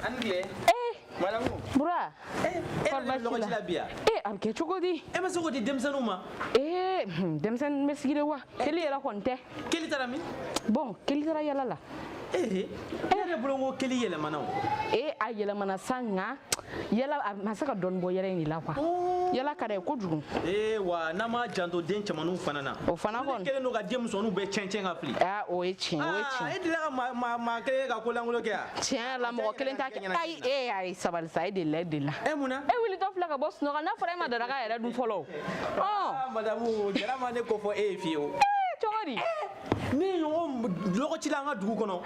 Angle. Madame. Bura. La bia. Am ke chogodi. Ma sogodi demsanuma. Demsan mesigire wa. Keli era konte. Keli tarami? Bon, keli tara yala la. Ere bulongo keli yele manao. A yele mana sanga. Yala masaka don bo yele ni la kwa. Yala kare ko jugu. Wa na ma janto den chamanu fanana. O fana kon. Kele no ga demso no be chenchen afli. O echi. Edila ma kele ga kolangulo ke a. Tiens la mo kele ta ai sabal sai de le de la. Muna. Wili to flaga boss no na fere ma dara ga era dun follow. Madame jara ma ne ko fo fio. Chogari. Ni yo logo ci la nga dugu kono.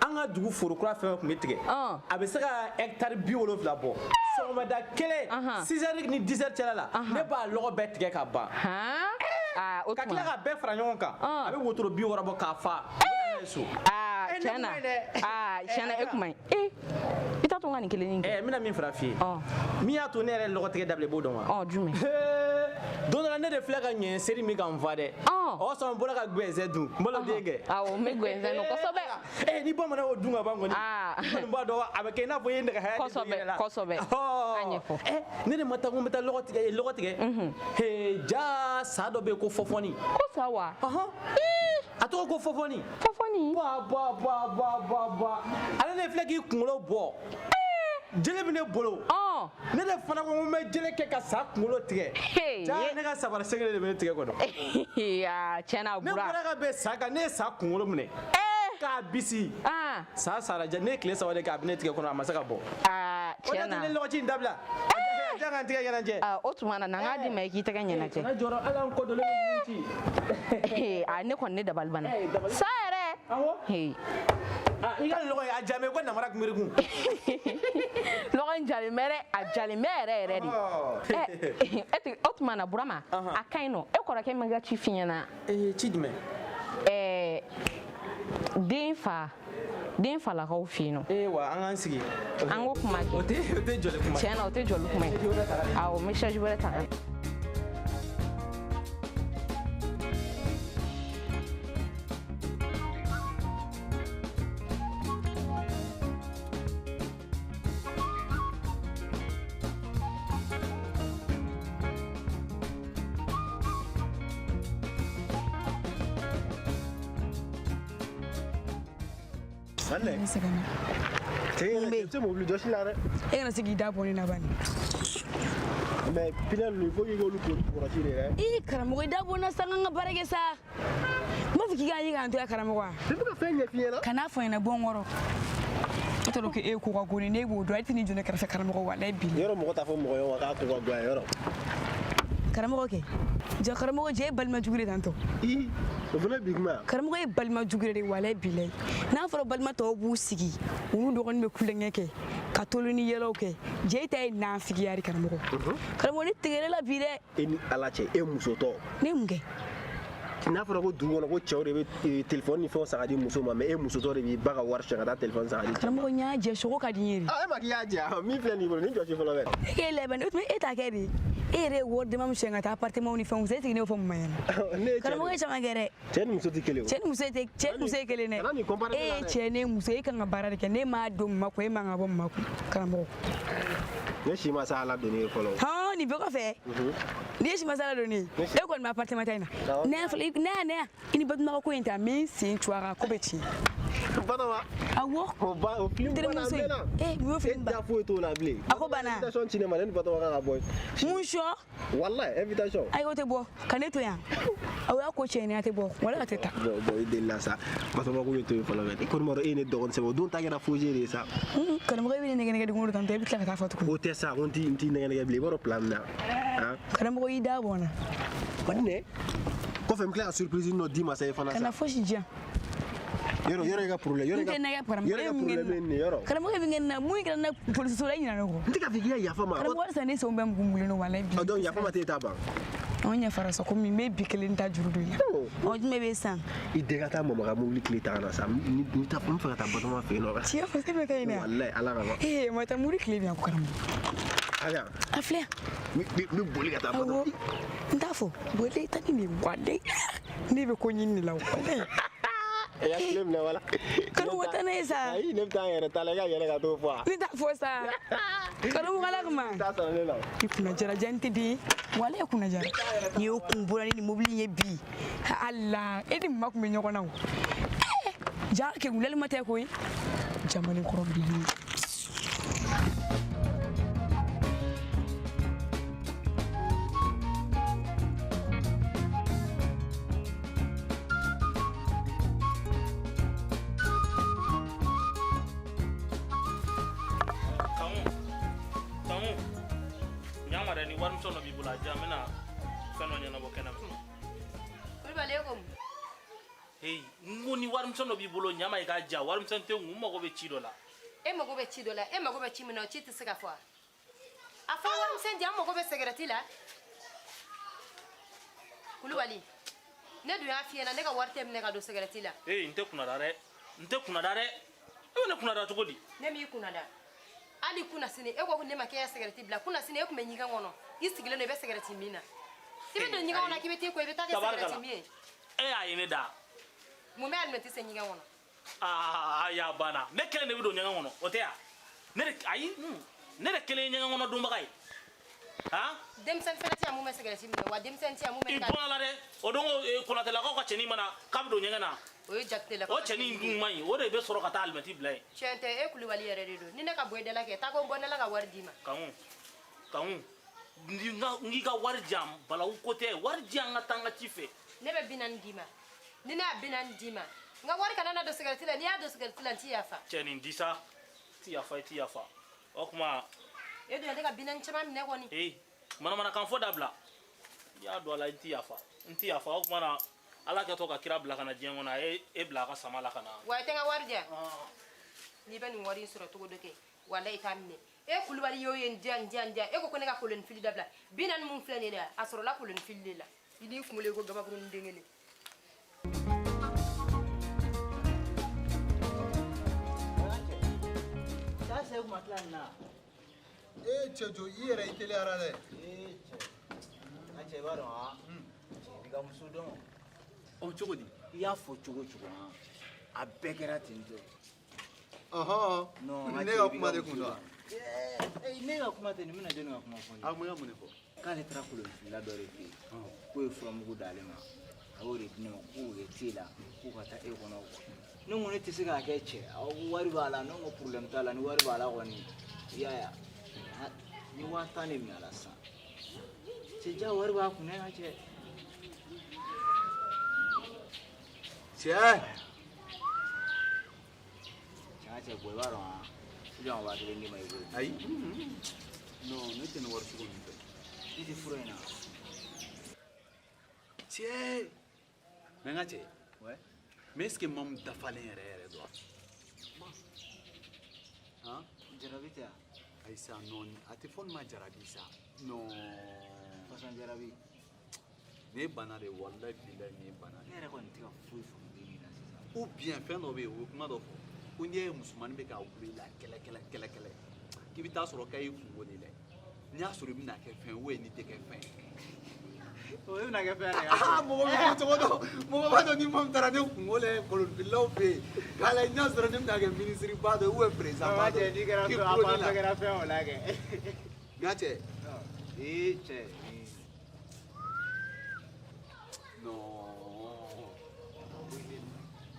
Anga dugu foro kura fe ko metige. A be se ka hectare bi wolo fla bo. So ma da kele 6h ni 10h chala la. Ne ba logo betige ka ba. O ka kila ka be fara ɲɔgɔn kan. A be wotoro bi wora bo ka fa. Tiana. Tiana ekumai. Ita to ngani kele ni. Mina min fara fi. Mi ya to ne yɛrɛ logo tige dable bo don wa. Jume. Don la ne de filɛ ka ɲɛ série min kan fa dɛ. O sɔn bɔra ka gbɛnzɛ dun. Mbolo dege. Awo me gbɛnzɛ no kosɛbɛ. Ni bamanan o dun ka ban kɔni. Kɔni b'a dɔn a bɛ kɛ i n'a fɔ i ye nɛgɛ haya kosɛbɛ kosɛbɛ. An ɲɛfɔ. Ne de ma taa ko n bɛ taa lɔgɔ tigɛ. Ja sa dɔ bɛ yen ko fɔfɔni. Ko sa wa? A tɔgɔ ko fɔfɔni. Fɔfɔni. Ba. Ale de filɛ k'i kunkolo bɔ. Jele bɛ ne bolo. Ne de fana ko n bɛ jele kɛ ka sa kunkolo tigɛ. Ja ne ka sabara sɛgɛrɛ de bɛ ne tigɛ kɔnɔ. Tiɲɛna ne bɔra ka bɛn sa kan ne ye sa kunkolo minɛ. K'a bisi. Sa sara ja ne ye tile 3 de kɛ a bɛ ne tigɛ kɔnɔ a ma se ka bɔ. O de tɛ ne lɔgɔci in dabila. Jangan tigɛ ɲɛnajɛ. O tuma na n'an ka di ma i k'i tɛgɛ ɲɛnajɛ. Kana jɔrɔ ala an kɔ dɔ ne bɛ min ci. Ne kɔni ne dabali banna. Sa yɛrɛ. Awɔ. I ka lɔgɔ ye a jame ko namara kun bɛ kun. Lɔgɔ in jalen bɛ dɛ a jalen bɛ yɛrɛ de. O tuma na Burama a ka ɲi nɔ e kɔrɔkɛ min ka ci f'i ɲɛna. Ci jumɛn? Den falakaw fɛ yen nɔ. Wa an k'an sigi. An ko kuma kɛ. O tɛ jɔli kuma. Tiɲɛna o tɛ jɔli kuma ye. Awɔ n bɛ charge wɛrɛ ta. Allez. C'est mon plus de chilare. Et on s'est guidé pour une abonne. Mais finalement, il faut qu'il y ait pour attirer. Karamoko d'abonne à Sanga Baragesa. Moi, qui gagne un peu à Karamoa. C'est pas fait une fille là. Can I find a bon woro? To look at a cook or in a wood, right in the Karamoko, I be. You're a motafo moyo, I have to go by. Karamoke. Jakaramo J. Balma Jugiranto. Big man. Karamo Balma Jugri while I be. Now for a Balmato Wusigi, who don't be cooling a cake. Catolini yellow cake. Jeta Nancy Karamo. Karamoni Tigella Vide in Alache, Emusoto. Name. N'a fɔra ko dugu kɔnɔ ko cɛw de bɛ telefɔni ni fɛnw san ka di muso ma mais e musotɔ de b'i ba ka wari cɛ ka taa telefɔni san ka di cɛ ma. Karamɔgɔ n y'a jɛ sogo ka di n ye de. E ma k'i y'a jɛ min filɛ nin bolo nin jɔsi fɔlɔ bɛ. E k'e labɛn o tuma e t'a kɛ de e yɛrɛ ye wari dama min sɛn ka taa appartement ni fɛnw san e sigilen fɔ mun ma ɲɛna. Karamɔgɔ ye caman kɛ dɛ. Cɛ ni muso tɛ kelen o. Cɛ ni muso ye kelen dɛ. E ye cɛ ni muso e kan ka baara de kɛ ne m'a don ma ko e man ka bɔ ma ko karamɔgɔ. Ne si ma se ala donni ye fɔlɔ. Hɔn nin bɛɛ kɔfɛ n'i ye si ma se ala donni ye e kɔni bɛ appartement ta in na ne i ni Batuma ko in ta min sen cuwara ko bɛ tiɲɛ. Batuma. Awɔ. O film banna a mɛnna. Mun y'o film ban. E da foyi t'o la bilen. A ko banna. Invitation ci ne ma ne ni Batuma kan ka bɔ. Mun sɔ. Walayi invitation. Ayi o tɛ bɔ ka ne to yan aw y'a ko tiɲɛ ni a tɛ bɔ wala ka tɛ taa. Bon i delila sa Batuma ko bɛ to yen fɔlɔ bɛ i kɔni b'a dɔn e ye ne dɔgɔnin sɛbɛn o don ta kɛra faux jeu de ye sa. Karamɔgɔ bɛ ne nɛgɛ don o don i bɛ tila ka taa fɔ tuguni. O tɛ sa ko n t'i nɛgɛ bilen i b'a dɔn plan min na. Karamɔgɔ y'i da bɔ n na. Kɔni dɛ kɔfɛ n bɛ tila ka surprise dɔ d'i ma sa i fana sa. Kana fosi diyan. Yɔrɔ i ka problème yɔrɔ i ka problème ye nin ye yɔrɔ. Karamɔgɔ bɛ n na mun kɛra ne polisi so la i ɲinɛ ne kɔ. N tɛ ka fɔ k'i ka yafa ma. Karamɔgɔ sisan ne senw bɛ mugu mugulen don walayi bi. Donc yafa ma t'e ta ban. Anw ɲɛfara sa komi n bɛ bi kelen ta juru don i la. Ɔ jumɛn bɛ san. I den ka taa mama ka mobili tile ta ka na sa n bɛ fɛ ka taa Batuma fɛ yen nɔ. Tiɲɛ fɔ se bɛ kɛ yen dɛ. Walayi ala ka ma. Ma taa mobili tile bɛ yan ko karamɔgɔ. Aya. A filɛ. N bɛ boli ka taa Batuma. N t'a fɔ boli ta ni nin wale ne bɛ ko ɲini de la o. E y'a tile minɛ wala. Karamɔgɔ wata ne sa ayi ne bɛ taa n yɛrɛ ta la i ka yɛlɛ ka t'o fɔ a ne t'a fɔ sa karamɔgɔla kuma t'a sɔrɔ ne la i kunna jara jan tɛ di wala e kunna jara ni y'o kun bɔra ni mobili ye bi ala e ni ma kun bɛ ɲɔgɔn na o ja kɛ wulali ma tɛ koyi jamani kɔrɔ bi Hey, ngoni warmson no bibolo nyama iga ja warmson te ngumma go be chidola. E mago be chidola, e mago be chimino chiti sika fo. Afa warmson jam mago be segreti la. Kulubali. Ne du ya fiena ne ga warte ne ga do segreti la. Hey, nte kuna dare. Nte kuna dare. E ne kuna da tugodi. Ne mi kuna da. Ali kuna sine e go ne make ya segreti bla kuna sine e ku menyiga ngono. Isigile no be segreti mina. Tibe do nyiga ona kibeti ko e be ta segreti mi. E ayine da. Mume almeti se nyiga ngono. Ah ya bana. Ne kele ne bido nyiga ngono. Otea. Ne ayi ne de kele nyiga ngono dumba kai. Ha? Dem sen fenati amume segreti mi wa dem sen ti amume ka. Ibona la de. Odongo kola tela ko cheni mana kabdo nyiga na. O jakte la. O cheni ndum mai. O de be soro kata almeti blai. Chente e kulubali yere do. Ni ne ka boy de la ke ta ko bonela ga wardima. Kamu. Ngi ga warjam bala u kote warjam ngatanga tife. Ne be binan dima. Ni na binan dima. Nga wari kana na do sigareti la ni ya do sigareti la ti yafa. Cheni ndisa ti yafa. Okuma e do ndeka binan chama mine woni. Mana kan fo dabla. Ya do ala ti yafa okuma na ala ka to ka kira bla kana jengo na e bla ka samala kana. Wa tenga warja. Ni ben wari sura to godoke. Wala itamne. E kulubali yo yen jan e ko ne ka kolen fili dabla. Binan mum flane da asoro la kolen fili la. Idi kumule ko gaba ko ndengele. Cejo i yɛrɛ i teliyara dɛ a cɛ b'a dɔn wa cɛ i ka muso dɔn o cogo di i y'a fɔ cogo a bɛɛ kɛra ten tɔ ne ka kuma de kun don ne ka kuma tɛ nin bɛna jɔnni ka kuma fɔ a kuma mun de fɔ k'ale taara kolonfilila dɔ de fɛ yen k'o ye furamugu d'ale ma a y'o de di ne ma k'o ye te la k'o ka taa e kɔnɔ ne ko ne tɛ se k'a kɛ cɛ wari b'a la ne ko problème t'a la ni wari b'a la kɔni i y'a ye ni 1000 de minɛ a la sisan cɛ ja wari b'a kun ne ka cɛ cɛ bɔ i b'a dɔn wa sisan 1000 d'i ma i bolo ayi non ne tɛ nin wari sugu ninnu fɛ i tɛ fura in na cɛ mais n ka cɛ mais est ce que mamu dafalen yɛrɛ don wa jarabi tɛ ayi sa non a tɛ fɔ nin ma jarabi sa non fasan jarabi ne bana de wallahi billahi ne bana ne yɛrɛ kɔni tɛ ka foyi faamu den na sisan ou bien fɛn dɔ bɛ yen o ye kuma dɔ fɔ ko n'i ye musomanin bɛ ka wuli la kɛlɛ k'i bɛ taa sɔrɔ k'a y'i kungo de la n'i y'a sɔrɔ i bɛna kɛ fɛn ou n'i tɛ kɛ fɛn o bɛna kɛ fɛn yɛrɛ mɔgɔ bɛ cogo dɔn mɔgɔ b'a dɔn ni mɔmu taara ne kungo la kolonfilaw fɛ yen k'a la n'i y'a sɔrɔ ne bɛna kɛ minisiriba dɔ ou président ba dɔ n'i kɛra fɛn a bɛɛ kɛra fɛn o la kɛ nka cɛ cɛ non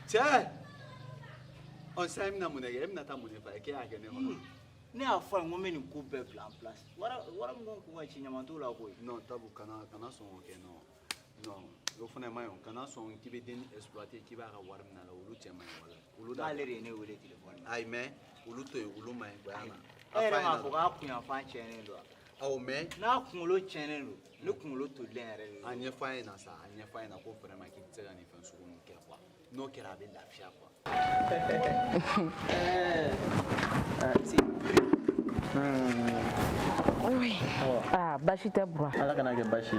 cɛ sisan e bɛna mun de kɛ e bɛna taa mun de fɔ a ye k'e y'a kɛ ne kɔnɔ ne y'a fɔ a ye n ko n bɛ nin ko bɛɛ bila en place wara min ko ka ci ɲaman t'o la koyi non tabu kana sɔn k'o kɛ non o fana ma ɲi o kana sɔn k'i bɛ den exploiter k'i b'a ka wari minɛ a la olu cɛ ma ɲi wala olu n'ale de ye ne wele téléphone na ayi mais olu to yen olu ma ɲi bonya na e yɛrɛ m'a fɔ k'a kunyanfan tiɲɛnen don awɔ mais n'a kunkolo tiɲɛnen don ne kunkolo tolilen yɛrɛ de don a ɲɛfɔ a ɲɛna sa a ɲɛfɔ a ɲɛna ko vraiment k'i tɛ se ka nin fɛn sugu ninnu kɛ quoi n'o kɛra a bɛ lafiya quoi basi tɛ bura ala kana kɛ basi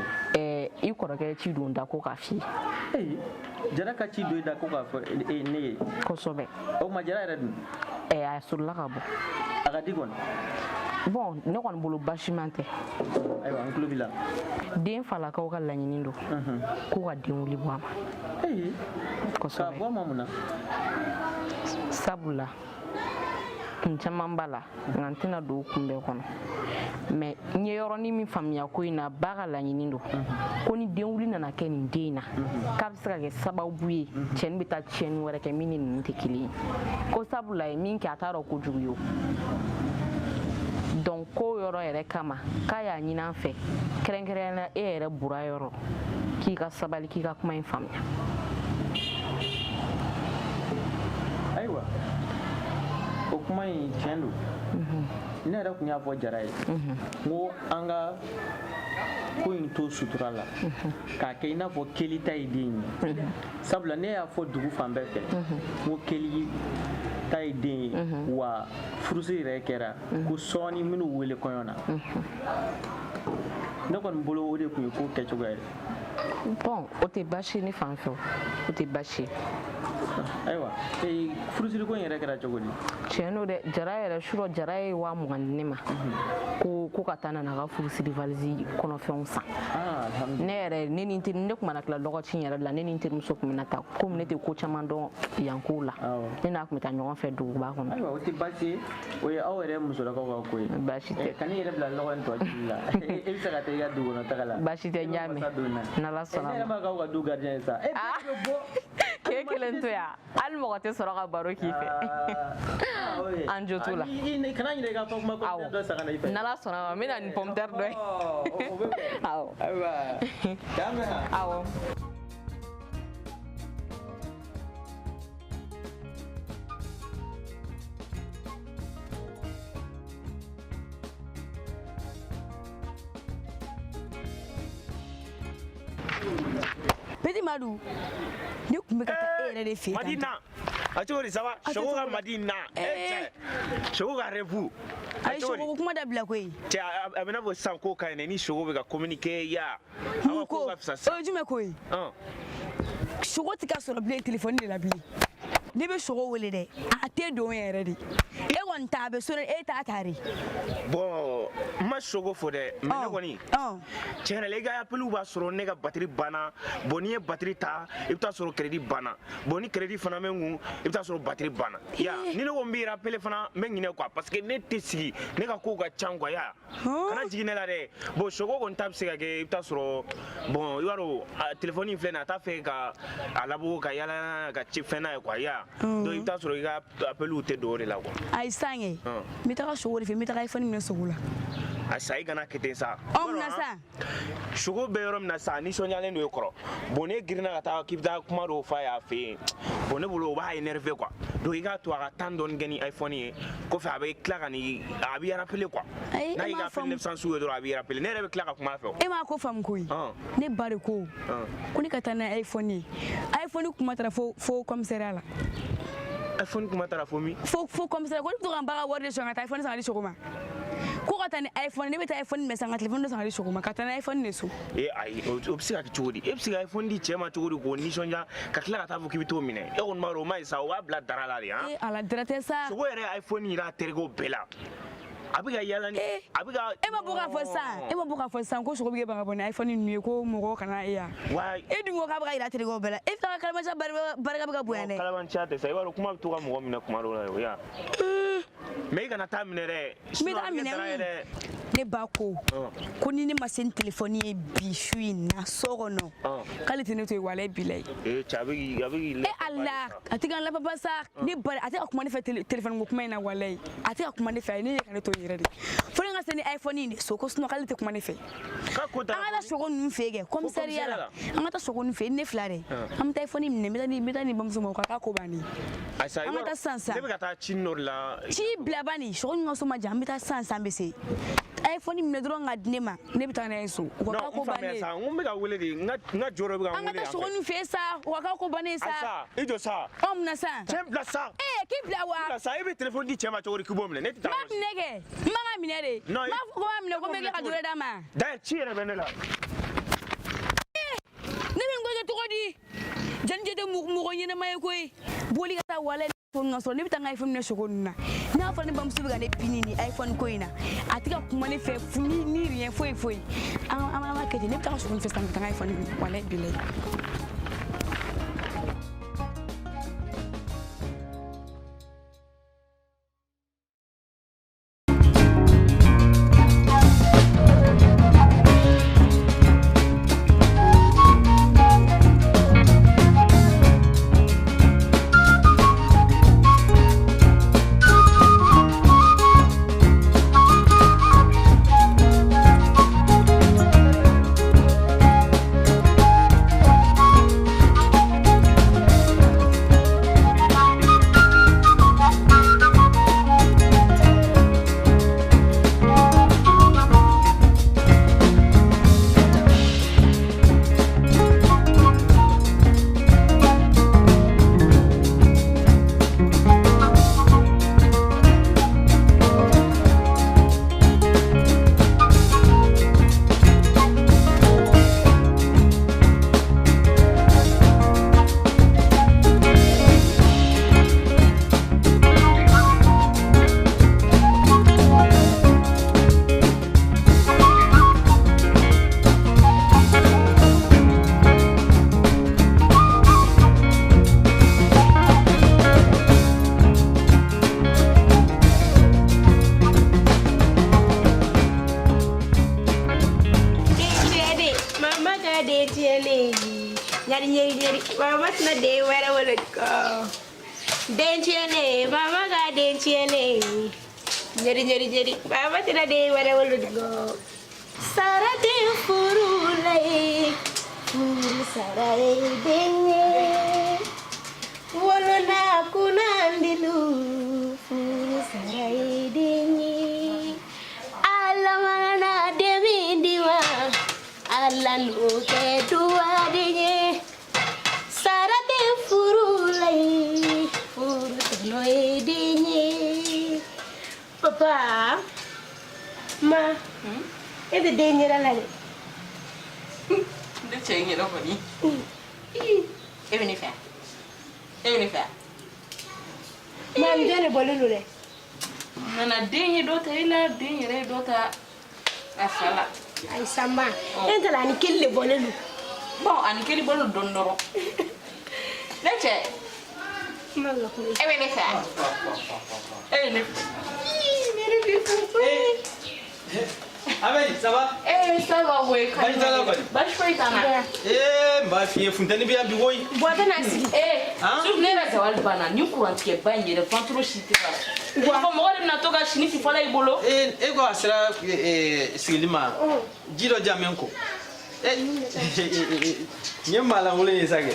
i kɔrɔkɛ ci don da ko k'a f'i ye jara ka ci don i da ko k'a fɔ ne ye kosɛbɛ o ma jara yɛrɛ dun a sɔrɔla ka bɔ a ka di kɔni bon ne kɔni bolo basiman tɛ ayiwa an tulo b'i la den falakaw ka laɲini don k'u ka den wuli bɔ a ma k'a kosɛbɛ bɔ a ma mun na sabula caman b'a la nka n tɛna don kunbɛn kɔnɔ mais n ye yɔrɔnin min faamuya ko in na ba ka laɲini don ko ni denwuli nana kɛ nin den na k'a bɛ se ka kɛ sababu ye cɛnin bɛ taa tiɲɛni wɛrɛ kɛ min ni ninnu tɛ kelen ye ko sabula ye min kɛ a t'a dɔn kojugu ye o donc ko yɔrɔ yɛrɛ kama k'a y'a ɲini an fɛ kɛrɛnkɛrɛnnenya e yɛrɛ bura yɔrɔ k'i ka sabali k'i ka kuma in faamuya. ayiwa o kuma in tiɲɛ don ne yɛrɛ tun y'a fɔ Jara ye n ko an ka ko in to sutura la k'a kɛ i n'a fɔ keli ta ye den ye sabula ne y'a fɔ dugu fan bɛɛ fɛ n ko keli ta ye den ye wa furusi yɛrɛ kɛra ko sɔɔni minnu wele kɔɲɔ na ne kɔni bolo o de tun ye ko kɛcogoya ye. Bon, o tɛ baasi ne fan fɛ o tɛ baasi ye. ayiwa furusiriko in yɛrɛ kɛra cogo di. tiɲɛ don dɛ Jara yɛrɛ surɔ Jara ye 20,000 di ne ma ko ka taa nana ka furusiri valise kɔnɔfɛnw san ne yɛrɛ ne ni ne tun mana tila lɔgɔci yɛrɛ la ne ni n terimuso tun bɛna taa komi ne tɛ ko caman dɔn yan ko la ne n'a tun bɛ taa ɲɔgɔn fɛ duguba kɔnɔ. ayiwa o tɛ baasi ye o ye aw yɛrɛ musolakaw ka ko ye. baasi tɛ ka ne yɛrɛ bila lɔgɔ in tɔ ci la e bɛ se ka taa i ka dugu kɔnɔ taga la. baasi tɛ n y'a mɛn n'Ala sɔnna ma. ne yɛrɛ ma k'aw ka du gardien ye sa. k'e kelen to yan hali mɔgɔ tɛ sɔrɔ ka baro k'i fɛ an jo t'o la. kana ɲinɛ i ka fɔ kuma ko dɔ saga na i fɛ. n'Ala sɔnna ma n bɛna nin pomme de terre dɔ ye. awɔ. ayiwa k'a mɛn ha. awɔ. Petit Madou, ne kun bɛ ka taa e yɛrɛ de fɛ yen. Madina, a cogo di ça va? Sogo ka Madina, sogo ka revu. Ayi sogo kuma dabila koyi. Cɛ a bɛ n'a fɔ sisan ko ka ɲi dɛ ni sogo bɛ ka communiquer ya. Mun ko? O ye jumɛn ko ye? Sogo tɛ ka sɔrɔ bilen téléphone de la bilen. Ne bɛ sogo wele dɛ a tɛ don yɛrɛ de. E kɔni ta a bɛ sonné e t'a ta de. Bon n ma sogo fɔ dɛ mais ne kɔni tiɲɛ yɛrɛ la i ka appeliw b'a sɔrɔ ne ka batterie banna bon n'i ye batterie ta i bɛ taa sɔrɔ crédit banna bon ni crédit fana bɛ n kun i bɛ taa sɔrɔ batterie banna ya ni ne ko n b'i rappeler fana n bɛ ɲinɛ quoi parce que ne tɛ sigi ne ka kow ka ca quoi ya kana jigin ne la dɛ bon sogo kɔni ta bɛ se ka kɛ i bɛ taa sɔrɔ bon i b'a dɔn téléphone in filɛ nin ye a t'a fɛ ka a labɔ ka yala ka ci fɛn n'a ye quoi ya donc i bɛ taa sɔrɔ i ka appeliw tɛ don o de la quoi. Ayi san ye n bɛ taga sogo de fɛ n bɛ taga iPhone minɛ sogo la. a sa i kana kɛ ten sa. Munna sa. sogo bɛ yɔrɔ min na sa nisɔndiyalen don i kɔrɔ bon ne girinna ka taa k'i bɛ taa kuma dɔw fɔ a y'a fɛ yen bon ne bolo o b'a énervé quoi donc i k'a to a ka temps dɔɔni kɛ ni iPhone ye kɔfɛ a bɛ tila ka nin a b'i rappeler quoi n'a y'i ka appel 900 ye dɔrɔn a b'i rappeler ne yɛrɛ bɛ tila ka kuma a fɛ. E m'a ko faamu koyi ne ba de ko ko ne ka taa n'a iPhone ye iPhone kuma taara fo commissariat la. iPhone kuma taara fo min. fo commissariat ko ne bɛ to ka n ba ka wari de sɔn ka taa iPhone san ka di sogo ma. ko ka taa ni iPhone ne bɛ taa iPhone minɛ san ka téléphone dɔ san ka di sogo ma ka taa ni iPhone de so. ayi o bɛ se ka kɛ cogo di e bɛ se ka iPhone di cɛ ma cogo di k'o nisɔndiya ka tila ka taa fɔ k'i bɛ t'o minɛ e kɔni b'a dɔn o ma ɲi sa o b'a bila dara la de han. ala dara tɛ sa. sogo yɛrɛ iPhone yira a terikɛw bɛɛ la a bɛ ka yala ni a bɛ ka. e ma bɔ k'a fɔ sisan ko sogo bɛ kɛ ban ka bɔ ni iPhone ninnu ye ko mɔgɔw kana e yan. e dun ko k'a bɛ ka yira terikɛw bɛɛ la e fana ka kalimantiya barika bɛ ka bonya dɛ. kalimantiya tɛ sa i b'a dɔn kuma bɛ to ka mɔgɔ minɛ kuma dɔw la o ya mais i kana taa minɛ dɛ. n bɛ taa minɛ ne ba ko ni ne ma se ni téléphone ye bi su in na so kɔnɔ k'ale tɛ ne to yen walayi bilayi. cɛ a bɛ k'i ala a tɛ ka n lapapa sa ne ba a tɛ ka kuma ne fɛ téléphone ko kuma in na walayi a tɛ ka kuma ne fɛ ne ye ka ne to yen yɛrɛ de fo ne ka se ni iPhone in de so ko sinon k'ale tɛ kuma ne fɛ. an ka taa sogo ninnu fɛ yen kɛ commissariat la an ka taa sogo ninnu fɛ yen ne fila dɛ an bɛ taa iPhone minɛ n bɛ taa ni bamuso ma o k'a ko bannen an ka taa sisan ne bɛ ka taa ci nɔ de la. ci bila bani sogo ninnu ka so ma jan an bɛ taa sisan bɛ se iPhone minɛ dɔrɔn ka di ne ma ne bɛ taa n'a ye so o ka k'a ko bannen. non n bɛ ka wele de n ka jɔyɔrɔ bɛ ka n wele yan fɛ. an ka taa sogo ninnu fɛ yen sa o ka k'a ko bannen sa. i jɔ sa. munna sa. cɛ bila sa. k'i bila wa. bila sa e bɛ téléphone di cɛ ma cogo di k'i b'o minɛ ne tɛ taa. n b'a minɛ kɛ n man ka minɛ de. n b'a fɔ ko n b'a minɛ ko n bɛ tila ka dɔ wɛrɛ d'a ma. da ci yɛrɛ bɛ ne la. ne bɛ n ko kɛ cogo di janni tɛ mɔgɔ ɲɛnama ye koyi boli ka taa walayi iPhone ka sɔrɔ ne bɛ taa n ka iPhone minɛ sogo ninnu na n'a fɔra ne bamuso bɛ ka ne pini ni iPhone ko in na a tɛ ka kuma ne fɛ ni rien foyi foyi an ka kɛ ten ne bɛ taa n ka sogo fɛ sisan ka taa n ka iPhone minɛ walayi bilayi. nyari mama tana de wara wala ko denciene mama ga denciene nyari mama tana de wara wala ko sara de furulai furu sara denye wala na kunandilu furu sara denye alamana devindiwa alalu ke dua denye sarate furulai furulai denye papa ma ede denye la de chenye do ko ni even if man dene bolulu le nana denye do ta ila denye re do ta asala ay samba ente la ni kelle bolulu bon ani keli bolu dondoro leche manga ko even if Amen, ça va? ça va ouais Bali tala bali. Bali foi tana Mba fiye funtani biya bi woyi. boata na sigi sur ne la zawal bana ni courant ke banye le ventro shiti ba ko mo wala na toga shini fi fala ibolo Ego asira sigilima. Jido jamenko. Nye mala ngule ni sage.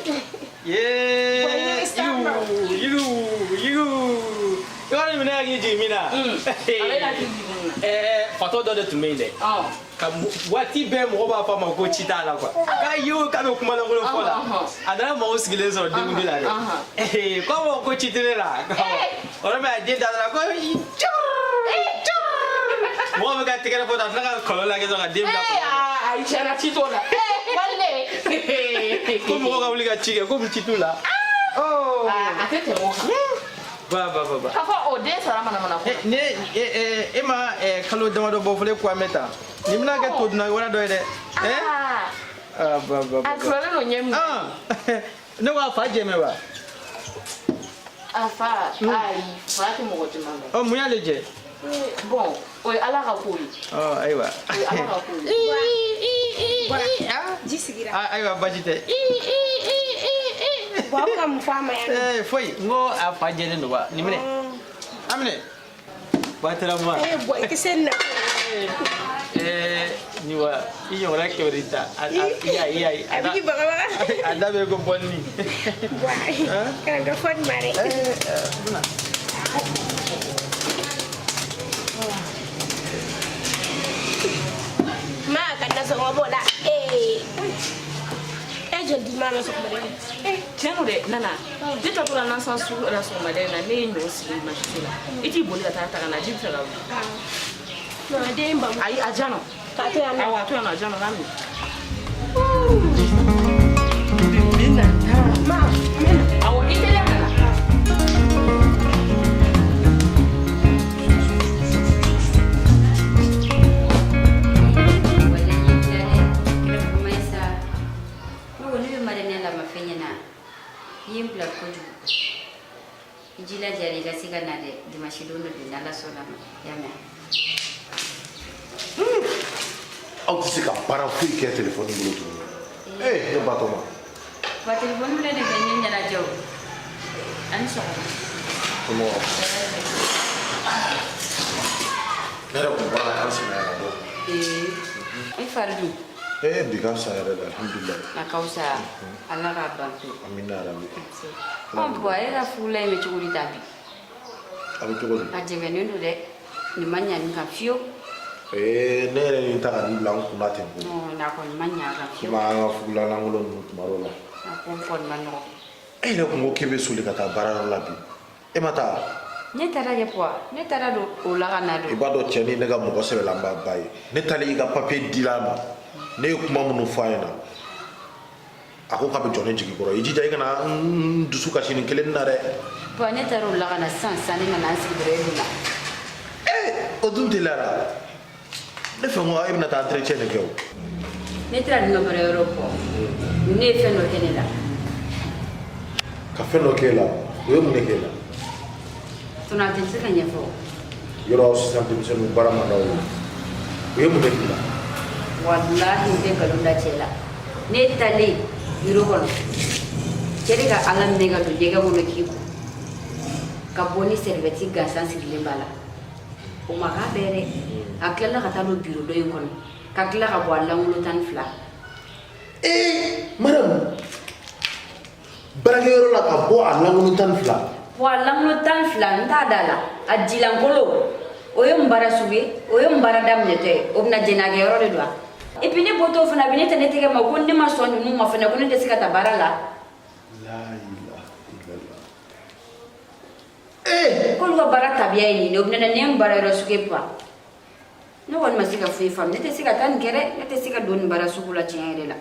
Yori mina yagi jimina. Fato do de tumende. Ka wati be mo ba fa ma ko chita la kwa. Ka yo ka be kuma la ngolo fola. Adara mo sigile so de ngi la de. Ko mo ko chitire la. Ora me ade da la ko. Mo me ka tikere foto na ka kolo la ke so ka dem la ko. Ai chana chitola. Wale. Ko mo ka wuli ka chike ko mi chitula. Oh. Atete mo. Ba. Afa o de sara mana ko. Ne ema kalo dama do bo fole kwa meta. Ni mina ga to na wala do de. Ba. Akrola no nyem. Ne wa fa je me ba. Afa ai fati mo ko timanga. Oh munya leje. Bon, oi ala ka kuli. Oh aiwa. Oi ala ka kuli. jisigira Aiwa bajite. wa ka mfama ya Foi ngo afa je ne no ba. Ni mine. Amine. Ba tara ma. boy kisenna Ni wa iyo ra ke orita. Iya. abiki baga Ada be go bonni. kan ga fon mare ma kan na so bola je dis mama so mare Tiens de nana. Tu t'as pour la naissance sur la son madame na ne nyo si ma chila. Iti boli ta ta na jip fela. no de mba Ai ajano. ta te ana Awa to na ajano na mi. ma mena Awa ite ya nana. Yimpla koju ijila jari gasika nade dimashidono dinala sola yame Aw tɛ se ka baara foyi kɛ telefɔni bolo tuguni ne batoma ba telefoni le ne bɛ ɲɛna jaw ani sɔgɔma somɔgɔ ne yɛrɛ kun bɔra an sɛnɛ ka bɔ i fari dun bi ka fisa yɛrɛ de alhamdulilayi a ka fisa ala k'a banto amina yarabi bɔn e ka furula in bɛ cogo di ta bi a bɛ cogo di a jɛngɛnen don dɛ nin ma ɲa nin kan fiyewu ne yɛrɛ ni ta ka nin bila n kunna ten ko n'a kɔni ma ɲa kan fiyewu kuma an ka furula lankolon ninnu tuma dɔw la a ko n kɔni ma nɔgɔ e yɛrɛ kun ko k'e bɛ soli ka taa baarayɔrɔ la bi e ma taa ne taara kɛ puwa ne taara don o la ka na i don b'a dɔn cɛ ni ne ka mɔgɔ sɛbɛlanba ba ye ne taalen i ka papiye dil'a ma ne ye kuma minnu fɔ a ɲɛna a ko k'a bɛ jɔ ne jigi kɔrɔ i jija i kana n dusu kasi nin kelen na dɛ puwa ne taara o la ka na sisan ne nana n sigi dɔrɔn e donna o dun teliyara ne fɛ ko e bɛna taa entretien de kɛ o ne taara nin nɔfɛ yɔrɔ kɔ ne ye fɛn dɔ kɛ ne la ka fɛn dɔ k'e la o ye mun de k'e la tɔnɔ a tɛ se ka ɲɛfɔ yɔrɔ sisan denmisɛnninw baara man d'aw ye o ye mun de k'i la walahi n tɛ nkalon da cɛ la ne taalen biro kono cere ka ala mega do jega mo kiku ka boni serveti gasan sigile bala o maka bere akela ka talo biro do kono ka kila ka bo ala ngulo tan fla madam barage yoro la ka bo ala ngulo tan fla bo ala ngulo tan fla nta dala ajilan kolo o ye mbara subi o ye mbara damnete o bna jenage yoro de doa et puis ne boto fana bine tane tege ma ko ne ma sonu nu ma fana ko ne desika tabara la ko lu bara tabia ni no bna ne mbara yoro suke pa no wal masika fu fam ne desika tan kere ne desika don bara sukula tiere la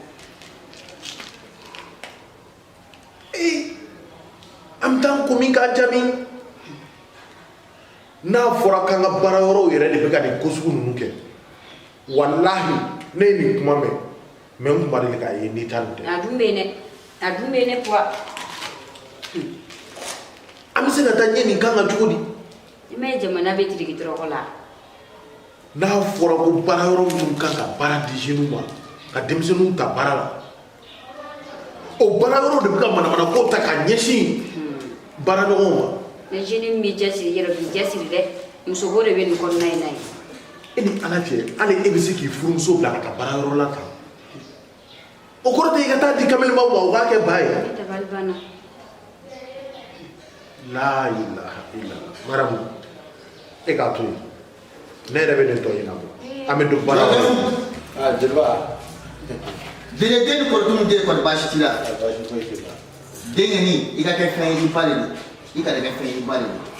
am tan ko min ka jami na fora kan ga bara yoro yere de be ga de kosugu nu ke wallahi ne ni kuma me men kuma de ka yi ni tan de adumbe ne poa am se na tan ni kan ga jugudi me jamana be tiri kitro kola na fora ko bara yoro mun kan ka bara di jenu ma ka demsenu ta bara la o bara yoro de ka mana ko ta ka nyeshi bara no ma ne jeni mi jasi yero bi jasi de muso gore be ni kon nay nay ini ala fiye ale ebisi ki furumuso bila ka bara yɔrɔ la tan o kɔrɔ tɛ i ka taa di kamalen ma wa o k'a kɛ ba ye la ilaha illallah maramu e k'a to yen ne yɛrɛ bɛ nin tɔ ɲɛnabɔ an bɛ don bara la jeliba den ni kɔrɔtɔmu den kɔni baasi t'i la den ni i ka kɛ fɛn ye i ba de don i ka kɛ fɛn ye i ba de don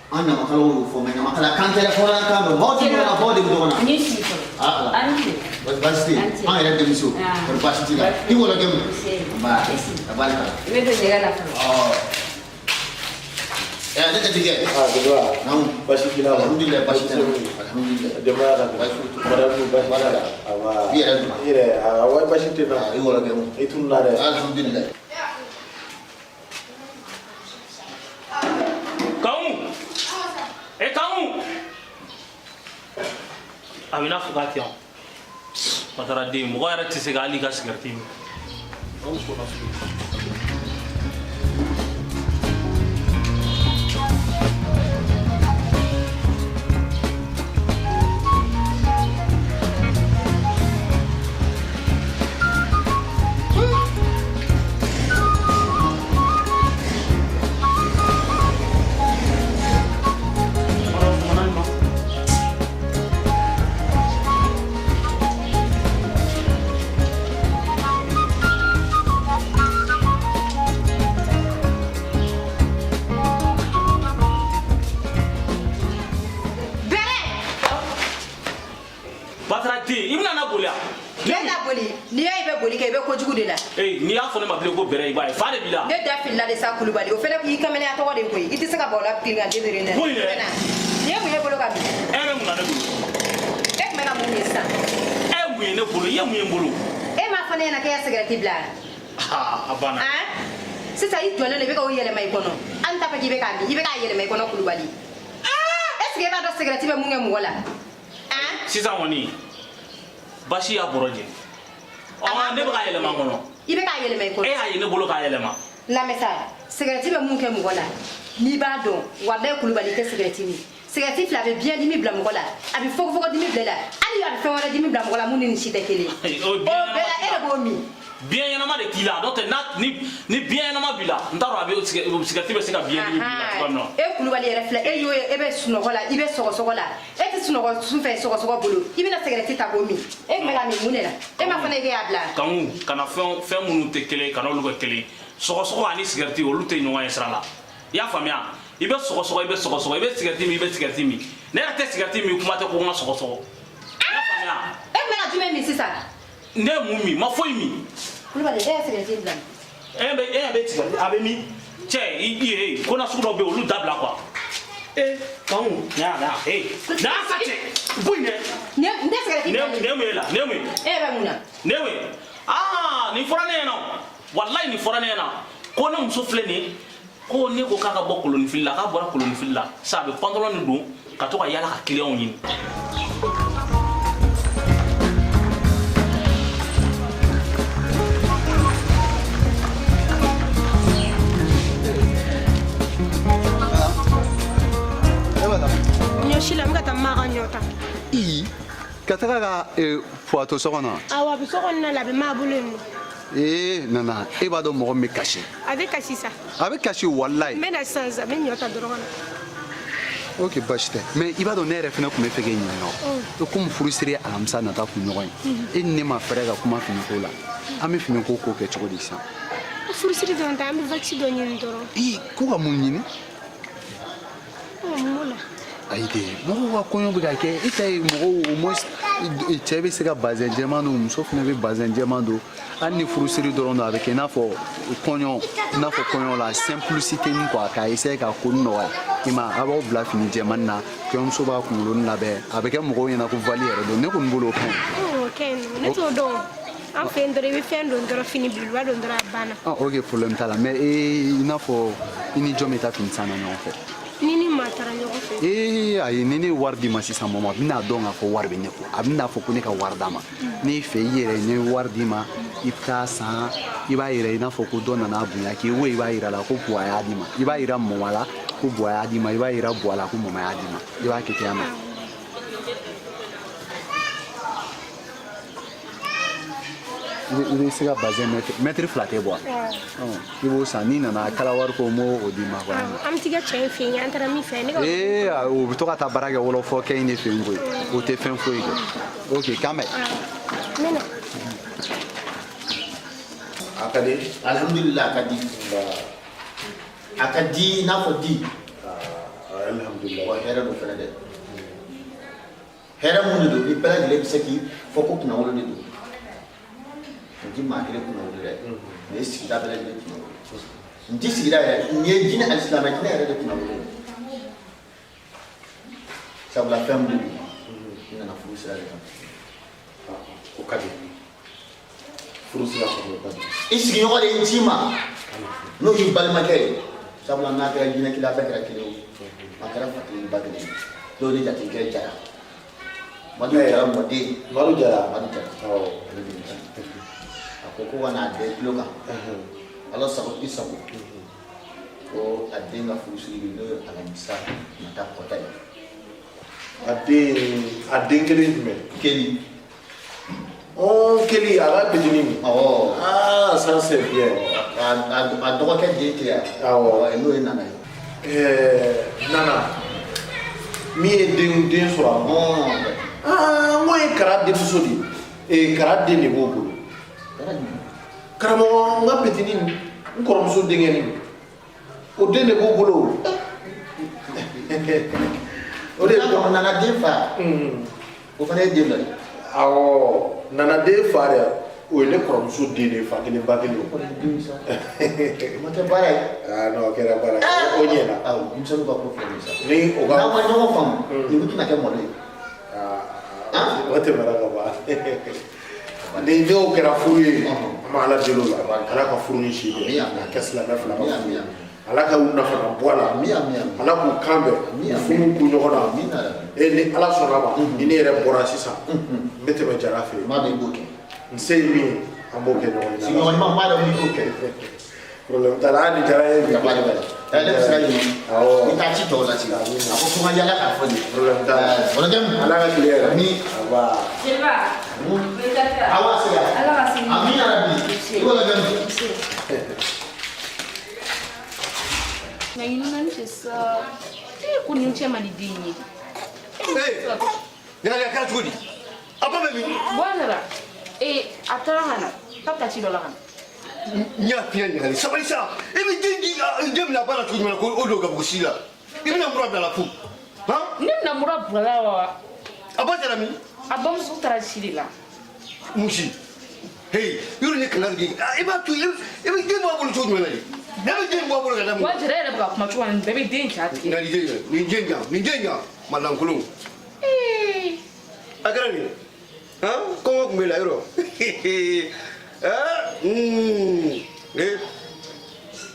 an ɲamakalaw y'o fɔ mɛ ɲamakala kan tɛ fɔlɔ kan mɛ maaw tɛ ɲɔgɔn na baw de bɛ ɲɔgɔn na baasi tɛ yen an yɛrɛ denmuso kɔni baasi t'i la i wɔlɔkɛ mu a b'a la i bɛ don jɛgɛ la fɔlɔ ne tɛ tigɛ baasi t'i la alhamdulilayi baasi tɛ alhamdulilayi denbaya ka baara la i yɛrɛ dun i yɛrɛ wa baasi tɛ na i wɔlɔkɛ mu i tun na dɛ alhamdulilayi a bɛ n'a fɔ k'a tɛ yan patara den mɔgɔ yɛrɛ tɛ se ka hali ka sigarɛti min ni y'a fɔ ne ma bilen ko bɛrɛ i b'a ye fa de b'i la ne da filila de sa kulubali o fɛnɛ k'i kamalen a tɔgɔ de koyi i tɛ se ka bɔ la kirin ka débrouiller ne koyi dɛ ni ye mun ye bolo ka bin e bɛ mun na ne bolo e tun bɛ ka mun ye sisan e mun ye ne bolo i ye mun ye n bolo e m'a fɔ ne ɲɛna k'e ye cigarette bila a banna sisan i jɔlen don i bɛ k'o yɛlɛma i kɔnɔ an t'a fɛ k'i bɛ k'a min i bɛ k'a yɛlɛma i kɔnɔ kulubali est ce que e b'a dɔn cigarette bɛ mun kɛ mɔgɔ la sisan kɔni basi y'a bɔrɔ jeni ne bɛ k'a yɛlɛma n kɔnɔ i bɛ k'a yɛlɛma i kɔnɔ e y'a ye ne bolo k'a yɛlɛma lamɛn sa cigarette bɛ mun kɛ mɔgɔ la n'i b'a dɔn walayi kulubali i tɛ cigarette min cigarette filɛ a bɛ biyɛn dimi bila mɔgɔ la a bɛ fogofogo dimi bila i la hali a bɛ fɛn wɛrɛ dimi bila mɔgɔ la mun ni nin si tɛ kelen ye o bɛɛ la e de b'o min biyɛn ɲɛnama de k'i la n'o tɛ ni biyɛn ɲɛnama b'i la n t'a dɔn a bɛ cigarette bɛ se ka biyɛn dimi bila cogoya min na e kulubali yɛrɛ filɛ e y'o ye e bɛ sunɔgɔ la i bɛ sɔgɔsɔgɔ la e tɛ sunɔgɔ sunfɛ sɔgɔsɔgɔ bolo i bɛna cigarette ta k'o min e tun bɛ k'a min mun de la e m'a fɔ ne k'e y'a bila kanku kana fɛn minnu tɛ kelen kana olu kɛ kelen sɔgɔsɔgɔ ani cigarette olu tɛ ɲɔgɔn ye sira la i y'a faamuya i bɛ sɔgɔsɔgɔ i bɛ sɔgɔsɔgɔ i bɛ cigarette min i bɛ cigarette min ne yɛrɛ tɛ cigarette min kuma tɛ ko n ka sɔgɔsɔgɔ i y'a faamuya e tun bɛ ka jumɛn min sisan ne ye mun min ma foyi min kulubali e ye cigarette bila e bɛ cigarette a bɛ min cɛ i ye ko na sugu dɔ bɛ yen olu dabila quoi kanku ɲa da da sa cɛ boyi dɛ ne tɛ cigarette bila ne mun ye la ne mun ye e bɛ mun na ne mun ye nin fɔra ne ɲɛna walayi nin fɔra ne ɲɛna ko ne muso filɛ nin ye ko ne ko k'a ka bɔ kolonifili la k'a bɔra kolonifili la sa a bɛ pantalon nin don ka to ka yala ka client ɲini Kataka Puato Sona. Awa bisokonna la be mabulenu. Nana, eba do mo me caché. Avec Kachisa. Avec caché wallahi. Mais na sans mais nyota dorona. Ok, bashte. Mais il va donner refina comme fait gagner non. To comme frustrer alamsa na ta ku nyoy. E ne ma frère kuma fini ko la. Ami fini ko ko ke choko disa. Frustrer don ta am vaccine do nyi ndoro. Ko ga mun nyini? Mula. Aide, mo wa ko nyobe ga ke itay mo au moins chebe se ga bazen jemando musof ne be bazen jemando. Ani frustrer do avec na fo konyo la simplicité ni quoi ka essayer ka ko no ima abo bla fini jemanna ko muso ba ku lo labe avec mo yana ko valier do ne ko mbolo ko ken ne to do en fait ndore bi fen do ndoro fini bi wa do ndoro bana ok problème tala mais ina fo ini jometa fin sana no en fait nini matara nyogo fe ayi nini wardi ma sisan mama bina donga ko warbe ne ko abina fo ko ne ka wardama ni fe yere ne wardi ma ipta sa iba yere ina fo ko donna na bunya ki we iba yira la ko buaya di ma iba yira mo wala ko buaya di ma iba yira buala ko mo ma di ma iba ke tiama il sera basé mettre flatter bois il faut ça ni na kala war ko mo odima kwa am tiga chen fi nyantara mi fe ne o to ka baraga wolo fo ke ni fe ngoy o te fe fo ige ok kame nena akadi alhamdulillah akadi na fo di alhamdulillah wa hera do fere de hera mun do ibara de seki fo ko na wolo de ndi makire kuna wulire ne sigida bele de kuna ndi sigida ya nye jine alislam jine ya de kuna wulire sabla family ina na furusa ya ko kadi furusa ya ko kadi isigi yo de njima no yibal makere sabla na kira jine kila bakira kilo makara fatini bagene do ni jati ke jara madu jara oh koko wana de loka alors ça va ça ko adenga furusi ni no alamisa mata kota adengere me keli keli ala bedini ça c'est bien a doka ke dete ya no nana nana mi den sura moi kara de fusodi e kara de ne bobo karamo nga petini nkoromso dengeni o dene bo bolo o de ko nana defa o fane de awo nana defa ya o le koromso dene fa kene bagelo mo te bare no kera bare o nyela awo mso ba ko fene sa ni o ga na wa no fam ni butu na ke mo le o te bara ga ba ni do kera furu ma ala delo la ala ka furu ni shi de kasla na fala ala ka una fana bola ala ku kambe furu ku nyogona ni ala sona ba ni ne re bora sisa mete ba jarafe ma be boke nsei mi amboke nyogona si nyogona ma da ni boke problème tala ni jaraye bi ele sali awo ita ci to la ci ako kuma yala ka fodi problème tala wala dem ala ka clear ni ba silva awa sila ala ka sini amina rabbi wala dem na yinuna nchesa kuni nchema lidini ngali akara tugudi apa bebi bwana atarahana papa ci dola kan nya pia ngali sabali sa ebi dingi la bala tu ko odo ga busila ibi na murabba la fu ha ni na murabba la wa abata mi abam su tarashila mushi hey yuru ni kana gi iba tu ebi dingi mo bulu tu ngala ni ebi dingi mo bulu ga dam wajere ba kuma tu an bebe dingi ati ngali ni jenga malan kulung agara ni ha ko ngomela yoro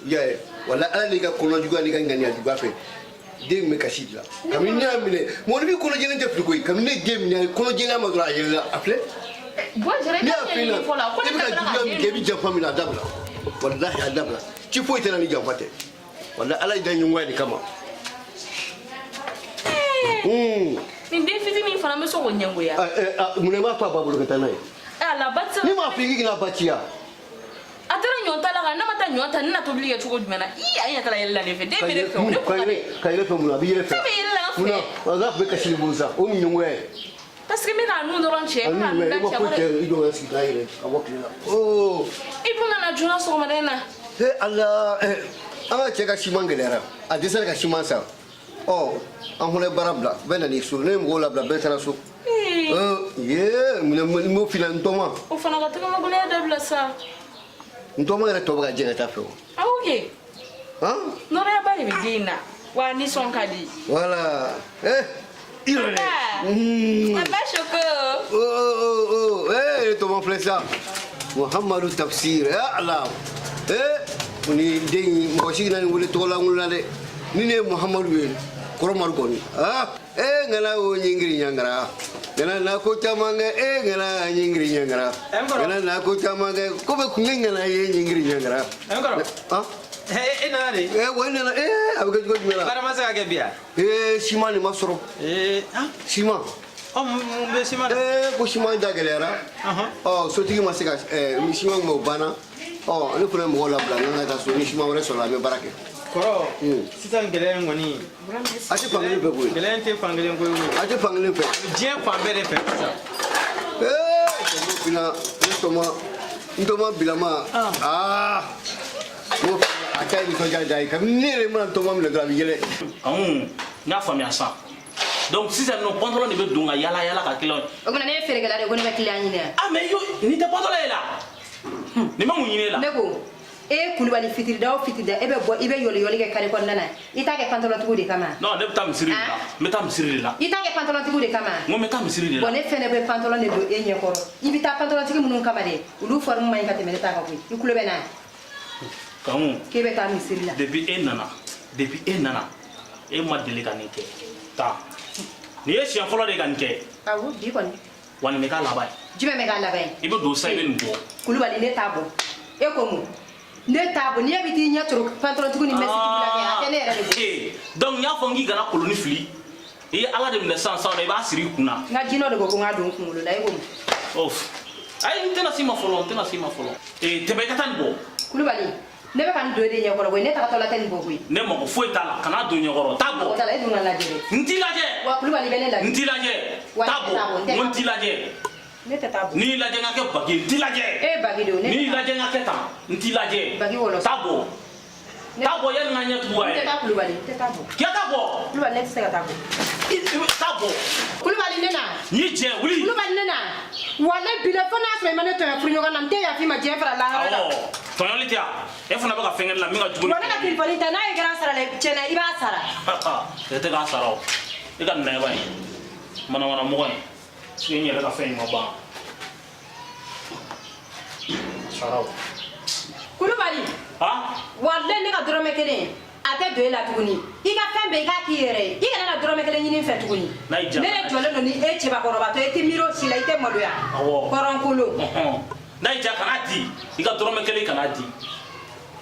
ya wala ala ga kono juga ni ga ngani juga fe ding me kashidla kamini amine mo ni kono jene def ko kamini game ni kono jene ma dra yela aple bo jere ka ni fola ko ni ga juga gebi jampa mi na dabla wallahi adabla ci fo itana ni jamfate wala ala da nyungwa ni kama Ni den fitinin fana bɛ sɔn k'o ɲɛngoya. Mun ma to a ba bolo ka taa n'a ye? La bati Ni m'a fɔ i k'i kana bati ya. A taara ɲɔ ta la kan ne ma taa ɲɔ ta ne na tobili kɛ cogo jumɛn na? A ɲɛ taara yɛlɛ la ne fɛ den bɛ ne fɛ o ne ko ka yɛlɛ fɛ mun na a bɛ yɛlɛ fɛ. Ne bɛ yɛlɛ la n fɛ. Mun na a bɛ kasi bolo sa o ni ɲɛngoya ye. Parce que n bɛ k'a nun dɔrɔn cɛ. I ma foyi kɛ i jɔ sigi k'a yɛrɛ ka bɔ tile la. I dun nana joona sɔgɔmada in na. Ala an ka cɛ ka siman gɛlɛyara a dɛsɛra ka siman san. An fana ye baara bila bɛɛ nan'i so ne ye mɔgɔw labila bɛɛ taara so. M'o fila ntɔma. O fana ka tagamagoloya dabila sa. Ntɔma yɛrɛ tɔ bɛ ka jɛ ka taa fɛ o. Awɔ kɛ. Nɔrɔyaba de bɛ den na wa nisɔn ka di. Voilà. Il est. Papa Choco. Tɔma filɛ sa. Muhammadu Tafsir. Allah. Ni den mɔgɔ si kana nin wele tɔgɔ lankolon na dɛ. Ni ne ye Muhammadu ye kɔrɔmaru kɔni. Ngana o ɲingiri ɲangara. Ngana na ko caman kɛ ngana ɲingiri ɲangara. Ngana na ko caman kɛ ko bɛ kun ngana ye ɲingiri ɲangara. E nana de? Wa nana a bɛ kɛ cogo jumɛn la? Baara ma se ka kɛ bi yan? Siman de ma sɔrɔ. Siman. Mun bɛ siman na? Ko siman da gɛlɛyara. Sotigi ma se ka siman kun bɛ o banna. Ne fana ye mɔgɔw labila n kan ka taa so ni siman wɛrɛ sɔrɔla an bɛ baara kɛ. Kɔrɔ sisan gɛlɛya in kɔni. A tɛ fankelen fɛ koyi. Gɛlɛya in tɛ fankelen koyi. A tɛ fankelen fɛ. Diɲɛ fan bɛɛ de fɛ sisan. Tɔmɔ bila ne tɔmɔ bilama. A ka ɲi nisɔndiya da ye kabini ne yɛrɛ mana tɔmɔ minɛ dɔrɔn a bɛ yɛlɛ. N y'a faamuya sisan. Donc sisan nɔ pantalon de bɛ don ka yala yala ka kiliyanw. O kumana ne ye feerekɛla de ye ko ne bɛ kiliyan ɲini yan. Mais nin tɛ pantalon ye la. Nin ma mun ɲini e la. Ne ko Kulubali fitirida o fitirida e bɛ bɔ i bɛ yɔliyɔli kɛ kare kɔnɔna na i t'a kɛ pantalon tigiw de kama. Non ne bɛ taa misiri de la. N bɛ taa misiri de la. I t'a kɛ pantalon tigiw de kama. N ko n bɛ taa misiri de la. Bon ne fɛnɛ bɛ pantalon de don e ɲɛkɔrɔ i bɛ taa pantalon tigi minnu kama dɛ olu forme man ɲi ka tɛmɛ ne ta kan koyi i tulo bɛ na. Kamu. K'e bɛ taa misiri la. Depuis e nana e ma deli ka nin kɛ taa nin ye siɲɛ fɔlɔ de ka nin kɛ. Awɔ bi kɔni. Wa nin bɛ k'a laban ye. Jumɛn bɛ k'a laban ye. I bɛ don sa i bɛ nin bɔ. Kulubali ne t'a bɔ e ko mun ne t'a bɔ n'i bɛ t'i ɲɛ turu pantalon tigi ni mɛsi tigi la kɛ a tɛ ne yɛrɛ de bɔ. Donc n y'a fɔ n k'i kana koloni fili i ye ala de minɛ sisan sisan i b'a siri i kun na. N ka jinɛw de ko n k'a don n kunkolo la e ko mun. Ayi n tɛna s'i ma fɔlɔ tɛmɛ i ka taa nin bɔ. Kulubali ne bɛ ka nin don e de ɲɛkɔrɔ koyi ne tagatɔ la tɛ nin bɔ koyi. Ne mago foyi t'a la kana don ɲɛkɔrɔ taa bɔ. Mɔgɔ t'a la e dun ka lajɛ dɛ. N t'i lajɛ. Wa Kulubali bɛ ne lajɛ. N t'i lajɛ. Taa bɔ n ko n t'i lajɛ. Ne tɛ taa bɔ. N'i lajɛ n ka kɛ bagi n t'i lajɛ. E ye bagi de o ne. N'i lajɛ n ka kɛ tan n t'i lajɛ. Bagi wɔlɔ. Taa bɔ. Taa bɔ yanni n ka ɲɛ tugu a ye. N tɛ taa Kulubali n tɛ taa bɔ. K'i taa bɔ. Kulubali ne tɛ se ka taa bɔ. Taa bɔ. Kulubali ne na. N'i jɛ wuli. Kulubali ne na. Walayi bi la fo n'a sɔrɔ i ma ne tɔɲɔ furu ɲɔgɔn na n tɛ yafa i ma diɲɛ fara lahara la. Tɔɲɔli tɛ yan e fana bɛ ka fɛn kɛ ne la min ka jugu. Wa ne ka telefɔni ta n'a ye gara sara la tiɲɛna i b'a sara. E tɛ k'a sara o e ka nɛgɛba ye manamana mɔgɔ ye parce que n yɛrɛ ka fɛn in ma ban. Sara o. Kulubali. Walayi ne ka dɔrɔmɛ kelen a tɛ don e la tuguni i ka fɛn bɛɛ i k'a k'i yɛrɛ ye i kana na dɔrɔmɛ kelen ɲini n fɛ tuguni. Ne de jɔlen don ni e cɛbakɔrɔbatɔ i tɛ miiri o si la i tɛ maloya. Kɔrɔnkolo. N'a y'i diya kana di i ka dɔrɔmɛ kelen kana di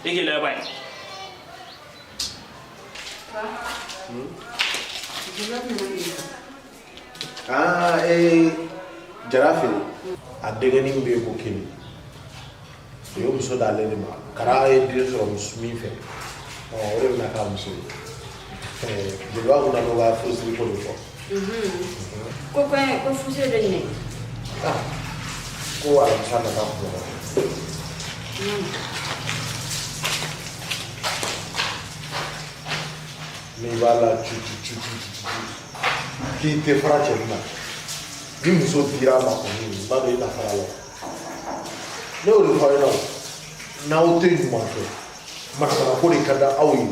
e k'i lajɛ ba ye. Jara fɛ a denkɛnin bɛ yen ko kelen o ye muso d'ale de ma kara ye den sɔrɔ min fɛ o de bɛna k'a muso ye jeliba kun na n'o ka furusiri ko de fɔ. Ko furusiri dɔ ɲinɛ. Ko alamisa nata fɔlɔ. N'i b'a la cucu k'i tɛ fara cɛ na ni muso dira a ma kɔni b'a dɔn i na fara la ne y'o de fɔ aw ɲɛna n'aw tɛ ɲuman kɛ maramana ko de ka di aw ye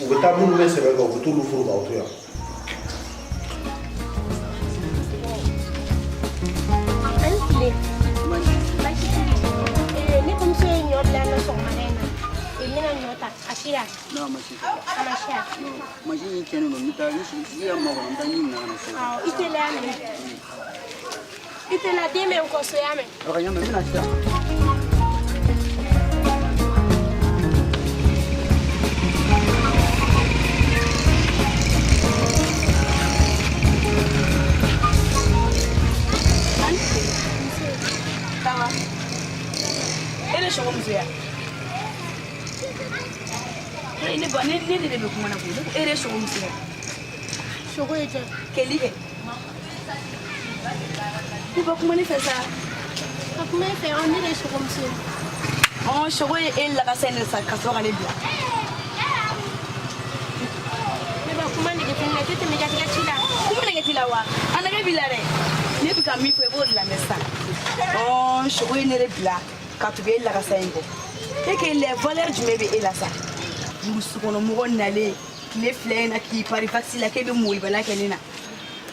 u bɛ taa minnu bɛ sɛbɛn kan u bɛ t'olu furu k'aw to yan. Ne bamuso ye ɲɔ dilan na sɔgɔmada in na n bɛna ɲɔ ta a sera. Non, ma chérie. A ma se yan. Machine tiɲɛnen don n bɛ taa ni sigi ka makɔnɔ n bɛ taa ɲini na ka na so. I teliya mɛn i tɛna den bɛ n kɔ so y'a mɛn. Ɔkɔ ɲamɛ n bɛna sisan. de sogo musoya ne ba ne de be kuma na ko ere sogo musoya sogo ete keli ke ni ba kuma ne fɛ sa a kuma fɛ ne de sogo musoya sogo e la ka sen sa ka so ka ne bila ne ba kuma ne ke tenne tete me ga tila kuma ne ke tila wa anaga bila re ne bi ka mi fɛ bo la ne sa sogo ne re bila ka to be la ka sen ko e ke le valeur du mebe e la sa musu kono mo nale ne flé na ki pari faxi la ke be mo ibala ke nina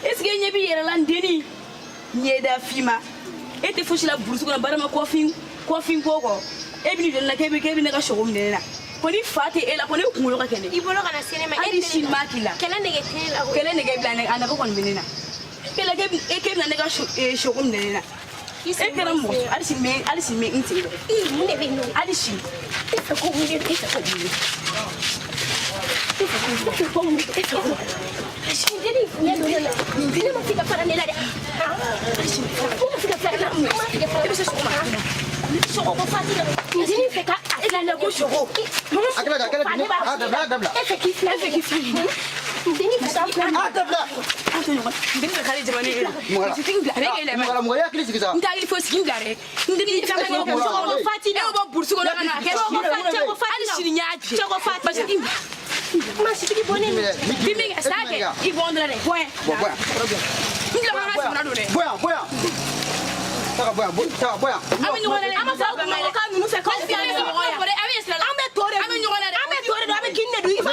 est ce que nye bi yera lan deni nye da fima e te fushi la bursu kono barama kofin koko e bi ni la ke be ne ka shogum nena koni fate e la koni kumulo ka kene ibolo kana sinema e shin makila kele ne ke bila ne ana ko kon menena kele ke e ke na ne ka shogum nena e kera mo ali si me inti mun ne be no ali si e ko mun ne e ko ni Não fica para nele. Como fica para lá? Ele se chama. Chegou com fatia. Ele fica ele não chegou. Aquela. Efetivo. Dini bisa Adabla. Dini kali jamane ila. Siting blare ele ma. Ngala moya kili sikisa. Ndali fo siting blare. Ndini fama ko chegou fatia. E ba bursu ko na na. Chegou fatia. Ali nyaji. Chegou fatia. Siting. Mas se que bonito. Dimi sabe? E bom dele. Boa. Ndila ma na do le. Boa. Saka boya. Ami nyona le. Ama fa ko ka nunu fe ko fi ale mo ya. Ami esla. Ami tore. Ami nyona le. Ami tore do ami kinne do ifa.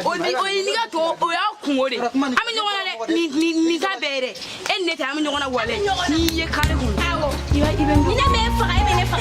O ni ga to o ya kunore. Ami nyona le. Ni ga bere. Enne ta ami nyona wale. Ni ye kare hun. Awo. Ibe ni na me fa ibe ne fa.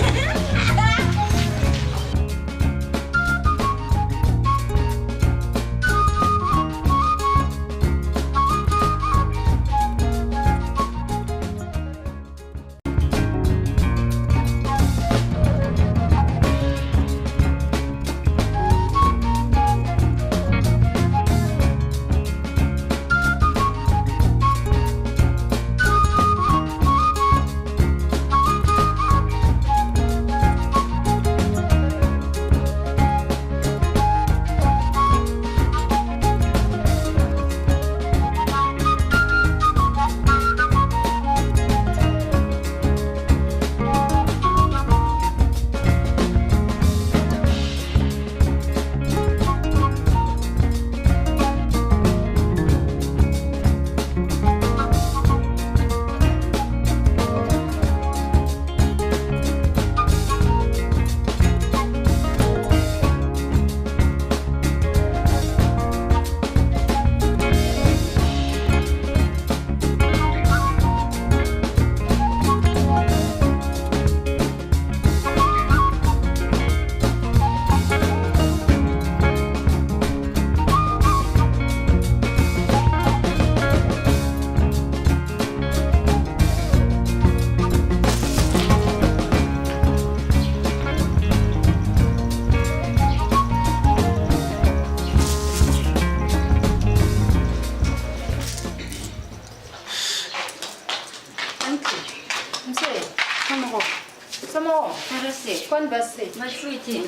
Kon basse. Ma chouiti.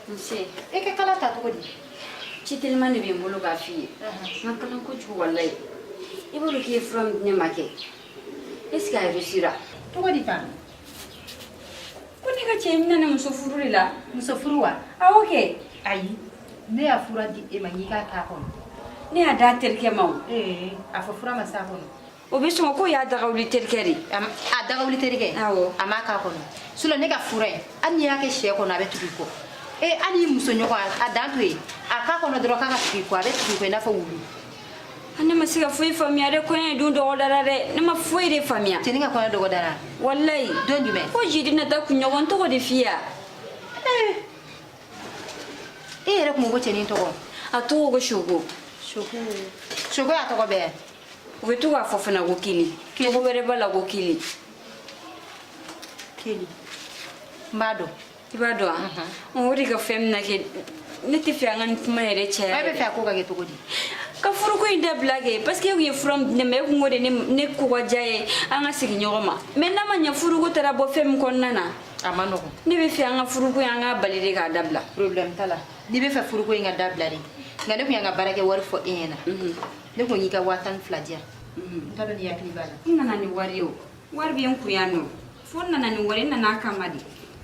Mse. E ke kala ta to di. Ci tellement de bien bolo ga fi. Ma kala ko ju wallahi. E bolo ke from ne make. Est-ce qu'elle réussira? To di fa. Ko ni ga ce mina na muso furu la. Muso furu wa? Ah okay. Ayi. Ne ya fura di e manyi ka ta kono. Ne ya da terke maw. A fa fura ma sa kono. O be so ko ya daga wuli terkeri. A daga wuli terke. Awo. Ama ka kono. Sulo ne ka fura an ya ke she kono abe tubi ko. Ani muso nyoko a dantu e. A ka kono dro ka tubi ko abe tubi ko na fa wulu. Ana masiga foi famia de ko en do dara de na ma foi de famia. Tini ka kono do dara. Wallahi. Don jume. Ko jidi na ta kunyo won to de fia. Era como go teni to ko. A to go shogo. Shogo ya to ko be. Wetu wa fofana go kili. Ko bere bala go kili. Kili. Mbado. Ibado. O ri ga fem na ke ne te fi angan ma ere che. Ai be fa ko ga ge to ko di. Ka furu ko inda blage parce que we from ne me ko ngode ne ko wa jaye anga sigi nyoma. Mais na ma nya furu go tara bo fem kon nana. amano ni be fi an ga furu ko an ga balide ga dabla problem tala ni be fa furu ko nga dabla ri nga ne ko nga barake war fo ena ne ko nyika watan fladia tala ni yakli bala ina nani wari o war bi en kuyano fon nani wari na kamadi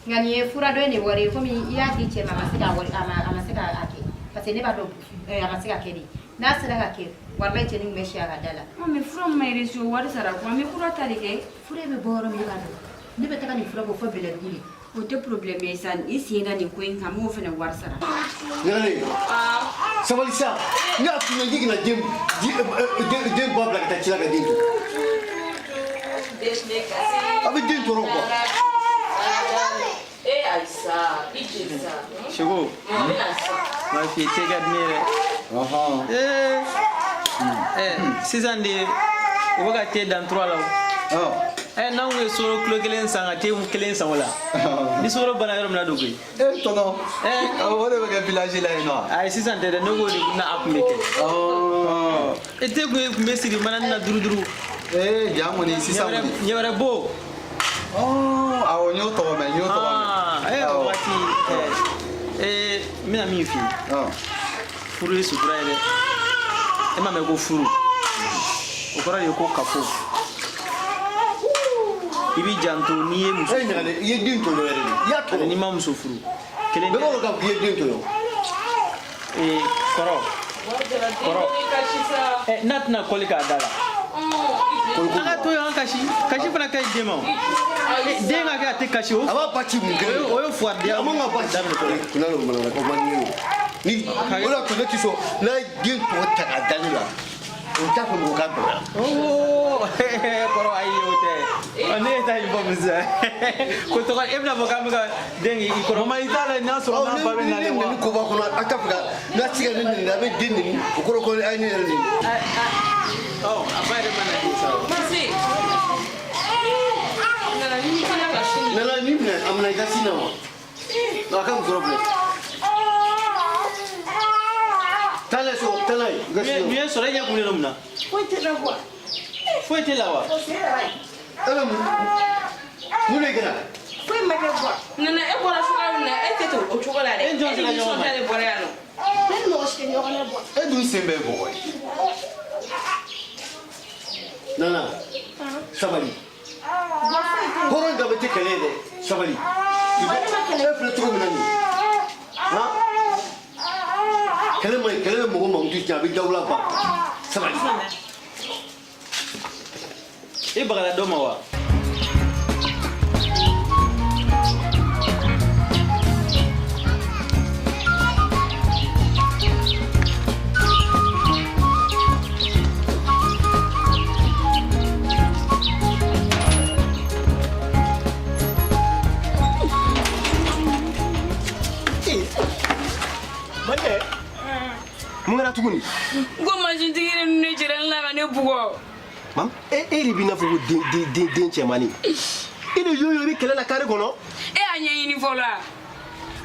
ngani e fura do ni wari ko mi ya di che mama sika wari ama sika ake parce ne ba do ama sika kedi na sira ka ke wallahi che ni meshi aga dala mi fura mai reso wari sara ko mi fura tari ke fura be boro mi ka do ni be taka ni fura ko fo bele guli o te problème esan isi enda ni ko en kamo fene war sara ngale sabali sa nga tuna gigina dem babla ta chila ga dinto abi dinto ro ko Aïssa, Idrissa. Chego. Ma fille, tu regardes mieux. 6 ans de. On va gâter dans 3 là. Non, on est sur le clou qui est sans athée ou qui est sans là. Ni sur le banane comme la douille. Tono. On va le village là et non. Ah, 6 ans de nous na apmeke. Et tu peux me dire manan na duru. Jamoni 6 ans. Ni wara beau. Awo nyoto me. Wati mina mi fi. Furu yesu kura ele. E ma me go furu. O kora yo ko kapo. Ibi janto ni e muso. Ye din to ele. Ya to ni ma muso furu. Kele be ko ga ye din to yo. Koro. Nat na kolika dala. Anga to yo kashi fana kai demo. Denga ka te kashi o. Aba pati mu ke. O yo fuar dia. Amo nga pati. Kuna no mana ko mani. Ni wala ko ti so na din to ta ka dalila. O ta ko mo ka to. Koro ayo te. Ane ta ibo muza. Ko to ka ebna mo ka dengi i koro mai dala na so na ba na le ni ko ba ko na akafga na tiga ni na be din ni ko ko ai ni ni. Oh, abai de mana ni sa. Merci. Nala ni ne amna ga sina wa. Na kam problem. Tala so tala ga sina. Ni so ya ku ne nomna. Foi te la wa. Ala mu. Mu ne gana. Foi ma ke bwa. Nana e bora so ka na e te to o chokola de. E jo se la yo ma. E bora ya no. Ben no shi ke yo na bwa. E dun sembe boy. Nana. Sabali. Koron ga bete kale de sabali. E fle tro mina ni. Ha? Kale mo mo ndu ja bi dawla ba. Sabali. E bagala do ma wa. Mungana tuguni. Go majin tigire ne jira la ga ne bugo. Mam, eri bina fugo den chemani. Ide yoyo bi kele la kare kono. E anya yini fola.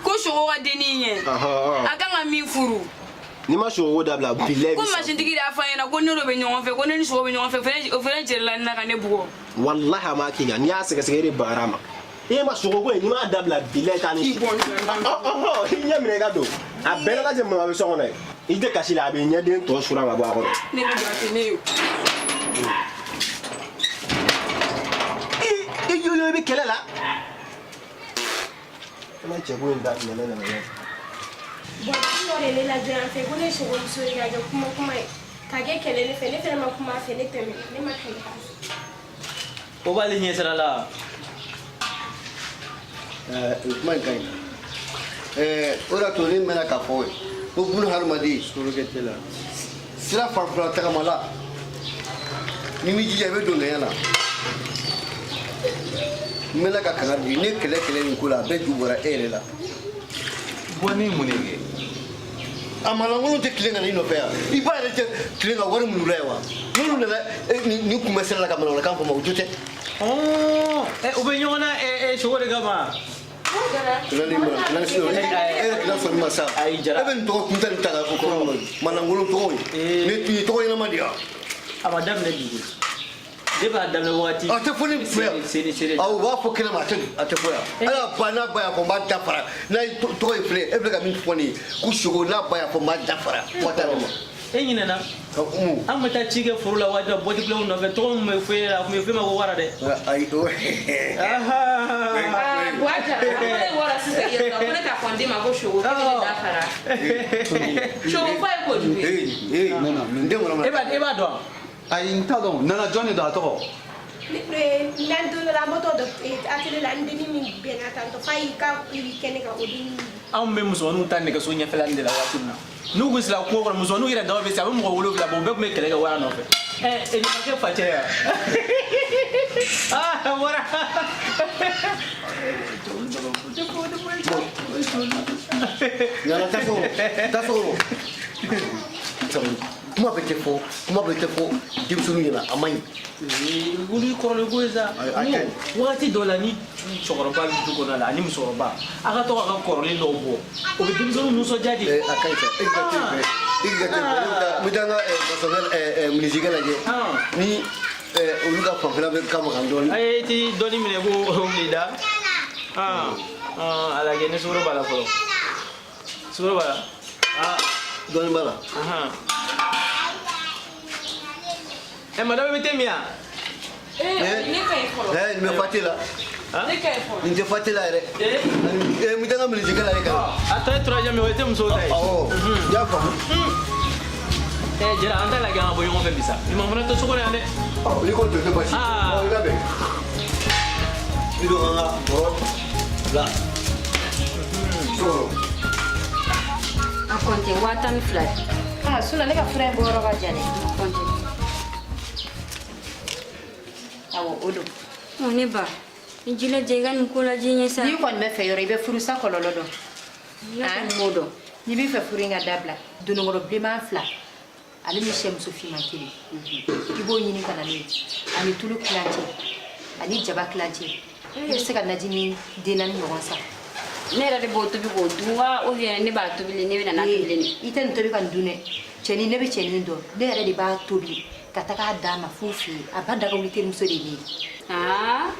Ko shogo wa deni yen. Aka nga mi furu. Ni ma shogo dabla billahi. Ko majin tigire afa yana ko noro be nyon fe ko ne shogo be nyon fe fere jira la na ga ne bugo. Wallahi ma kinya ni asega segere barama. E ma shogo ko ni ma dabla billahi tani. Inya mine ga do. A bela ga je ma be so ngona. Ide kashi la be nya den to sura ma ba ko. Ne ga te ne yo. Yoyo bi kele la. Ma chego nda ni na na. Bon, no le la gran fe ko ne shogo so ya ga kuma ka ge kele ne fe ma kuma fe ne teme ne ma kai ha. O ba le nyesara la. Man kai. Ora to ni mena ka foi. O bunu harmadi suru ke tela. Sira farfara ta kamala. Ni mi ji jabe do ngaya la. Mela ka kana bi ne kele ni kula be du bora ere la. Boni munege. Amala ngolo te kile ngani no pe. Iba re te kile nga wari mu lewa. Nunu le ni kuma sela ka mala ka ko mo jute. O be nyona shogo de gama. Nani ma nani sino kila so ma sa. Ai jara. Eben to kunta ta ka ko mana ngolo to ne tu to ina ma dia. Abadam ne di. e b'a daminɛ wagati a tɛ fɔ ni filɛ awɔ u b'a fɔ kɛnɛ ma a tɛ fɔ yan ala ba n'a ba y'a fɔ n b'a dafara n'a ye tɔgɔ ye filɛ e bɛ ka min fɔ nin ye ko sogo n'a ba y'a fɔ n b'a dafara wa taa ma e ɲinɛna an bɛ taa ci kɛ foro la waati bɔti bilenw nɔfɛ tɔgɔ min bɛ fɔ e la a tun bɛ fɛn ma ko wara dɛ ayi o wara sisan yɛrɛ ko ne t'a fɔ n den ma ko sogo k'e bɛ dafara sogo fa ye kojugu ye n den kɔnɔ e b'a dɔn ayi n t'a dɔn nana jɔn de don a tɔgɔ nan dun la moto do atele la ndini min bena tanto fay ka kene ka odini anw bɛ musomaninw ta nɛgɛso ɲɛfɛla nin de la waati min na n'u kun sera kungo kɔnɔ musomaninw yɛrɛ dama bɛ se a bɛ mɔgɔ 7 bɔ u bɛɛ tun bɛ kɛlɛ kɛ wara nɔfɛ e ni ma kɛ facɛ ya wara nana taa so kuma bɛ tɛ fɔ denmisɛnninw ɲɛna a man ɲi wuli kɔrɔlen ko ye sa wagati dɔ la ni cɛkɔrɔba bɛ du kɔnɔ la ani musokɔrɔba a ka to ka kɔrɔlen dɔw bɔ o bɛ denmisɛnninw nisɔndiya de a ka ɲi sa i ka teli fɛ n bɛ taa n ka masakɛ minisikɛ lajɛ ni olu ka fanfɛla bɛ kama kan dɔɔnin a ye ti dɔɔnin minɛ ko wuli da a lajɛ ni sukaro b'a la fɔlɔ sukaro b'a la dɔɔnin b'a la madame bɛ tɛ min yan ne ka ɲi fɔlɔ nin bɛ fati la ne ka ɲi fɔlɔ nin tɛ fati la yɛrɛ n bɛ taa n ka minisikɛ lajɛ ka a tɔ ye 3e min o tɛ musow ta ye awɔ n y'a faamu jɛra an t'a lajɛ an ka bɔ ɲɔgɔn fɛ bi sa nin ma fana tɛ sogo yan dɛ n'i ko to tɛ basi i labɛn i don an ka bɔrɔ la sɔrɔ a kɔnte 12 ye suna ne ka fura in bɔ yɔrɔ ka jan dɛ kɔnte awɔ o don ne ba i jilaja i ka nin ko lajɛ n ye sa n'i kɔni bɛ fɛ yɔrɔ i bɛ furusa kɔlɔlɔ dɔn ne kɔni m'o dɔn n'i b'i fɛ furu in ka dabila donokɔrɔ bilenman 2 ale ni sɛmuso finman 1 i b'o ɲini ka na n'o ye ani tulu kilancɛ ani jaba kilancɛ i bɛ se ka naji ni den 4 ɲɔgɔn san ne yɛrɛ de b'o tobi k'o dun wa ou bien ne b'a tobili ne bɛ na tobili ni i tɛ nin tobi ka nin dun dɛ cɛnin ne bɛ cɛnin dɔn ne yɛrɛ de b'a tobi ka taga d'a ma fo fɛ yen a ba daga wuli terimuso de bɛ yen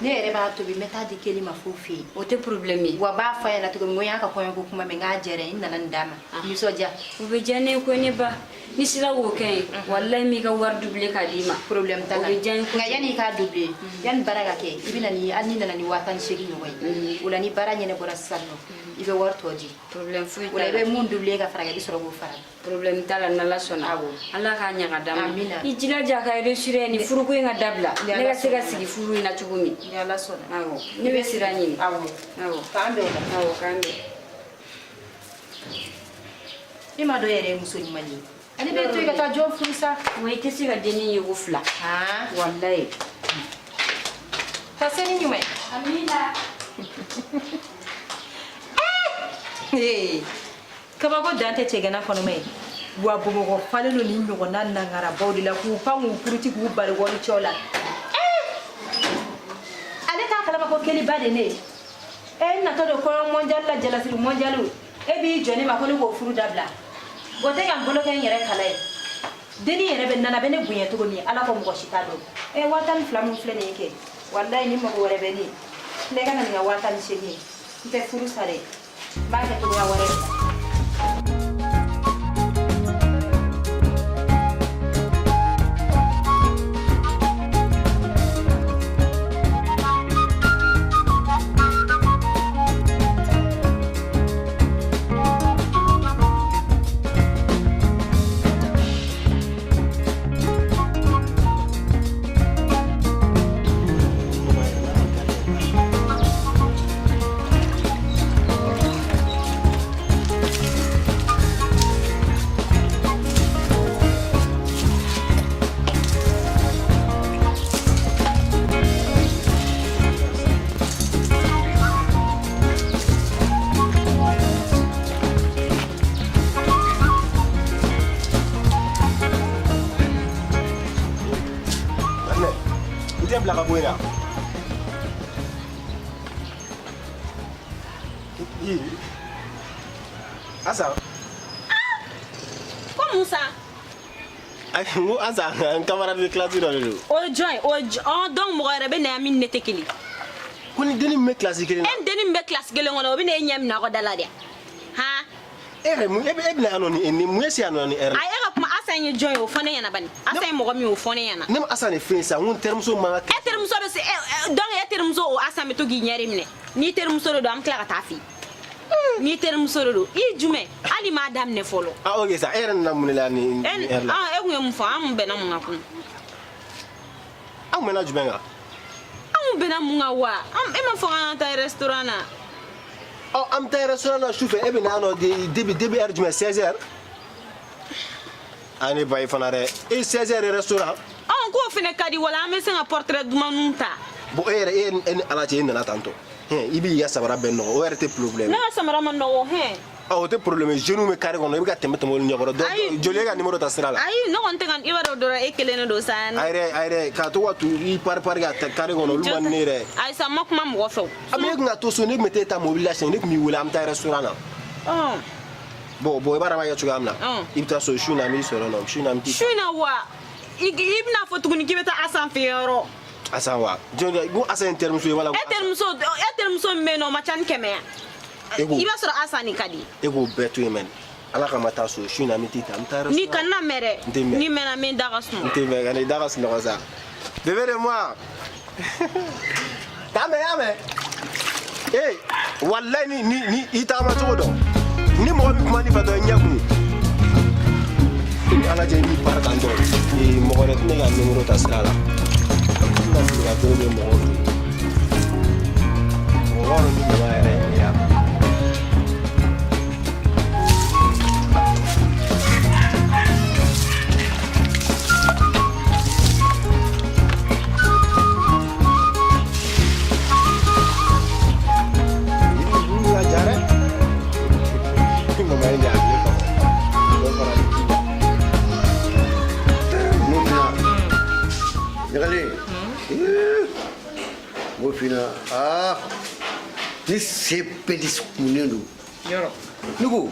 ne yɛrɛ b'a tobi n bɛ taa di kelen ma fo fɛ yen o tɛ problème ye wa b'a fɔ a ɲɛna cogo min ko n y'a ka kɔɲɔko kuma mɛn n k'a diyara n nana nin d'a ma nisɔndiya o bɛ diya ne ye ko ne ba ni sera k'o kɛ ye walayi n b'i ka wari doublé k'a d'i ma problème t'a la o bɛ diya n ye nka yanni i k'a doublé yanni baara ka kɛ i bɛ na ni hali ni nana ni 18 ɲɔgɔn ye o la ni baara ɲɛnabɔra sisan nɔ i bɛ wari tɔ di problème foyi o la i bɛ mun doublé ka fara i bɛ sɔrɔ k'o fara problème t'a la n'ala sɔnna ala k'a ɲaga d'a ma i jilaja ka réussir ni furuko in ka dabila ne ka se ka sigi furu in na cogo min ni ala sɔnna awɔ ne bɛ sira ɲini awɔ k'an bɛn o la awɔ k'an bɛn i m'a dɔn yɛrɛ ye muso ɲuman ye ale bɛ to i ka taa jɔn furu sa wa i tɛ se ka denni ye ko 2 walayi ka se ni ɲuman ye amina kabako dan tɛ cɛgɛnna kɔnɔma ye wa bamakɔ falen don ni ɲɔgɔnna nangarabaw de la k'u pan k'u puruti k'u bari wari cɛw la ale t'a kalama ko keliba de ne ye n natɔ don kɔɲɔ mɔnjali la jalasiri mɔnjaliw e b'i jɔ ne ma ko ne k'o furu dabila o tɛ ka n bolo kɛ n yɛrɛ kala ye denni yɛrɛ bɛ nana bɛ ne bonya cogo min ala ko mɔgɔ si t'a dɔn 12 min filɛ nin ye kɛ walayi ni mɔgɔ wɛrɛ bɛ ne ye ne ka na nin ka 18 ye n tɛ furu sa dɛ n b'a kɛ cogoya wɛrɛ de la bila ka bɔ yen Asa. Como ça? Ngo asa un camarade de classe dans le. O join o donc mo yɛrɛ bɛ na min ne tɛ kelen. Ko ni deni me classe kelen. En deni be classe kelen kɔnɔ o bɛ na ɲɛ mina ko dala de. Ha? Ere mu ebe na anoni ni mu esi anoni ere. Ay e ka kuma asa nye join o fone yana bani. Asa nye mɔgɔ min o fone yana. Nem asa ne fensa ngun termuso ma. E termuso be se donc e termuso o asa me to gi nyɛri minɛ. Ni termuso do am kila ka taa fi. Ni termuso do I jume ali ma dam ne folo. Ah okay sa ere na munela ni ere. Ah e ku mu fa am be na mu ngakun. Am mena jubenga. Am be na mu ngawa. Am e ma fa ta restaurant na. Oh, am ta restaurant na chauffeur ebe na no début heure du 16h. Ani bay fanare e 16h restaurant. Ah ko fene kadi wala am se nga portrait du manunta. Bo ere en ala ci na tanto. Ibi ya sabara benno o ere te problème. Na samara man no he. Ah o te problème jeune me kare kono ibi ka tembe to mo nyogoro do jole ga numéro ta sira la. Ay no on tegan ibaro do e kelene do san. Ayre ka to watu I par ga kare kono lu man nere. Ay sa makuma mo few. Ami nga to so ne mete ta mobilisation ne mi wala am ta restaurant na. Oh. Bo bara ma ya chuga amna. Ibta so shuna mi so no shuna mi. Shuna wa. Ibna fotu ni kibeta asan fiero. Asawa. Jonga go asan termuso wala. Termuso me no machan kemea. Iba sura asani kadi. Ego betu yemen. Ala ka mata so shuna mi tita am ta restaurant. Ni kana mere. Ni mena me dagas no. Nte me gane dagas no za. Bébé de moi. Tame. Eh, wallahi ni ita ma to do. Ni mo bi kuma ni fa do nyaku. Ni ala je ni par tanto. Ni mo gore ne ga numero ta sala. Na fi ga to ni mo. Mo ni ma ere ya. Fina ni sepe diskunendo yoro nugo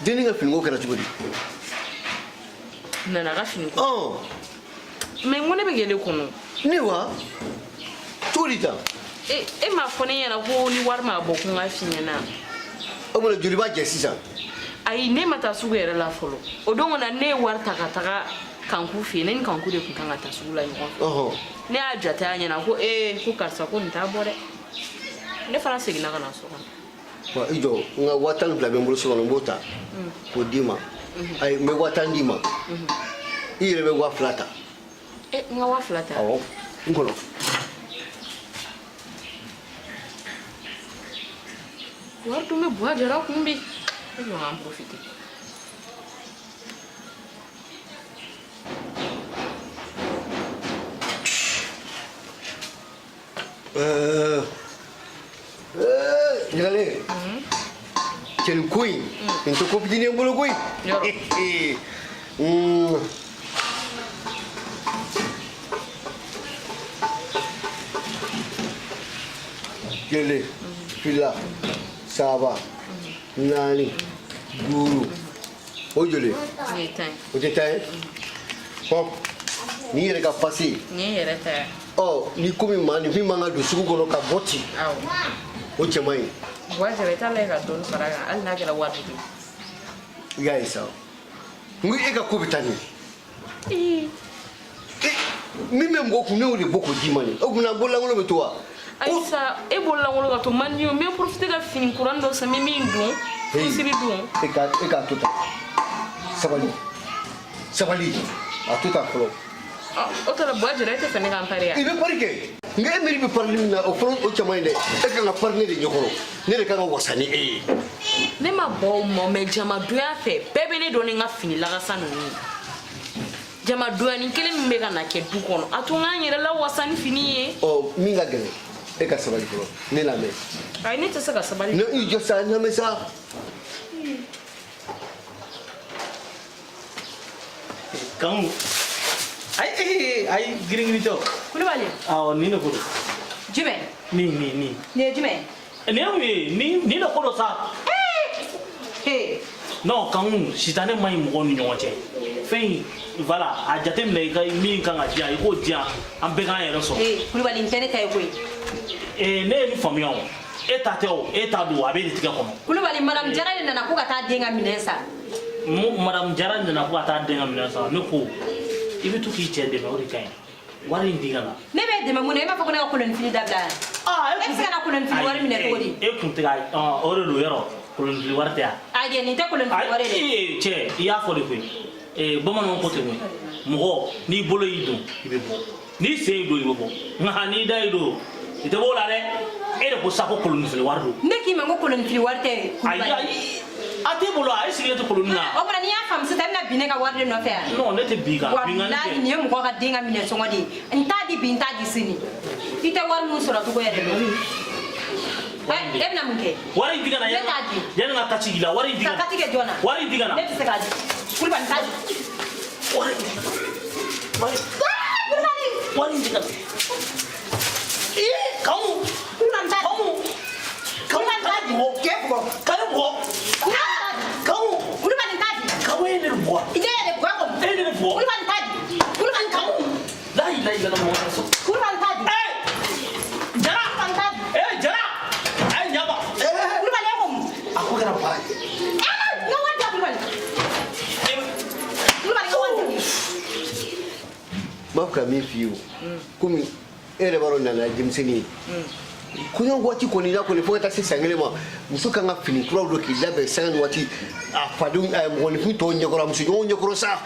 deni nga fingo kala tibodi nana ga fingo me ngone be gele kono ni wa tulita e ma fone yana ko ni war ma boku nga finyana o mo juri ba jesisa ai ne mata sugu yere la folo o dongo na ne war taka kanku fi ne kanku de kun kan ta sugu la nyoko ne a jata anya na ko ko karsa ko nta bore ne fara segina kana so wa ijo nga watan bla be mbulu so no bota ko dima ai me watan dima ire be wa flata nga wa flata ngolo war tu me boa jara kumbi yo en profiter Yale. Quel couille. Une to copine ni ngolo couille. Yale. Pila. Saba. Nani. Guru. Ojole. Ojetai. Hop. Ni yere ka passer. Ni yere ta. Oh, ni komi mani fi manga do sugu kono ka boti. Aw. O chemai. Wa jere ta le ka don faraga al na kala wadu. Ya isa. Ngui ega ko bitani. Mi me mgo ku ne o de boko di mani. O guna bola ngolo betwa. Aisa e bola ngolo ka to man yo me profiter ka fin kuran do sa mi ndo. Siri do. Eka tuta. Sabali. A tuta flo. Otra boa direita fene camparia. Ibe parike. Ngai meri be parli na o front o chamai de. E ka na parne de nyokoro. Ne de ka no wasani Ne ma bo mo me jama duya fe. Bebe ne do ni nga fini la gasanu ni. Jama duya ni kele me ga na ke du kono. Atunga nyere la wasani fini e. Oh, minga gele. E ka sabali flo. Ne la me. Ai ne tsa ka sabali. No i jo sa na me sa. Kamu ai giring to kulubali ni no kudo jime ni ne jime ni no kudo sa no kamu sitane mai mo ni nyoche fɛn voilà a jateminɛ i ka min kan ka diyan i k'o diyan an bɛɛ k'an yɛrɛ sɔrɔ. Kulubali n tɛ ne ta ye koyi. Ne ye nin faamuya o e ta tɛ o e ta don a bɛ nin tigɛ kɔnɔ. Kulubali madame Jara de nana ko ka taa den ka minɛn san. Madame Jara nana ko ka taa den ka minɛn san ne ko i bɛ to k'i cɛ dɛmɛ o de ka ɲi wari in di ka na. Ne bɛ dɛmɛ mun na e b'a fɔ ko ne ka kolonifili dabila yan. E bɛ se ka na kolonifili wari minɛ cogo di. E kun tɛ ka o de don yɔrɔ kolonifili wari tɛ yan. Ayi nin tɛ kolonifili wari de. Cɛ i y'a fɔ de koyi bamananw ko ten koyi mɔgɔ n'i bolo y'i don i bɛ bɔ n'i sen y'i don i bɛ bɔ nka n'i da y'i don i tɛ bɔ o la dɛ e de ko sa ko kolonifili wari don. Ne k'i ma ko kolonifili wari tɛ. Ayi a t'e bolo a e sigilen tɛ koloni na. O fana n'i y'a faamu sisan i bɛna bin ne ka wari de nɔfɛ yan. Non ne tɛ bin kan binkanni tɛ. Walahi nin ye mɔgɔ ka den ka minɛ sɔngɔ de ye n t'a di bi n t'a di sini i tɛ wari min sɔrɔ cogo yɛrɛ dɔn. E bɛna mun kɛ. Wari in di ka na ne t'a di. yanni ka kati k'i la wari in di ka na. ka kati kɛ jɔn na. Wari in di ka na. ne tɛ se k'a di Kulubali n t'a di. Wari in di ka na. Kamu. Kulubali n t'a di. Kulubali n t'a di. K'ale bugɔ. Kamu. Kulubali n t'a di. Kamu e ne de bugɔ. I ne yɛrɛ bugɔ kɔ. E ne de bugɔ. Kulubali n t'a di. Kulubali n t'a di. La ilaha illallah Muhammad rasul. Kulubali n t'a di. Jara. Kulubali n t'a di. Jara. Ayi ɲaba. Kulubali e ko mun. A ko kɛra baara ye. N ka wari di Kulubali. Kulubali ka wari di. M'a fɛ ka min f'i ye o komi e yɛrɛ b'a dɔn nana denmisɛnnin ye kɔɲɔ waati kɔni la kɔni fo ka taa se san kelen ma muso kan ka fini kuraw don k'i labɛn sanga ni waati a fadenw mɔgɔninfin tɔw ɲɛkɔrɔ a musoɲɔgɔnw ɲɛkɔrɔ sa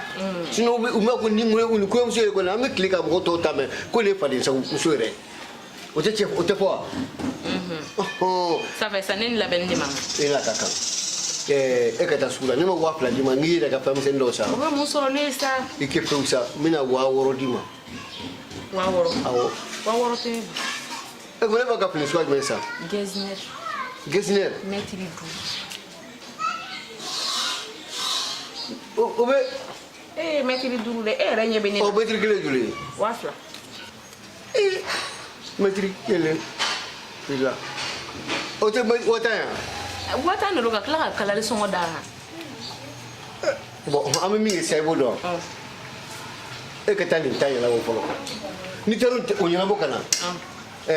sinon u m'a ko ni kɔɲɔmuso yɛrɛ kɔni an bɛ tile ka mɔgɔ tɔw ta mɛ ko nin ye fadensago muso yɛrɛ o tɛ fɔ wa. Ça fait ça ne ni labɛnni de ma kan. E n'a ka kan e ka taa sugu la ne ma 2000 d'i ma n k'i yɛrɛ ka fɛn misɛnnin dɔw san. O bɛ mun sɔrɔ ne ye sa. I kɛ fɛnw san n bɛna 6000 d'i ma. 6000. Awɔ. 6000 tɛ ne E ko ne b'a ka fini suguya jumɛn san. Gesner. Gesner. Mètre 12. O bɛ. Mètre 5 dɛ e yɛrɛ ɲɛ bɛ ne la. O mètre kelen joli. 2000. Mètre kelen. Bila. O tɛ wata yan. Wata de don ka tila ka kalali sɔngɔ d'a kan. Bon an bɛ min kɛ sisan i b'o dɔn. E ka taa nin ta ɲɛnabɔ fɔlɔ. N'i taara o ɲɛnabɔ ka na. N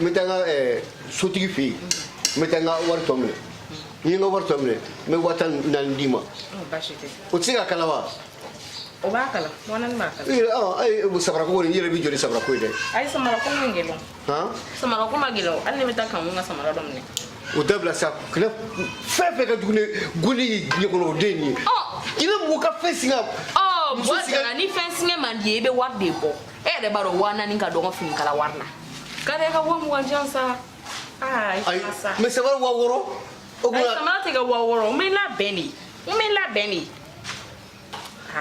bɛ taa n ka sotigi fɛ yen n bɛ taa n ka wari tɔ minɛ n ye n ka wari tɔ minɛ n bɛ 400 d'i ma Baasi tɛ. o tɛ se ka kala wa. O b'a kala 4000 b'a kala. Ayi samarako kɔni n yɛrɛ bɛ jɔ ni samarako ye dɛ. Ayi samarako ma gɛlɛn. Samarako ma gɛlɛn hali ne bɛ taa kan n ka samara dɔ minɛ. O dabila sa fɛn fɛn ka jugu ni goli ye diɲɛ kɔnɔ o den nin ye. I bɛ mɔgɔ ka fɛn singa. Bɔn ni fɛn singɛ man di ye i bɛ wari de bɔ e yɛrɛ b'a dɔn 4000 ka dɔgɔ fini kala wari la. Kare ka 20 sa. Ayi sa. Mais ça va 6000. O kuma samara tɛ ka 6000 o bɛ labɛn de. O bɛ labɛn de.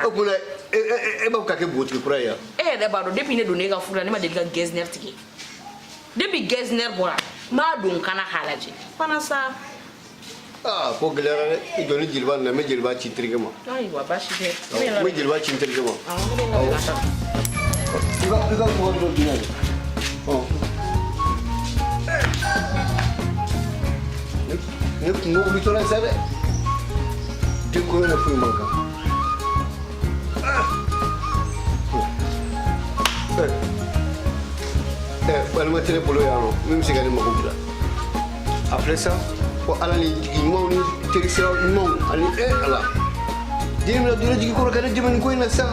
O kuma e b'a fɛ ka kɛ botigi kura ye yan. E yɛrɛ b'a dɔn depuis ne donna e ka furu la ne ma deli ka Gesner tigɛ. Depuis Gesner bɔra n b'a don kana k'a lajɛ. Fana sa. Ko gɛlɛyara dɛ i jɔ ni jeliba nana n bɛ jeliba ci n terikɛ ma. Ayiwa baasi tɛ. N bɛ jeliba ci n terikɛ ma. I ka mɔgɔ dɔ di yan. Ne kungo wulitɔla sa dɛ den kɔɲɔ na foyi man kan. Balima tɛ ne bolo yan nɔ min bɛ se ka ne mago dilan a filɛ sa ko ala ni jigi ɲumanw ni teri sira ɲumanw ani ala den bɛna donna jigi kɔrɔ ka ne dɛmɛ nin ko in na sa.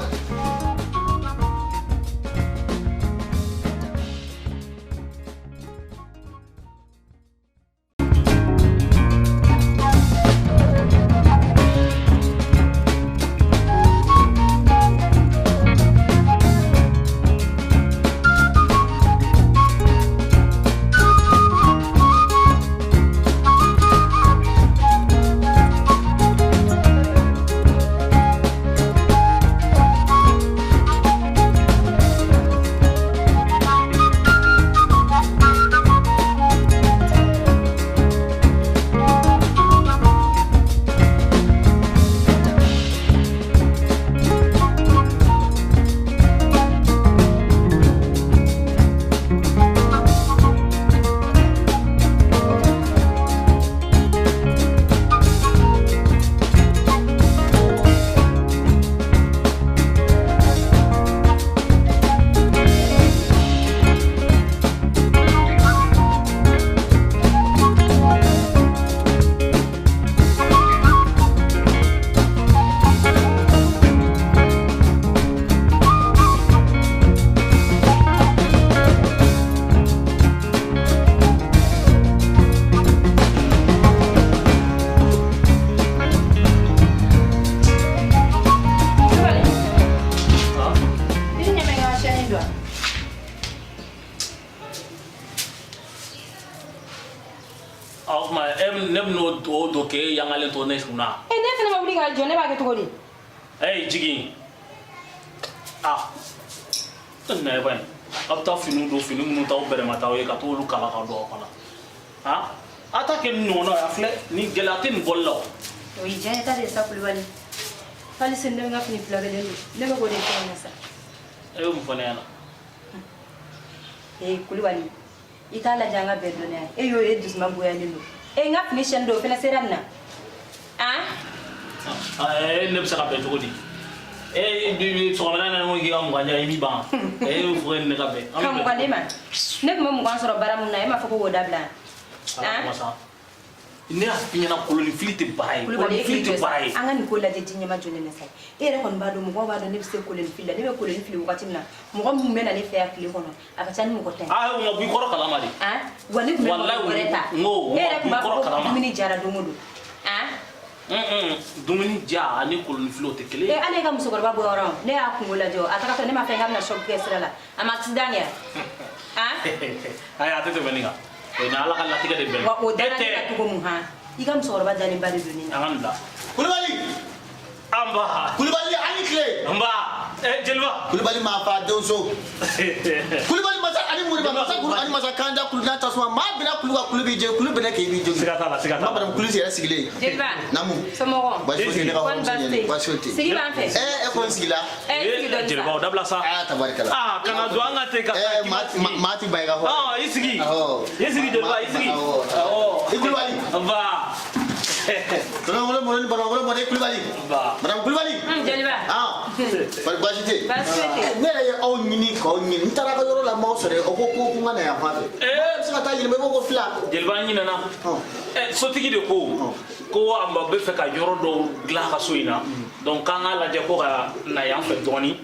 Oh ma nem no do ke yang alen to ne suna. Ne fana ma wuli ka jɔ ne b'a kɛ cogo di? Hey jigi. Ah. Ne ban. Ab ta finu do finu mun taw bere mata o ka to lu kala ka do kala. Ha? Ata ke no no afle ni gelatin bollo. O yi jɛn ta de sa kulubali. Hali sen ne ka fini filagelen do. Ne bɛ k'o de kɛ na sa. Ayo mun fana yana. Kulubali. I t'a lajɛ an ka bɛn dɔnniya e y'o ye dusuma goyalen do n ka fini siyɛni do o fana sera nin na ne bɛ se ka bɛn cogo di sɔgɔmada na ko k'i ka mugan diya i b'i ban e y'o fɔ ne ka bɛn ka mugan di ma ne tun bɛ mugan sɔrɔ baara mun na e m'a fɔ ko k'o dabila ne y'a f'i ɲɛna koloni fili tɛ baara ye koloni fili tɛ baara ye an ka nin ko lajɛ ji ɲɛma jɔ ne na sa e yɛrɛ kɔni b'a dɔn mɔgɔw b'a dɔn ne bɛ se koloni fili la ne bɛ koloni fili wagati min na mɔgɔ min bɛ na ne fɛ yan tile kɔnɔ a ka ca ni mɔgɔ 10 o ma b'i kɔrɔ kalama de wa ne tun bɛ mɔgɔ wɛrɛ ta e yɛrɛ tun b'a fɔ ko dumuni jara don o don dumuni ja ani koloni fili o tɛ kelen ye ale ka musokɔrɔba bɔ yɔrɔ ne y'a kungo lajɛ a taara fɛ ne ma fɛ k'a bɛna choc kɛ sira la a ma accident kɛ ayi a tɛ tɛmɛ nin kan o ni ala ka latigɛ de bɛn wa o dara ne la cogo mun I ka musokɔrɔba dalen ba de don nin na. An ka Kulubali. Amba. Kulubali ani tile. Amba. Jeliba. Kulubali ma fa donso. Kulubali masa ani muriba masa kulu ani masa kanda kuluna tasuma ma bina kuluba kulubi je kulu bena ke bi je. Sigata la sigata. Ma badam kulusi yɛrɛ sigilen. Jeliba. Namu. Somɔgɔ. Baasi ne ka hɔrɔn sigilen. Baasi o tɛ. Sigi b'an fɛ. E ko n sigila. Sigi dɔɔni sa. Jeliba o dabila sa. Tabarikala. Kana don an ka te ka. Maa ti ba i ka hɔrɔn. I sigi. I sigi Jeliba i sigi. I Kulubali. Amba. Madame Kulubali. Madame Kulubali. Jeliba. Baasi tɛ. Ne yɛrɛ ye aw ɲini k'aw ɲini n taara ka yɔrɔ la maaw sɔrɔ o ko ko n ka na yan fan fɛ. E bɛ se ka taa yɛlɛma i b'o ko fila. Jeliba ɲinɛna. Sotigi de ko Amba bɛ fɛ ka yɔrɔ dɔw dilan ka so in na donc k'an k'a lajɛ ko ka na yan fɛ dɔɔni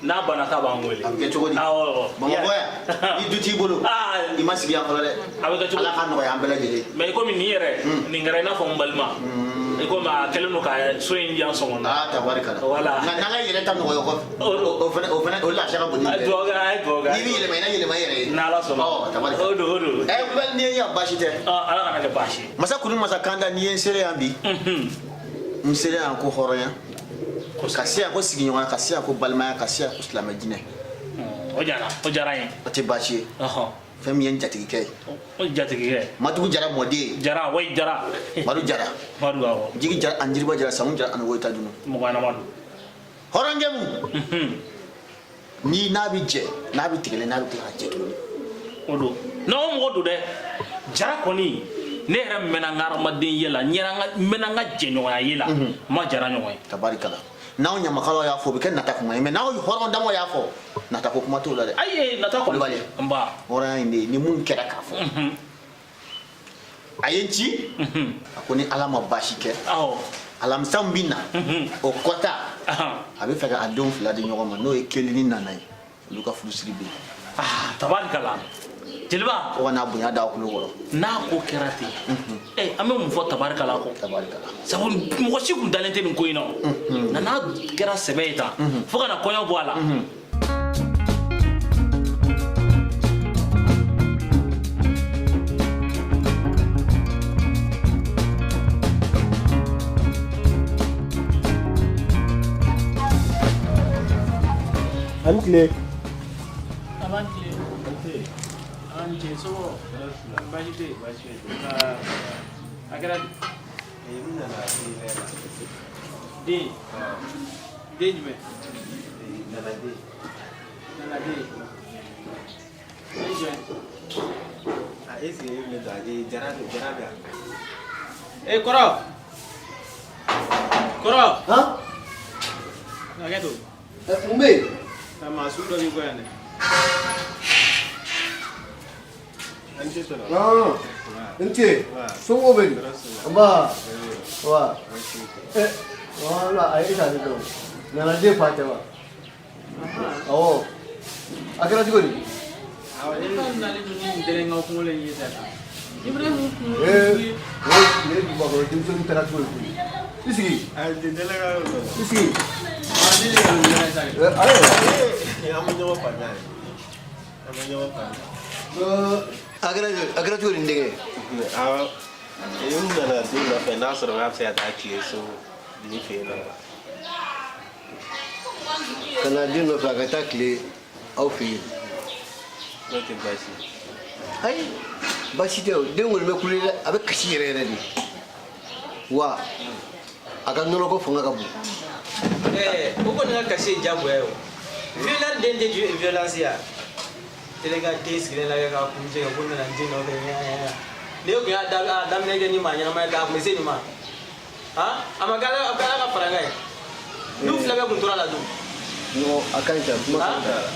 n'a banna k'a b'an wele. A bɛ kɛ cogo di? Bamakɔ yan ni du t'i bolo i ma sigi yan fɔlɔ dɛ. A bɛ kɛ cogo di? Ala ka nɔgɔya an bɛɛ lajɛlen. Mais komi nin yɛrɛ nin kɛra i n'a fɔ n balima komi a kɛlen don ka so in diyan sɔngɔ na. Tabarikala. Voilà. Nka n'an ka yɛlɛ ta nɔgɔya o fɛnɛ o lafiya ka bon ni bɛɛ ye. Duwawu kɛ a ye duwawu kɛ. N'i bɛ yɛlɛma i na yɛlɛma i yɛrɛ ye. N'Ala sɔnna. Tabarikala. O don. Kulubali ni ye yan baasi tɛ. Ala kana kɛ baasi ye. Masa kunu masa kanda ni ye n sere yan bi. N sere yan ko hɔrɔnya. Ka se yan ko sigiɲɔgɔnya ka se yan ko balimaya ka se yan ko silamɛ dinɛ. O diyara n ye. O tɛ baasi ye. Fɛn min ye n jatigikɛ ye. O jatigikɛ. Matugu Jara mɔden. Jara wayi Jara. Madu Jara. Madu awɔ. Jigi Jara ani Jiriba Jara Samu Jara ani Woyita Dunu. Mɔgɔ ɲɛnama don. Hɔrɔnkɛ mun. Ni n'a bɛ jɛ n'a bɛ tigɛlen n'a bɛ tila ka jɛ tuguni. O don. N'aw mɔgɔ don dɛ. Jara kɔni ne yɛrɛ mɛnna n ka hadamaden ye la n mɛnna n ka jɛɲɔgɔnya ye la n ma Jara ɲɔgɔn ye. Tabarikala. N'aw ɲamakalaw y'a fɔ o bɛ kɛ nata kuma ye mais n'aw hɔrɔn dama y'a fɔ nata ko kuma t'o la dɛ. Ayi nata kɔni. Kulubali. Nba. Hɔrɔnya in de ye ni mun kɛra k'a fɔ. A ye n ci. A ko ni Ala ma baasi kɛ. Alamisa min bɛ na o kɔta a bɛ fɛ ka a denw fila di ɲɔgɔn ma n'o ye kelen ni Nana ye olu ka furusiri bɛ yen. Tabarikala. Jeliba. Fo ka n'a bonya da kulo kɔrɔ. N'a ko kɛra ten an bɛ mun fɔ tabarikala kɔ. Tabarikala. Sabu mɔgɔ si kun dalen tɛ nin ko in na nka n'a kɛra sɛbɛ ye tan fo ka na kɔɲɔ bɔ a la. Ani tile. So, budget. I got day. Hey, Koro. Huh? Nagato. Umbe. Sama sudah juga ya. Ente, songo beri. Amba. Wah. Wala ayi sa de do. Nana de fate wa. Oh. Akira jigoni. Awal ini nali ni dereng ngau kumule ni sana. Ibrahim. Ne di ba ko dim so tara ko. Isi. Al de delega. Isi. Ani le ni sana. Ayo. Amu nyawa pandai. Amu nyawa pandai. Akira jigoni ndege. Yung na din na finance ro ngap saya tachi so ni fe na. Kana din no ka ta kle au fi. No te basi. Ai basi de ngol me kulila abe kashi yere ni. Wa aga nono ko funga kabu. Uko ni kashi jabu yo. Violence dende violence ya. Telega case gre la ka kunje ko na njino de ya. Leo ga da mene ni ma nyana ma ga mese ni ma. Ha? Amagala ka faranga. Nu flaga kuntura la du. No akanja kuma kanta.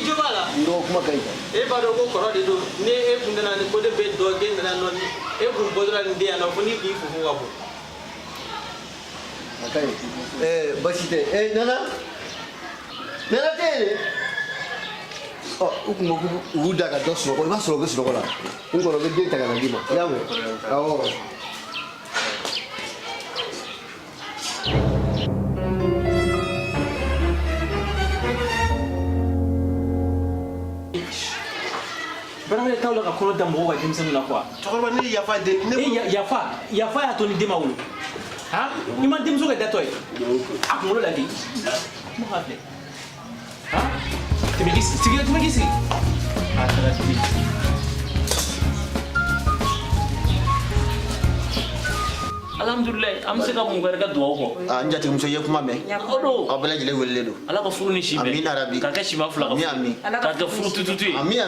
Jobala. No kuma kanta. Ba do ko koro de do ne kundana ni ko de be do gen na no bu bodra ndi ya no funi bi fu wa bu. Akai basite nana nana tele oh ukumo uda ka doso ko ba solo ko solo la ngo ro be ta kana dima yawe awo Barang tahu lah kalau dah mau wajib semua nak kuat. Cakap ni yafa de ni yafa ya tu ni dema ulu. Ha? Iman dem suka dah toy. Aku mula lagi. Mau apa? Ha? Tiba kisi. Ada tiba. Alhamdulillah, am se ka mun garga duwa ko. Anja te muso ye kuma me. Odo. Abala jile welle do. Ala ka furu ni shi be. Amin arabi. Ka shima fula ka. Amin. Ka ka furu tututu. Amin.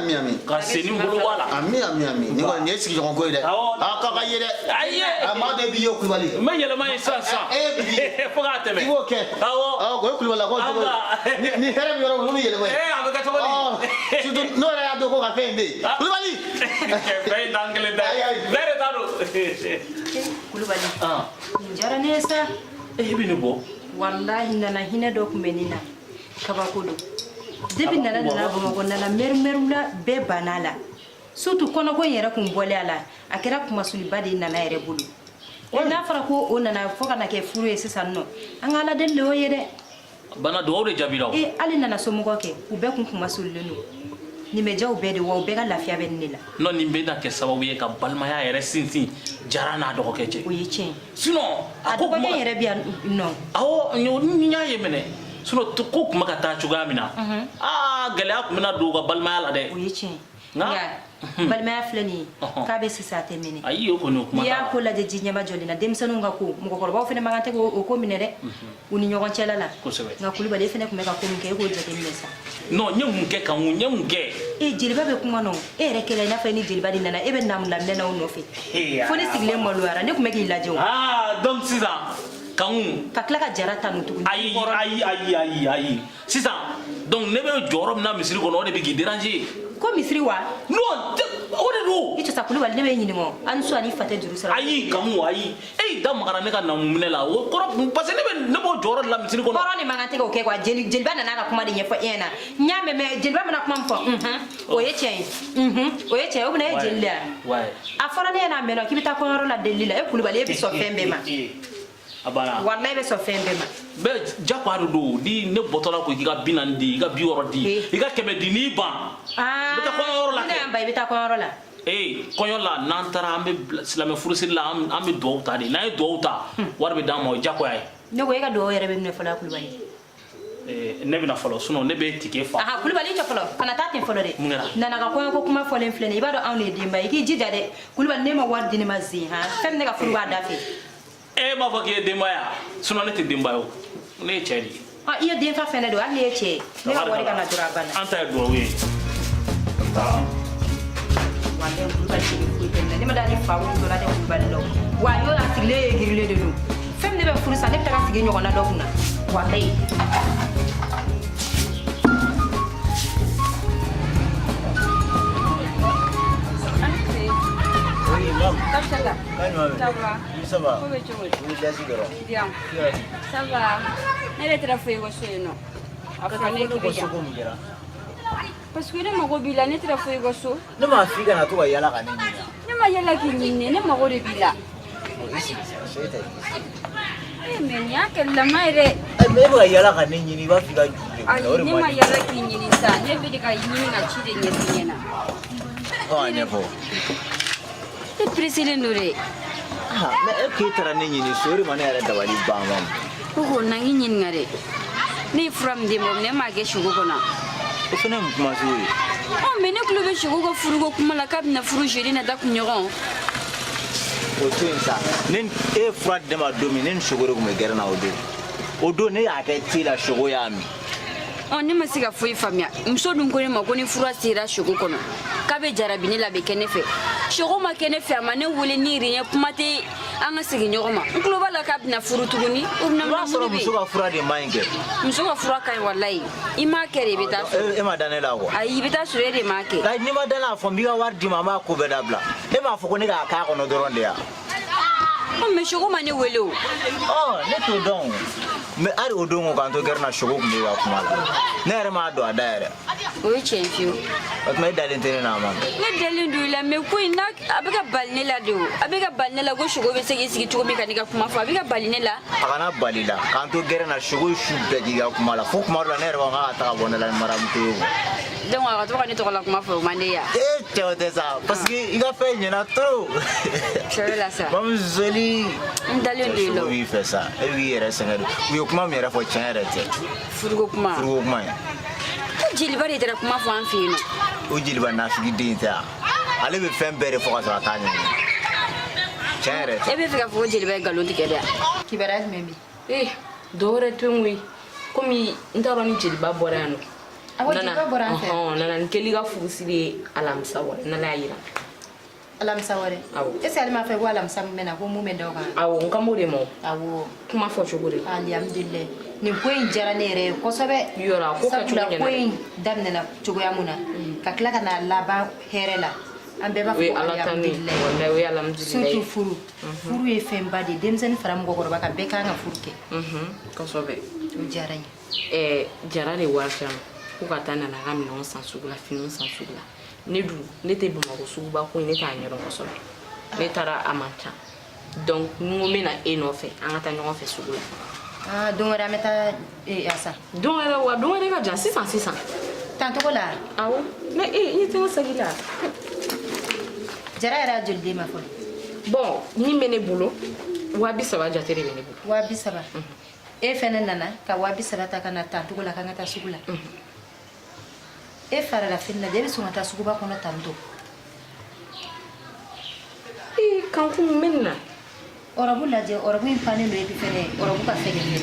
Ka seni mbolo wala. Amin. Ni ko ne sigi ko ko ide. Ka ka yede. Aye. Ama de bi yo kulbali. Ma yele ma sa. Bi. Fo ka teme. Iwo ke. Awo. Ko kulbala ko. Ni here bi yoro lu yele we. Aba ka tawali. Sudu no ya do ko ka fende. Kulbali. Fe dangle da. Dare taro. Kulubali. Njara nesa. Bini bo. Wallahi nana hina do kumenina. Kabakudu. Debi nana bamako nana mermerula be banala. Surtout kono ko yere kum bole ala. Akira kuma suliba de nana yere bulu. Na fara ko o nana fo kana ke furu e sisan no. An ala de le o yere. Bana do de jabiraw. Ali nana somugo ke u be kun kuma sulenu. Ni me jaw be de wo be ga lafiya be nila. Non ni be da ke sababu ye ka balmaya yere sinsin jara na do ke che. O ye chen. Sinon ako ko yere bi no. Awo ni nya ye mene. Sinon to ko kuma ka ta chuga mina. Gele ak mina do ga balmaya la de. O ye chen. Ya. Balmaya flani ka be sisa te mene. Ayi ko no kuma. Ya ko la de jinya ba jolina demsanu nga ko mo ko ba fene magante ko ko mine de. Uni nyogon chela la. Ko sebe. Nga kuli ba de fene ko me ka ko nke ko jate mesa. Non nyam ke kan nyam ke. Jeliba be kuma no re kele na fa ni jeliba di nana e be nam lam na no fe. Foni sigle mo luara ne ko me ki lajo. Donc sisan kan ka kla ka jara tanu tugu. Ayi. Sisan donc ne be jorom na misiri ko no de be ki déranger. Ko misiri wa? Non, o de do. Ito sa kuli wal ne be nyini mo. An so ani fate juru sara. Ayi kamu ayi. Da magara ne ka na mumne la. O koro parce que ne bo joro la misiri ko no. Koro ni magante ko ke kwa jeliba na na kuma de nyefo ena. Nyame me jeliba me na kuma mfo. O ye chen. O ye chen o na jelila. Ouais. Afora ne na me no kibita ko ro la delila e kuli bale e bi so fembe ma. Abana. Wallahi be so fembe ma. Be jakwaru do di ne botola ko kiga binandi ga bioro di. Iga kebe di ni ban. Be ta ko ro la. Ne amba be ta ko ro la. Koyo la nantara ambe silame furusir la ambe do ta de na do ta warbe damo jakoy. Ne ko e ga do yere be ne fola kuli bale. Ne bina folo suno ne be tike fa. Aha kuli bale to folo. Kana ta tin folo de. Nana ga ko kuma folo en flene ibado awne dimba iki jija de kuli bale ne ma wardi ne ma zi ha. Fem ne ga furu ba dafe. Ma fa ke demba ya suno ne te demba yo ne cheri iya dem fa fene do an ne che ne ga wori kana dura bana anta do we wande ku ba chi ku tenne ne ma dali fa wu do la de ku ba lo wa yo la tigle girile de do fem ne be furu sa ne ta ka tige nyoko na do kuna wande Ça va. Oui, bien. Ça va. Elle est très fouilleuse, non. Parce que ne mago bila ne très fouilleuse. Ne ma fille na to yala kanini. Ne ma yala kinini ne mago de bila. Mais nya que la mère. Ne ma yala kanini ni ba fika. Ne ma yala kinini sa ne bi ka yini na chide nyina. Oh ne po. e presilen do de mais e ke tara ne nyini sori mane yare dabali ba mam ko nangi nyin ngare ni from de mom ne ma ge shugo kona o fene mu kuma sori o me ne kulo be shugo ko furugo kuma la kab na furu jeri na da kunyogon o to insa nen e frat de ma domi nen shugoro ko me gerna odo ne ya ke tila shugo ya mi on ne masiga foi famia mso dun ko ne ma ko ni furu asira shugo kono kabe jarabini la be kenefe shugo ma kenefe amane wole ni rinya kuma te anga sigi nyogoma nkulo bala kab na furu tuguni ubna ma so muso ka fura de mainge muso ka fura kai wallahi ima kere beta e ma danela ko ai beta sure de ma ke dai ni ma dana fo mi ga wardi mama ko be dabla e ma fo ko ni ga ka ko no doronde ya o me shugo ma ne wele o ne to don me ari odongo kan to gerna shugo ko mi ga kuma la ne re ma do adaere o chenfio at me dalin tere na mam ne dalin du la me ko ina abiga balne la do abiga balne la go shugo be segi sigi to mi kanika kuma fa abiga balne la akana balila kan to gerna shugo shu be giga kuma la fo kuma la ne re wa ta bona la maram to donc on va to kan to la kuma fa mande ya te o ça parce que il a fait na trop c'est là ça mam zoli dalin du lo oui fait ça et oui era sengado oui kuma mi era fo chenere te furugo kuma jilba de dara kuma fa anfino o jilba na fi dinta ale be fen bere fo ka sa tanya chenere e be fika fo jilba galon tikede kibarat memi dore tungwi komi ndaro ni jilba borano nana nkeli ga furusire alamsa wore nana yira alamsa wore ese alima fe wala alamsa mena ko mu menda ka awo nkamure mo awo kuma fo chogore alhamdulillah ni ko injara nere ko sobe yora ko ka chogore ko damne na chogo ya muna ka kla kana laba herela ambe ba ko alhamdulillah wala we alhamdulillah surtout furu e femba de demzen faram go gorba ka be ka nga furke ko sobe injara jarare warjam ko ka tana na ga minon san sugula finon san sugula ne du ne te bama ko suguba ko ne ta nyoro ko so ne tara amanta donc nous mena enofe an ta nyoro fe sugula donc ra meta asa donc ra wa donc ra ga 600 tanto ko la awo ne ni te sagila jara era julde ma fo bon ni mene bulo wa bi saba jatere mene bulo wa bi saba e fene nana ka wa bi saba ta kana tanto ko la kana ta sugula e fara la finna debe sunata suguba kono tanto kanku menna orabu laje orabu impane no epi fene orabu ka fege ne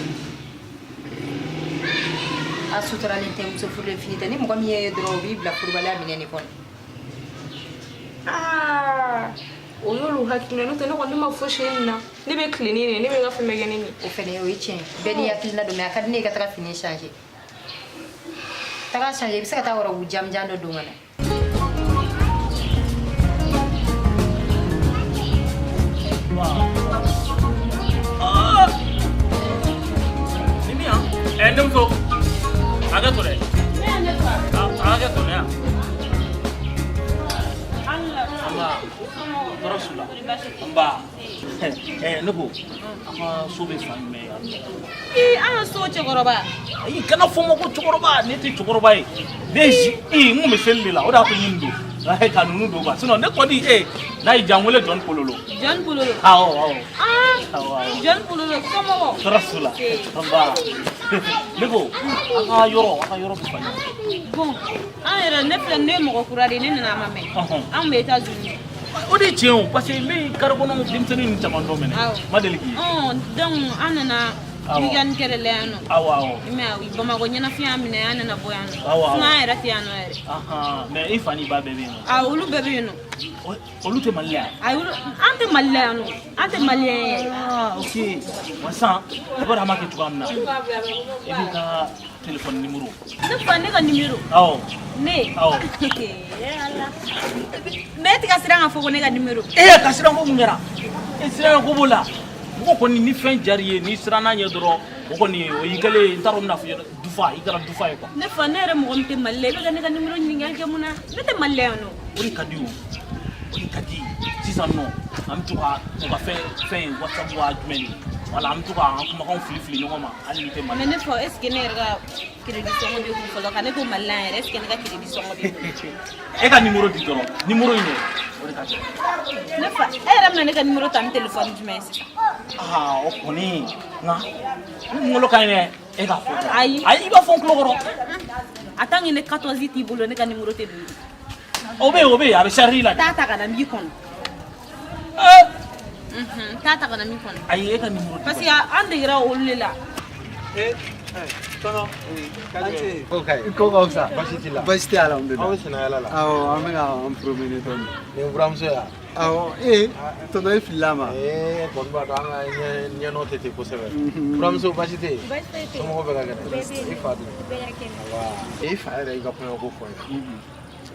asutra le tem so fule finita ni mo mi e dro bibla furbala minene kon o yolu hakina no tene ko ni ma foshenna ni be cleaning ni be ga feme gene ni o fene o ichen beni yakilna do me akadne ka tra fini changer taga changer bisa ta ora wujam jando do ngana Endem so aga to re aga to ya Allah Rasulullah amba nugo ama so be fan me ana so chogoroba kana fomo ko chogoroba ne ti chogoroba deji mu me sellila o da ko nyindo ai kanunu do ba sino ne ko di na ijamule don pololo awo John Pulolo como Rasulullah amba nugo aka yoro bifanya bon ana ne plan ne mo ko kurade ne na mame am be États-Unis o de tiɲɛ parce que me karbono denmisɛnnin ni caman dɔ minɛ ma deli k'i donc an nana weekend kɛrɛ la yan nɔ awɔ mais Bamakɔ ɲɛnafiya minɛ an nana bɔ yan nɔ sinon an yɛrɛ tɛ yan nɔ yɛrɛ mais i fa ni ba bɛɛ bɛ yen nɔ olu bɛɛ bɛ yen nɔ olu tɛ Mali la yan an tɛ Mali la yan nɔ an tɛ maliyɛn ye ok wa sisan i b'a dɔn an b'a kɛ cogoya min na i b'i ka téléphone numéro ne fa ne ka numéro awɔ ne awɔ mais e tɛ ka siran ka fɔ ko ne ka numéro ka siran ko mun kɛra e siran ko b'o la mɔgɔ kɔni ni fɛn diyar'i ye n'i siranna ɲɛ dɔrɔn o kɔni o y'i kɛlen n t'a dɔn n bɛna fɔ dufa i kɛra dufa ye quoi ne fa ne yɛrɛ mɔgɔ min tɛ Mali la i bɛ ka ne ka numéro ɲininkali kɛ mun na ne tɛ Mali la yan nɔ o de ka di o de ka di sisan nɔ an bɛ to ka o ka fɛn WhatsApp wa jumɛn de wala an bɛ to ka an kumakanw fili ɲɔgɔn ma hali ni tɛ Mali mais ne fa est ce que ne yɛrɛ ka crédit sɔngɔ bɛ kun fɔlɔ ka ne to Mali la yan yɛrɛ est ce que ne ka crédit sɔngɔ bɛ kun e ka numéro di dɔrɔn numéro in dɛ de ka kɛ ne fa e yɛrɛ bɛna ne ka numéro ta ni téléphone jumɛn sisan o kɔni nka n kunkolo ka ɲi dɛ e ka fɔ ayi i b'a fɔ n tulo kɔrɔ a tant que ne 14 t'i bolo ne ka numéro tɛ don o bɛ yen a bɛ charger la taa ta ka na min kɔnɔ taa ta ka na min kɔnɔ ayi e ka numéro parce que an degera olu de la tɔnɔ ko ka fisa basi tɛ alhamdulilah aw bɛ sɛnɛ yala la awɔ an bɛ ka an promener dɔɔni nin buramuso ya awɔ tɔnɔ e filila ma kɔni b'a dɔn an ka ɲɛnɔ tɛ ten kosɛbɛ buramuso basi tɛ yen somɔgɔw bɛ ka kɛnɛ i fa dun i fa yɛrɛ i ka kɔɲɔko fɔ ye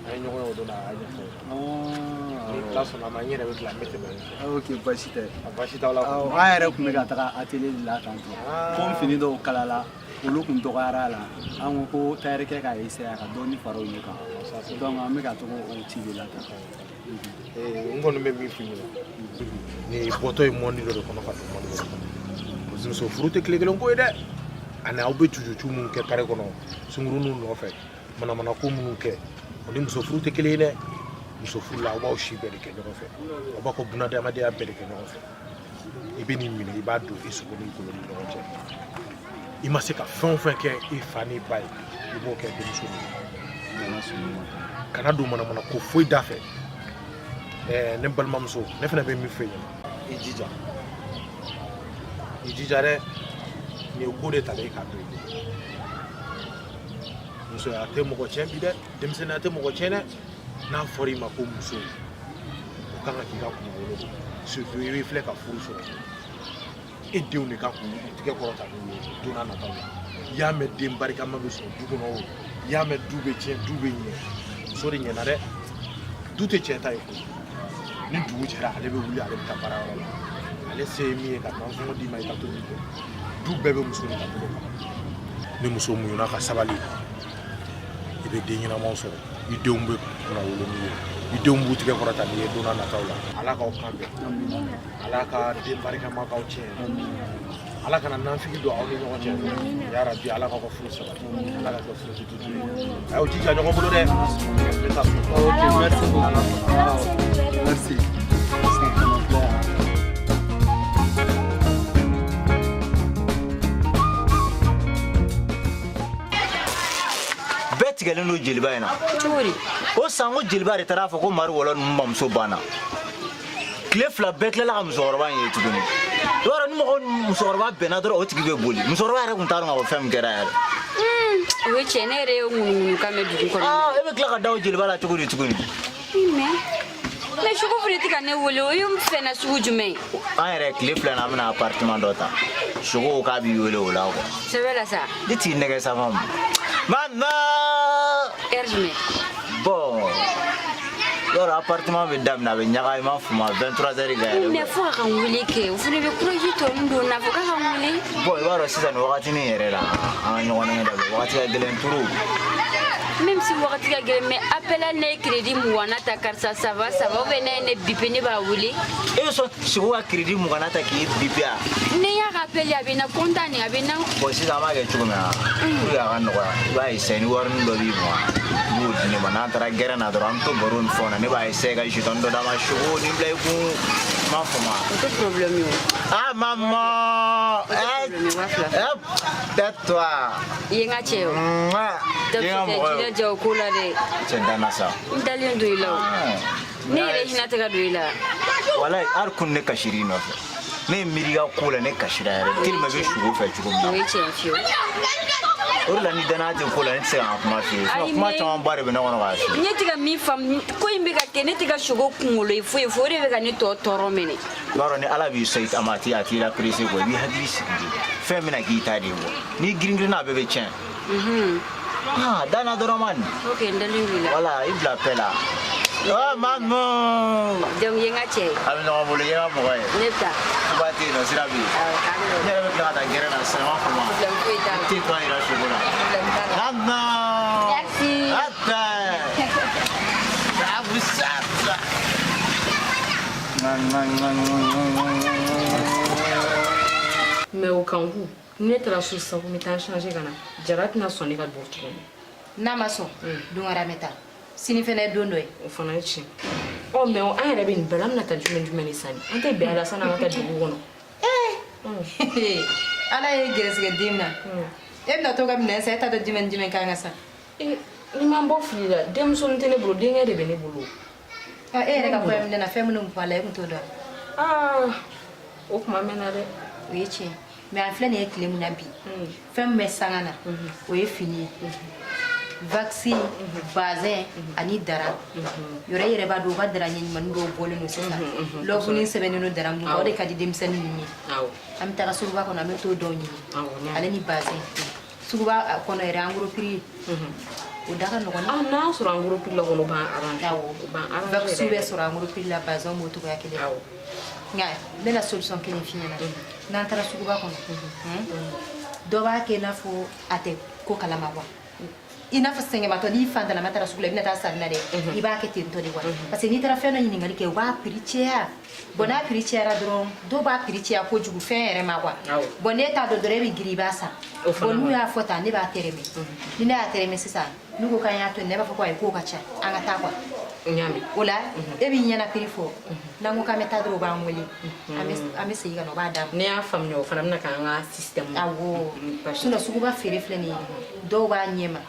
an ye ɲɔgɔn ye o don na a y'a ɲɛfɔ ni tila sɔnna a ma n yɛrɛ bɛ tila n bɛ tɛmɛ ok basi tɛ basi t'aw la an yɛrɛ tun bɛ ka taga atelier de la tan tɔ ko fini dɔw kalala olu tun dɔgɔyara la an ko tayɛrikɛ ka essayer a ka dɔɔni fara olu kan donc an bɛ ka to o ci de la tan n kɔni bɛ min f'i ɲɛna nin bɔtɔ ye mɔndi dɔ de kɔnɔ ka don mɔndi dɔ kɔnɔ muso furu tɛ tile kelen ko ye dɛ ani aw bɛ cucucu minnu kɛ kare kɔnɔ sunkuruninw nɔfɛ manamanako minnu kɛ o ni muso furu tɛ kelen ye dɛ muso furu la aw b'aw si bɛɛ de kɛ ɲɔgɔn fɛ aw b'a fɔ bunadamadenya bɛɛ de kɛ ɲɔgɔn fɛ i bɛ nin minɛ i b'a don i sogo ni golo ni ɲɔgɔn cɛ i ma se ka fɛn o fɛn kɛ i fa ni ba ye i b'o kɛ denmuso min kana don manamanako foyi da fɛ ne balimamuso ne fana bɛ min fɛ yen i jija dɛ nin ye ko de ta dɛ i k'a to yen musoya tɛ mɔgɔ tiɲɛ bi dɛ denmisɛnninya tɛ mɔgɔ tiɲɛ dɛ n'a fɔra i ma ko muso o kan ka k'i ka kunkolo don surtout i filɛ ka furu sɔrɔ e denw de ka kun tigɛ kɔrɔta n'u ye don n'a nataw la i y'a mɛn den barikama bɛ sɔrɔ du kɔnɔ o i y'a mɛn du bɛ tiɲɛ du bɛ ɲɛ muso de ɲɛna dɛ du tɛ tiɲɛ ta ye koyi ni dugu jɛra ale bɛ wuli ale bɛ taa baarayɔrɔ la ale se ye min ye ka nansɔngɔ d'i ma i ka to min kɛ du bɛɛ bɛ muso de ka bolo kan ni muso muɲuna ka sabali i bɛ den ɲɛnamaw sɔrɔ i denw bɛ kunna wolo n'u ye i denw b'u tigɛ kɔrɔta n'i ye don n'a nataw la ala k'aw kan bɛn ala ka den barikama k'aw tiɲɛ ala kana nanfigi don aw ni ɲɔgɔn cɛ yarabi ala k'aw ka furu sabati ala ka kɛ furu tutu ye a y'aw jija ɲɔgɔn bolo dɛ n bɛ taa so. ok merci beaucoup merci. tigɛlen don jeliba in na o san ko jeliba de taara fɔ ko mari wɔlɔ ninnu bamuso banna tile fila bɛɛ tilala ka musokɔrɔba in ye tuguni i b'a dɔn ni mɔgɔ musokɔrɔba bɛnna dɔrɔn o tigi bɛ boli musokɔrɔba yɛrɛ tun t'a dɔn ka fɔ fɛn min kɛra yɛrɛ o ye tiɲɛ ne yɛrɛ ye ŋunuŋunu kan mɛn dugu kɔnɔ e bɛ tila ka da o jeliba la cogo di tuguni mais sugu fana tɛ ka ne wele o ye fɛn na sugu jumɛn an yɛrɛ tile fila na an bɛna appartement dɔ ta sogo k'a b'i wele o la quoi sɛbɛ la sa ne t'i nɛgɛ sa fam mama heure jumɛn bon yɔrɔ appartement bɛ daminɛ a bɛ ɲaga i m'a faamu 23h ka yɛlɛ mais fo a ka n wele kɛ o fana bɛ courage tɔ ninnu don n'a fɔ k'a ka n wele bon i b'a dɔn sisan nin wagatinin yɛrɛ la an ka ɲɔgɔn nɛgɛ dabila wagati ka gɛlɛn trop même si wagati ka gɛlɛn mais appel ne ye crédit 20 ta karisa ça va ou bien ne ye ne bipe ne b'a wele e bɛ sɔn sogo ka crédit 20 ta k'i bipe a ne y'a ka appel a bɛ na content a bɛ na bon sisan an b'a kɛ cogo min na pour que a ka nɔgɔya i b'a essayer ni warinin dɔ b'i kun i b'o di ne ma n'an taara gɛrɛn na dɔrɔn an bɛ to baro ni fɛnw na ne b'a essayer ka jeton dɔ d'a ma sogo nin bila i kun m'a faamu o tɛ problème ye ah maman tais-toi i ye n ka cɛ ye o dafɛ ja o ko la dɛ cɛ danna sa n dalen don i la o ne yɛrɛ hinɛ tɛ ka don i la walayi hali kun ne kasira i nɔfɛ ne ye miiri i ka ko la ne kasira yɛrɛ tellement i bɛ sugo fɛ cogo min na o ye tiɲɛ fiyewu o de la ni danaya tɛ ko la ne tɛ se ka n ka kuma f'i ye kuma caman ba de bɛ ne kɔnɔ k'a f'i ye ne tɛ ka min faamu ko in bɛ ka kɛ ne tɛ ka sogo kunkolo ye foyi o de bɛ ka ne tɔ tɔɔrɔ minɛ i b'a dɔn ni ala b'i sɔn a ma a t'i la pressé quoi i b'i hakili sigi de fɛn bɛna k'i ta de ye n'i girin-girinna a bɛɛ bɛ tiɲɛ danna dɔrɔn ma nin ok n dalen don i la voilà i bila paix la maman donc ye n ka cɛ ye a bɛ ɲɔgɔn bolo i ye n ka mɔgɔ ye ne ta tuba tɛ yen nɔ sira bɛ yen ne yɛrɛ bɛ tila ka taa gɛrɛn na sisan i m'a faamu problème foyi t'a la i tɛ to a yɛrɛ sogo la maman merci mais o kan ku ne taara so sisan ko n bɛ taa changer ka na jara tɛna sɔn ne ka don tuguni n'a ma sɔn don wɛrɛ an bɛ taa sini fana don dɔ ye o fana ye tiɲɛ mais an yɛrɛ bɛ nin bɛɛ la an bɛna taa jumɛn ni sani an tɛ bɛn a la sani an ka taa dugu kɔnɔ ala ye gɛrɛsɛgɛ den na e bɛna to ka minɛn san e t'a dɔn jumɛn kan ka san ni m'an bɔ fili la denmusonin tɛ ne bolo denkɛ de bɛ ne bolo e yɛrɛ ka fɔ minɛ na fɛn minnu b'a la e tun t'o dɔn o kuma mɛnna dɛ o ye tiɲɛ mais an filɛ nin ye tile min na bi fɛn min bɛ sanga na o ye fini ye vaccine bazin ani dara yɔrɔ yɛrɛ b'a dɔn u ka dara ɲɛɲumanin dɔw bɔlen don sisan lɔguni sɛbɛnnen don dara mun o de ka di denmisɛnnin ninnu ye an bɛ taga suguba kɔnɔ an bɛ t'o dɔw ɲini ale ni bazin suguba kɔnɔ yɛrɛ an gros prix o da ka nɔgɔn n'a sɔrɔ an gros prix la kɔnɔ o b'an arranger vaccine bɛ sɔrɔ an gros prix la bazin b'o cogoya kelen nka n bɛna solution kelen f'i ɲɛna n'an taara suguba kɔnɔ dɔ b'a kɛ i n'a fɔ a tɛ ko kalama wa i n'a fɔ sɛgɛnbatɔ n'i fantalama taara sugu la i bɛna taa sanni na dɛ i b'a kɛ ten tɔ de wa parce que n'i taara fɛn dɔ ɲininkali kɛ u b'a prix cɛya bon n'a prix cɛyara dɔrɔn dɔw b'a prix cɛya kojugu fɛn yɛrɛ ma wa bon n'e t'a dɔn dɔrɔn e bɛ girin i b'a san bon n'u y'a fɔ tan ne b'a tɛrɛmɛ ni ne y'a tɛrɛmɛ sisan n'u ko k'an y'a to nin ne b'a fɔ ko ayi k'o ka ca an ka taa quoi o la e b'i ɲɛna prix fɔ n'an ko k'an bɛ taa dɔrɔn u b'an wele an bɛ segin ka na o b'a d'a ma ne y'a faamuya o fana bɛna k'an ka système awɔ sinon suguba feere filɛ nin ye dɔw b'a ɲɛma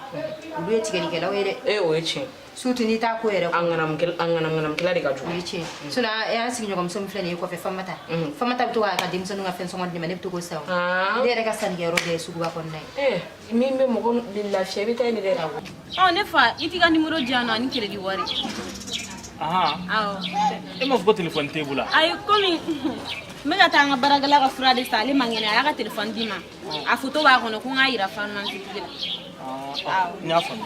olu ye tigɛlikɛlaw ye dɛ o ye tiɲɛ surtout n'i t'a ko yɛrɛ an ŋanamukɛla de ka jugu o ye tiɲɛ sinon an sigiɲɔgɔnmuso min filɛ nin ye kɔfɛ Famata Famata bɛ to k'a ka denmisɛnninw ka fɛn sɔngɔ di ma ne bɛ to k'o san ne yɛrɛ ka sannikɛyɔrɔ bɛɛ ye suguba kɔnɔna ye min bɛ mɔgɔ lafiya i bɛ taa yen de dɛ ne fa i t'i ka numéro di yan nɔ ani crédit wari awɔ e m'a fɔ ko téléphone t'e bolo ayi komi n bɛ ka taa an ka baarakɛla ka fura de san ale man kɛnɛ a y'a ka téléphone di ma a photo b'a kɔnɔ ko n k'a yira pharmacitigi la n y'a faamu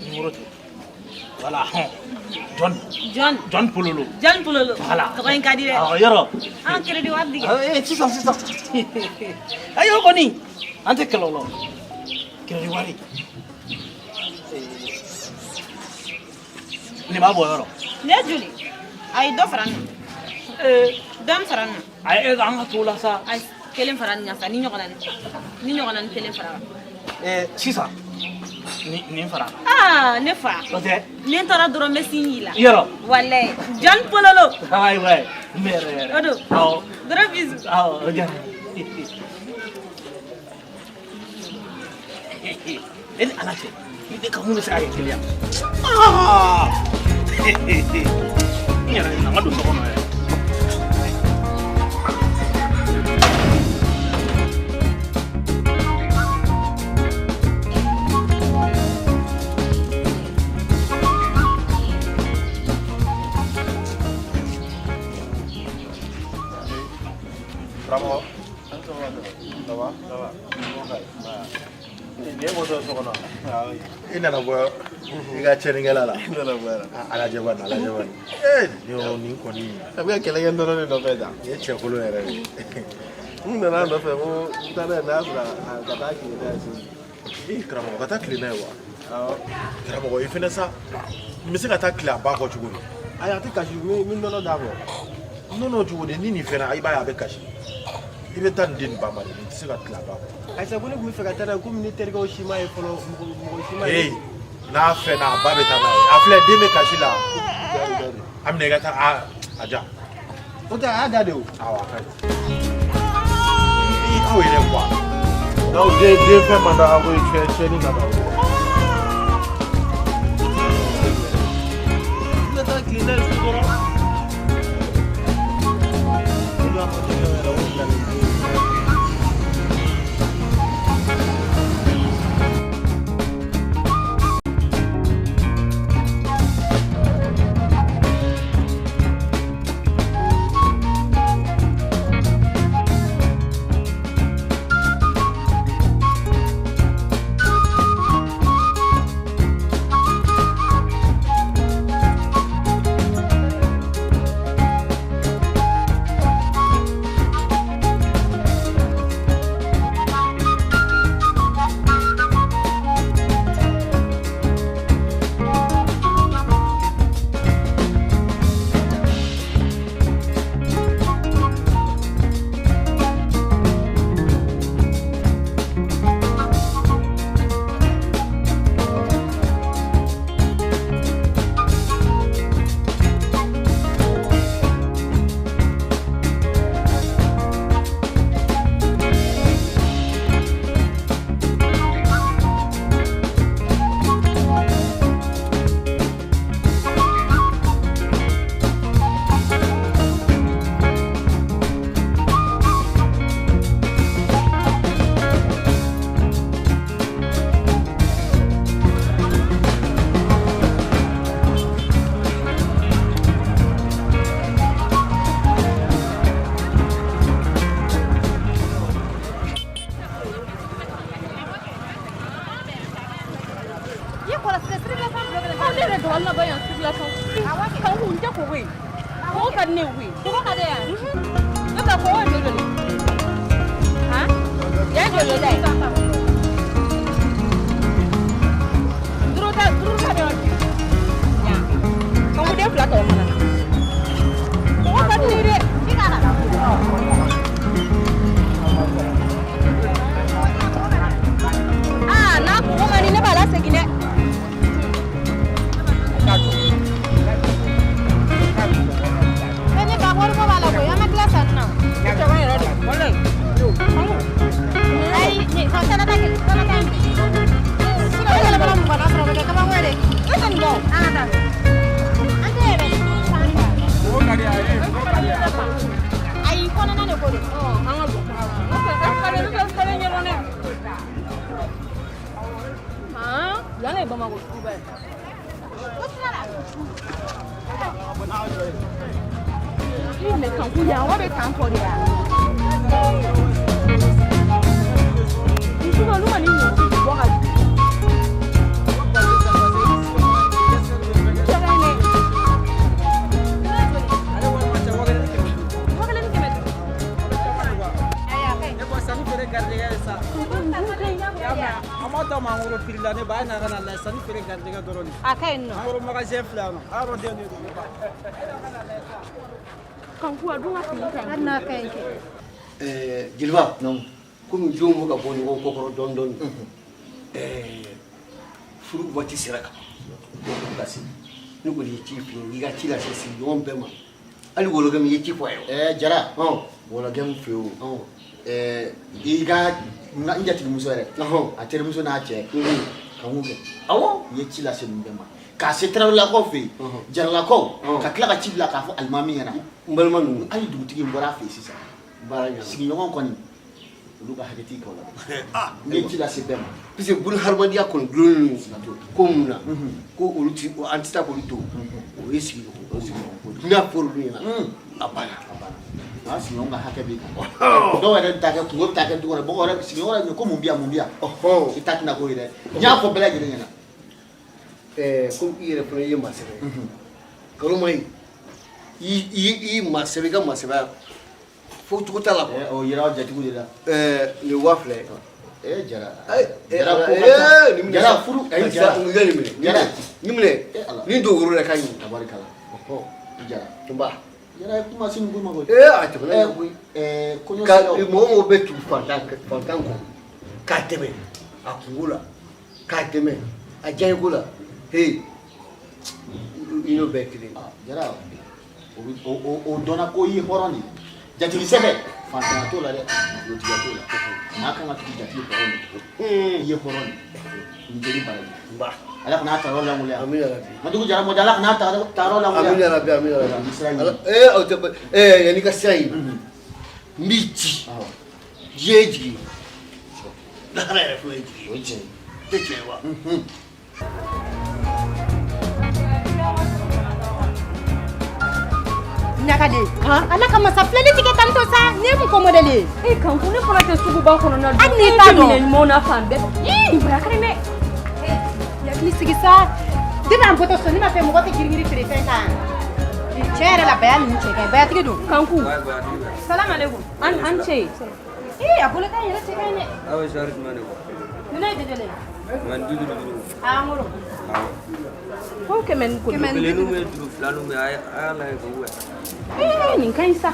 numéro tɛ voilà John Pololo voilà tɔgɔ in ka di dɛ yɔrɔ an crédit wari di sisan ayi o kɔni an tɛ kɛlɛ o la crédit wari ne b'a bɔ yɔrɔ ne joli a ye dɔ fara n na dɔɔni fara n na ayi an ka t'o la sa ayi kelen fara nin kan sa ni ɲɔgɔnna ni kelen fara sisan nin fara ne fa o tɛ ni n taara dɔrɔn n bɛ sin y'i la yɔrɔ walayi John Pololo ayiwa n bɛ yɛrɛ o don awɔ dɔrɔn bisu awɔ o diyara e ni ala cɛ i ka mun bɛ se ka kɛ kelen n yɛrɛ na n ka don so kɔnɔ yɛrɛ Bravo. Ça va? Ne ko so kono. Ina na bo I ka cheringela la. Ina na bo. Ala jaban. Yo ni ko ni. Tabi ka kele ndoro ne do feda. Ye chekolo yere. Nna na do fe mo tare na afra ka ta ki da si. Kramo ka ta klina wa. Kramo I fina sa. Mi se ka ta kla ba ko chugo. Aya ti kashi mi no da bo. No chugo de ni fena ai ba ya be kashi. I bɛ taa nin den nin ba ma de nin tɛ se ka tila ba kɔ. Ayisa ko ne tun bɛ fɛ ka taa n'a ye komi ne terikɛw si m'a ye fɔlɔ mɔgɔ si m'a ye. N'a fɛnna a ba bɛ taa n'a ye a filɛ den bɛ kasi la. A minɛ I ka taa a ja. O tɛ a y'a da de o. Awɔ a ka ɲi. I k'o yɛrɛ quoi. Donc den fɛn man da a ko cɛnni ka da o. I bɛ taa tile n'a ye so dɔrɔn. yɛrɛ dɔgɔnin na ba yan circulation kan kun tɛ ko koyi ko ka di ne ye koyi ko ka di yan ne ka ko ye joli han ye joli dɛ duru ta de ya kan kun den fila tɔw fana na ko ka di ne dɛ i ka na n'a ko ma ni ne b'a la segin dɛ ne ba wari ko b'a la koyi an bɛ tila sanni na ne cɛkɔrɔba yɛrɛ de walayi ayi ne ka sanata kɛ sanata in bi o yɛlɛ bala mun kɔnɔ sɔrɔ o bɛ kɛ kabako ye dɛ ne tɛ nin bɔ an ka taa an tɛ yɛrɛ o ka di a ye ayi kɔnɔna de ko don an ka bɔ ne bɛ fɛrɛ ɲɛdɔn dɛ yan ye Bamako suguba ye mais kanku yan wa bɛ tan fɔ de ya muso olu ma ni ɲɔgɔn bɔ ka Amata mangoro pirila ne ba na kana la sani fere gardega doroni akai no mangoro magasin flano aro de ne kanku adunga fili na kai Jilba non comme jomo ka boni ko ko don furu bati siraka kasi ni ko ni chipi ni ga chila sisi yon bema ali wolo gam yi chipo yo jara wolo gam feu iga na injati muso re a tere muso na che kan wuke awo ye chila se mbema ka se tra la ko fe jara la ko ka kla ka chibla ka fo almami yana mbalma nu ali dugutigi mbora fe sisa bara sigi nyon ko ni lu ka hageti ko la ye chila se bema pise bul harmadiya kon glonu ko muna ko uluti antita ko lito o yesi ko na por luna abana si on ga hakabe do wala taka ko taka do bo ora si ora ko mumbia itaki na ko ire nya ko bela gire na ko ire pro ye masebe ko mai i masebe ga masebe fo to tala ko o yira jati ko dira le wafle jara jara furu jara ngani jara nimle ni do guru le kanyi tabarikala jara tumba yara kuma sin guma go atibana ko ka mo betu fantan ko ka tebe akungula ka teme ajaygula hey ino betri jara o dona ko yi horoni jati sebe fantan to la de lo ti to la na kan ati jati ko on yi horoni njeri bara ba ala kana taro la ngule amina rabbi madugu jara modala kana taro la ngule amina rabbi yani ka sai miti jeji la ra fo jeji oje techewa Nyakade ala kama sa flele tike tanto sa ne mu ko modele kan ku ne fona te sugu ba kono na ani ta do ne mo na fambe ibra kare me ya kli sigi sa dina am boto so ni ma fe mo ko te girgiri prefe ka chere la bayan ni cheke baya tike do kan ku salam alaikum an che abule ka yele cheke ne awa sharit mane ne de dele man dudu amoro ko kemen ko lenu me du planu me ala ko we nin kan sa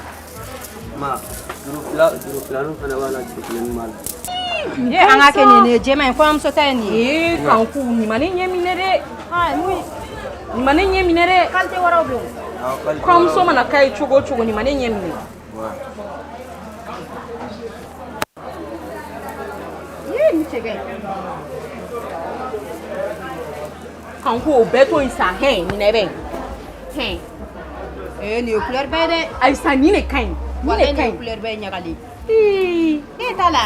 ma du planu kana wala lenu mal anga ke ne jema ko am so ta ni kan ku ni mane nyeminere ha mu ni mane nyeminere kan te wara obo ko am so mana kai chugo ni mane nyemine ni chege kan ko beto isa he ni nebe he ni couleur bede ay sa ni ne kain ni couleur be nyagali tala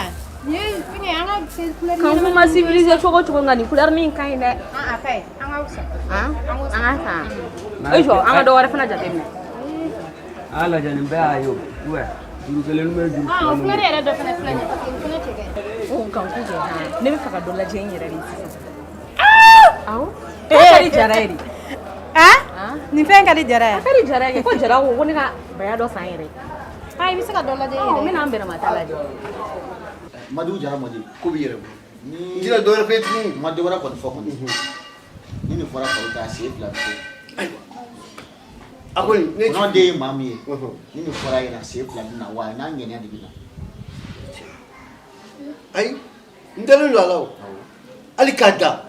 ni fini anga couleur kan ko ma civiliser chogo ngani couleur ni kain de kai anga usa anga sa jo anga do wara fana jate ni ala jani be ayo we duru kelenu me duru couleur era do fana fana fana chege kan ko je ne be faka do la je nyere ri aw jarairi nin fɛn ka di jara ye. A ka di jara ye ko jara ko ne ka baya dɔ san yɛrɛ. I bɛ se ka dɔ lajɛ yɛrɛ. N bɛna n bɛrɛma ta lajɛ. Madu jara madi. Ko b'i yɛrɛ bolo. Jira dɔ wɛrɛ fɛ tuguni. Ma dɔ wɛrɛ kɔni fɔ kɔni. Ni nin fɔra kɔni k'a sen fila bɛ se. Ayiwa. A kɔni ne kɔnɔ den ye maa min ye. Ni nin fɔra yen na sen fila bɛ na wa n'a ŋɛniya de bɛ na. Ayi n dalen don a la o. Hali k'a da.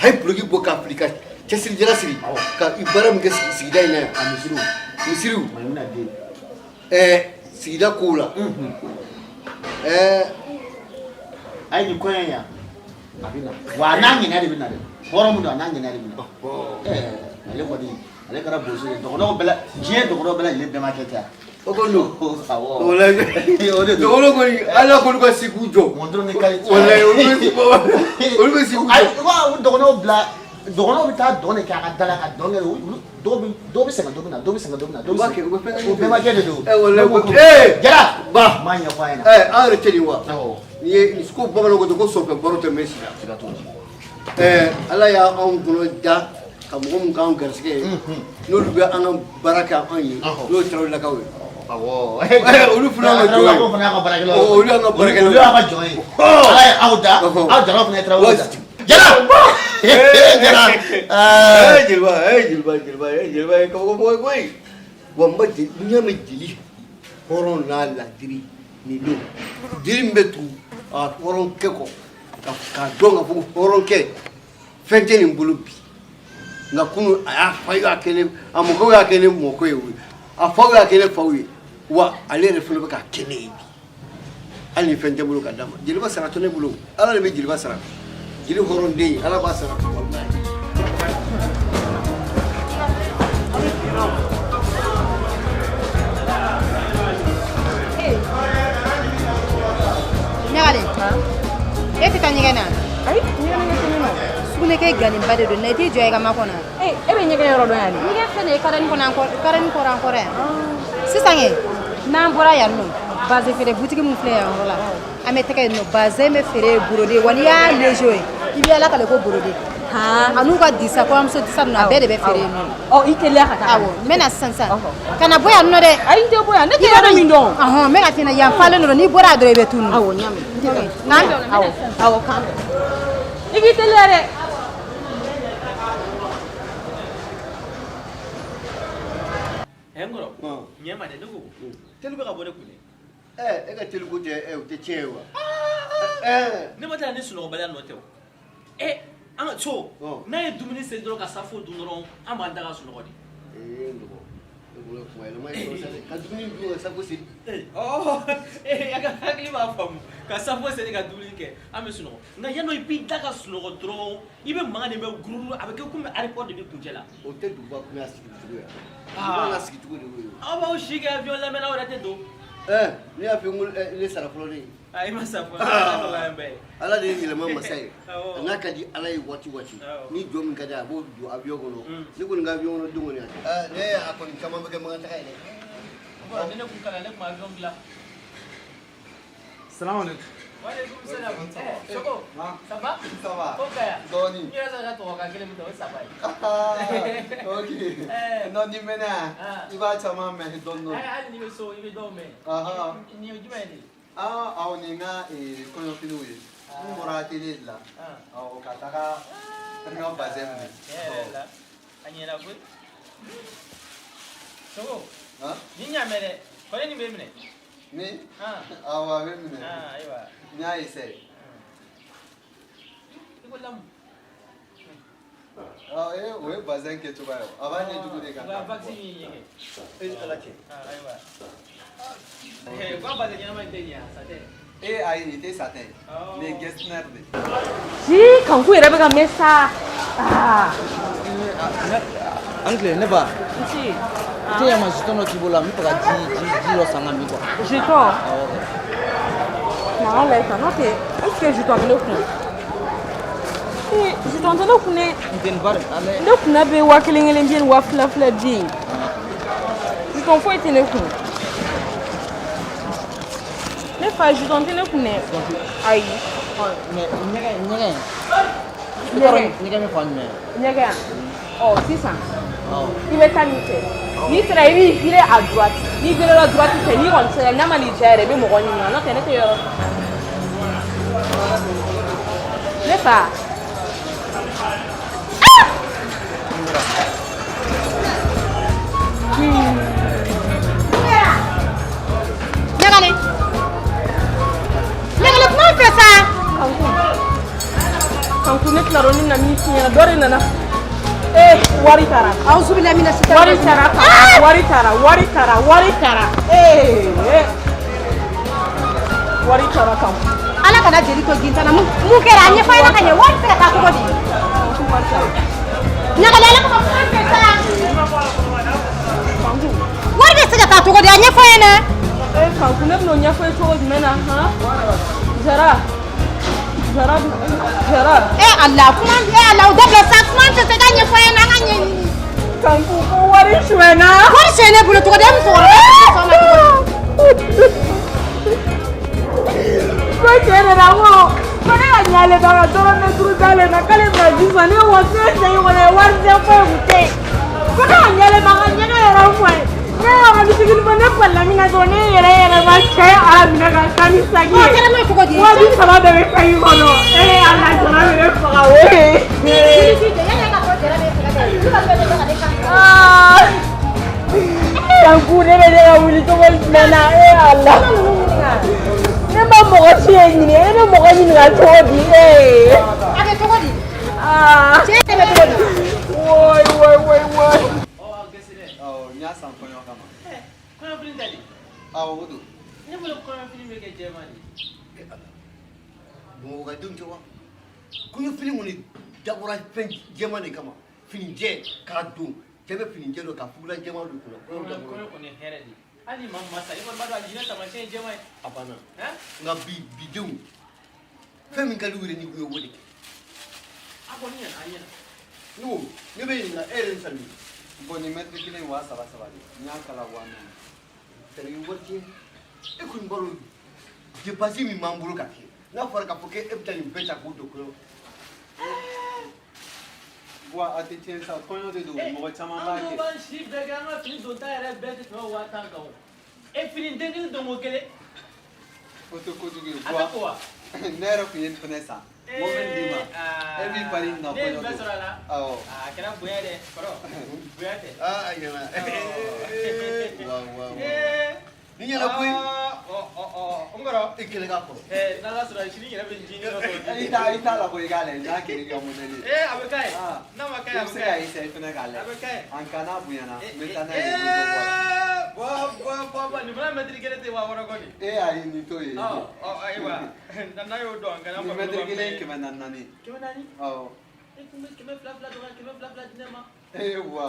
A ye buloki bɔ k'a fili ka cɛsiri jala siri ka baara min kɛ sigida in na yan. A misiriw. Misiriw. Ma bɛna den. Sigida kow la. A ye nin kɔɲɔ in yan. A bɛ na. Wa n'a ŋɛniya de bɛ na dɛ. Hɔrɔn min don a n'a ŋɛniya de bɛ na. Ale kɔni ale kɛra boso ye. Dɔgɔnɔw bɛɛ la diɲɛ dɔgɔnɔw bɛɛ lajɛlen bɛɛ ma kɛ ten. O ko no. Awɔ. O la dɔgɔnɔw kɔni ala k'olu ka sigiw jɔ. Mɔndɔrɔ ni kayi. Walayi olu bɛ sigiw jɔ. Ayi wa dɔgɔnɔw bila. Dɔgɔnɔw bɛ taa dɔn de kɛ a ka da la ka dɔn kɛ dɔw bɛ sɛgɛn dɔ bɛ na dɔw bɛ sɛgɛn dɔ bɛ na dɔw bɛ sɛgɛn o bɛɛ ma kɛ de don. Jara ba m'a ɲɛfɔ a ɲɛna. An yɛrɛ tɛ nin wa. Ni ye ko bamananw ko ten ko sɔnfɛn baro tɛ mɛn si la. Ala y'anw kɔnɔ da ka mɔgɔ min k'anw garisɛgɛ ye n'olu bɛ an ka baara kɛ anw ye n'o tarawelelakaw ye. Olu fana y'an ka jɔn ye. Olu y'an ka baarakɛlaw ye. Olu y'an ka jɔn ye. Ala ye aw da aw jara fana ye tarawele da. Jara. Jeliba ye kabako koyi. Wa n ba jeli n y'a mɛn jeli hɔrɔn n'a ladiri nin don jeli min bɛ tugu a hɔrɔnkɛ kɔ k'a dɔn ka fɔ ko hɔrɔnkɛ fɛn tɛ nin bolo bi nka kunun a y'a fa y'a kɛ ne a mɔkɛw y'a kɛ ne mɔkɛ ye o a faw y'a kɛ ne faw ye wa ale yɛrɛ fana bɛ k'a kɛ ne ye bi hali ni fɛn tɛ bolo ka d'a ma jeliba sara to ne bolo ala de bɛ jeliba sara jeli hɔrɔnden ala b'a sara ɲagalen e tɛ taa ɲɛgɛn na ayi ɲɛgɛn tɛ ma sugunɛkɛ galenba de don na i t'i jɔ i ka makɔnɔ e bɛ ɲɛgɛn yɔrɔ dɔn yan ɲɛgɛn fɛn de ye karani kɔrɔ an kɔrɔ yan sisan kɛ n'an bɔra yan nɔ bazin feere butigi min filɛ yan yɔrɔ la an bɛ tɛgɛ yen nɔ bazin bɛ feere borode wa n'i y'a lezo ye i bɛ ala k'ale ko borode a n'u ka disa kɔɲɔmuso disa ninnu a bɛɛ de bɛ feere yen nɔ i teliya ka taa awɔ n bɛ na sisan ka na bɔ yan nɔ dɛ ayi n tɛ bɔ yan ne tɛ yɔrɔ min dɔn n bɛ ka f'i ɲɛna yan falen don n'i bɔra yan dɔrɔn i bɛ tunu awɔ n y'a mɛn awɔ kan i k'i teliya dɛ Engoro. Nyama de dugu. Telu bɛ ka bɔ ne kun. E ka telu ko tɛ o tɛ tiɲɛ ye wa. Ne ma taa ni sunɔgɔbaliya nɔ tɛ o. An ka so n'a ye dumuni seri dɔrɔn ka safo dun dɔrɔn an b'an da ka sunɔgɔ de. Ka dumuni dun ka safo seri. Hakili b'a faamu ka safo seri ka dumuni kɛ an bɛ sunɔgɔ nka yanni i b'i da ka sunɔgɔ dɔrɔn i bɛ mankan de bɛ gururu a bɛ kɛ komi aéroport de bɛ kuncɛ la. O tɛ duguba kun y'a sigi cogo ye. Duguba n'a sigi cogo de y'o ye. Aw b'aw si kɛ avion lamɛnna aw yɛrɛ tɛ don. Ne y'a f'i ye ko ne sara fɔlɔ ne ye. I ma sa fɔlɔ ala bɛɛ. Ala de ye yɛlɛma masa ye. A n'a ka di ala ye waati waati ni jɔ min ka di a b'o don avion kɔnɔ ne kɔni ka avion kɔnɔ don kɔni ne a kɔni caman bɛ kɛ makan taga ye dɛ. Ni ne kun kalan ne kun avion dilan. Salaamaaleykum. Waaleykum salaam. Sogo. Ça va? Ça va. Ko kaya. Dɔɔni. N yɛrɛ sɔrɔ ka tɔgɔ kan kelen min ta o ye saba ye. Ok. Non ni mɛnɛ i b'a caman mɛn dɔɔni dɔɔni. Hali ni bɛ so i bɛ dɔw mɛn. Nin ye jumɛn ye nin? Awɔ nin ka kɔɲɔfiniw ye. N bɔra atelier de la. Awɔ ka taga n ka bazɛn minɛ. A ɲɛna koyi. Sogo. Ni ɲamɛ dɛ. Kɔni nin bɛ minɛ. Ni? Awɔ a bɛ minɛ. Ayiwa. N y'a essayer. I ko lamu. O ye bazɛn kɛcogoya ye a b'a ɲɛ jugu de kan. U ka vaccine ye kɛ. Ala cɛ. Ayiwa. Ko bazɛn ɲɛnama in tɛ ɲɛ sa tɛ. Ayi nin tɛ sa tɛ nin ye Getzner de. Si kanku yɛrɛ bɛ ka mɛn sa. Uncle ne ba. Si. Te ya majiton dɔ k'i bolo an bɛ fɛ ka ji dɔ san ka min quoi. Jiton. Maa lɛ sa n'o tɛ est-ce que jiton bɛ ne kun? Jiton tɛ ne kun dɛ. N tɛ nin ba de ale. Ne kunna bɛ 1000 di yen 2000 di yen. Jiton foyi tɛ ne kun. Ne fa jiton tɛ ne kun dɛ. Ayi. Mais ɲɛgɛn. Ɲɛgɛn min fɔ ɲɛgɛn. Ɲɛgɛn. Oh, c'est ça. Il est tanité. Ni sera il est à droite. Ni vire à droite, c'est ni on sera n'a mani gère be mo goni na tene te yoro. Ne pas. Nyagale. Nyagale comment on fait ça? Quand tu n'es pas roni na mi tiena dore na. Wari tara. Auzu billahi minash shaitani. Wari tara. Wari tara. Wari tara. Wari tara. Wari tara kam. Ala kana jeri to gintana mu kera anya fa na kanya wari tara ka ko di. Nyagale ala ko fa sa. Wari be sega ka to ko di anya fa na. Kan ku ne no nya fa to di mena ha. Jara. Allah kuma Allah da sa kuma ta ta ganye fa na ganye kan ku ko wari shwena bulu to da mu so ko kere na wo ko ne anyale da do na duru dale na kale ba jiza ne wo se se yo le war se fa mute ko ne anyale ba ganye ga era wo ne wa ni sigil ba ne palla mi na do ne yere ba che a mi na ga kani sagi ko kere ma ko di wa di sala de be kai ko no Allah jara me fa ga we Tangkune bede ga wuli to wal mena Allah ne ma mo ko tieni ne mo ko ni ga to di ade to di che te me to di woi nya san ko yo kama ko yo blin dali wudu ne mo ko yo film ke Germany mo ga dum to wa ku yo film ni dabura fen Germany kama film je ka dum kebe film je do ka fugula Germany do ko ne heredi ali mamma sa e bado ajina ta mache Germany apana nga bi dum film ka luure ni ku yo wodi aboni anya no ne be na eren sandi boni metri kile wa saba nya kala wa na tari wodi e kun baro je pasi mi mamburu ka ke na fara ka poke e btani beta ko do ko wa attention sa kono de do mo chama ba ke ban ship de ga ma fini do ta ere beta to wa ta ka e fini de ni do mo kele ko to ko dugi wa nero ku yen finesa women dima everybody na ko de besora la kena buya de koro buya de ayana wa ni nyana kuy ngoro ikele ga ko na la sura shini ngere be njini no ita la ko igale na kiri ga mo deli abekai na makai abekai ise ifena gale abekai ankana buyana metana bo ni bra metri gele te wa wora goni ai ni to ye aiwa na yo do ankana ko metri gele ke manani kime fla fla dinema wa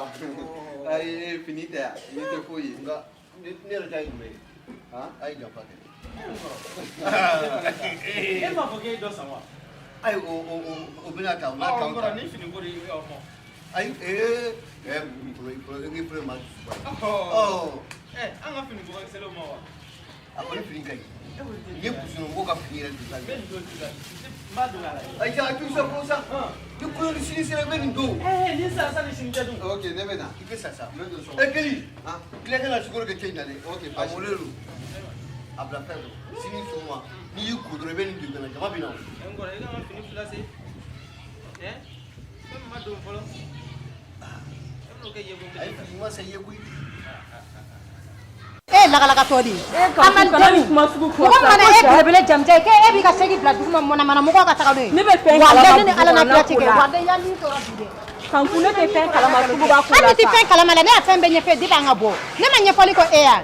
ai finita ni te foi nga ne ra dai me ai ga pa ma foge do sama ai o bina ka na ka ngora ni fini ngori yo mo ai mi pro ma anga fini ngori selo mo wa akoni fini kai ye kusuno ngo ka fini ra disa ben do disa ma do la ai ja tu sa ko sa ni ko ni sini sere ben do ni sa ni sini jadu okay ne bena ike sa keli kile kana siguro ke kenya le okay pa molelu abla pedro sini suma ni yuko do ben do bena jama bina ngora ina ma fini flase ma do folo ai ma sa ye kui laga todi amal demi ko mana e bele jamjay ke e bi ka segi bla duma mona mana mo ko ka taka do ne be fen kala wala ne ala na plati ke wala ya ni to rabide kan ku ne te fen kala ma sugu ba ko la ani ti fen kala mala ne afen be nyefe di ba ngabo ne ma nyefali ko e ya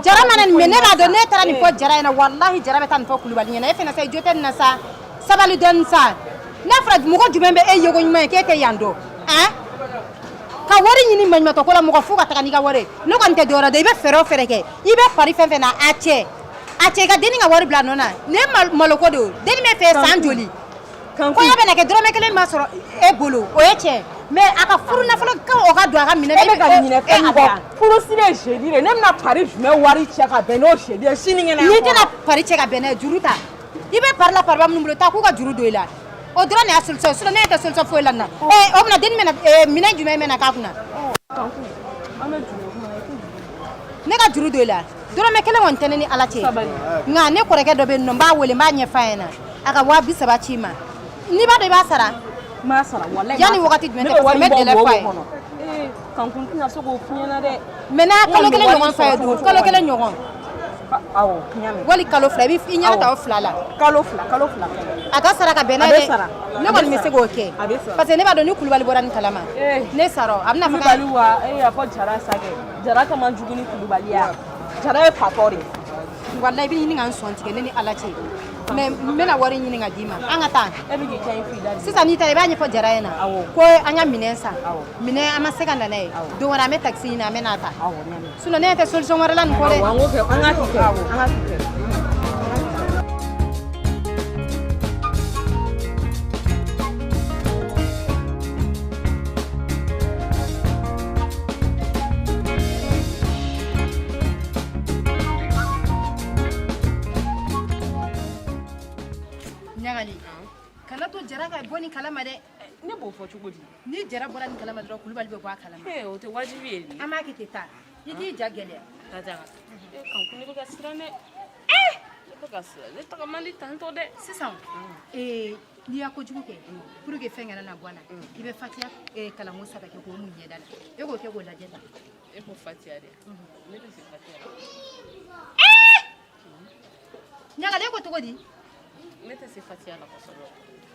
jara manan me ne ba do ne tara ni ko jara ina wallahi jara be tan fo kulubali ne e fe na say joten na sa sabali don sa na fra mo ko jumembe e yego nyuma ke te yando ka wari nyini manma to kola mo ko fuka taka ni ga wari no kan te dora de be fero fereke ibe pari fenfe na ache ga deni ga wari bla nona ne maloko do deni me fe sanjoli kan ko yabe na ke drome kele ma soro e bolo o eche me aka furu na folo ka o ga do aga mine be ga nyine fe ngo furu sile jeli re ne na pari me wari che ka be no jeli e sini ngena ni te na pari che ga be na juruta ibe parla parba numero ta ku ga juru do ila o dɔrɔn de y'a solution sinon ne tɛ solution foyi la nin na o bɛna denni bɛna minɛn jumɛn bɛna k'a kunna ne ka juru don i la dɔrɔmɛ kelen kɔni tɛ ne ni ala cɛ nka ne kɔrɔkɛ dɔ bɛ yen nɔ n b'a wele n b'a ɲɛf'a ɲɛna a ka 230 ci ma n'i b'a dɔn i b'a sara m'a sara wallahi yanni wagati jumɛn tɛ parce que n bɛ délai f'a ye kankun tɛna se k'o f'i ɲɛna dɛ mais n'a kalo kelen ɲɔgɔn f'a ye dun kalo kelen ɲɔgɔn awɔ ɲamɛ wali kalo fila i bɛ i ɲɛna ta o fila la kalo fila a ka sara ka bɛn n'a ye ne kɔni bɛ se k'o kɛ parce que ne b'a dɔn ni kulubali bɔra nin kalama ne sara a bɛna fɔ kulubali wa a fɔ jara sakɛ jara ka man jugu ni kulubali ye jara ye fatɔ de wallahi i bɛ ɲini ka n sɔn tigɛ ne ni ala cɛ mais n bɛna wari ɲini ka d'i ma an ka taa e bɛ k'i kɛ n fili da sisan n'i taara i b'a ɲɛfɔ jara ɲɛna ko an ka minɛn san minɛn an ma se ka na n'a ye don wɛrɛ an bɛ taxi ɲini an bɛ n'a ta sinon ne tɛ solution wɛrɛ la nin kɔ dɛ an k'o kɛ an k'a kɛ an k'a kɛ kana to jara ka bɔ nin kalama dɛ ne b'o fɔ cogo di ni jara bɔra nin kalama dɔrɔn kulubali bɛ bɔ a kalama o tɛ wajibi ye an b'a kɛ ten ta i t'i ja gɛlɛya kankun ne bɛ ka siran dɛ ne bɛ ka siran ne taga man di tantɔ dɛ sisan n'i y'a kojugu kɛ pour que fɛn kana na bɔ a la i bɛ fatiya kalanko 3 kɛ k'o mun ɲɛda la e k'o kɛ k'o lajɛ tan e ko fatiya dɛ ne tɛ se fatiya ɲagalen ko cogo di ne tɛ se fatiya la kosɛbɛ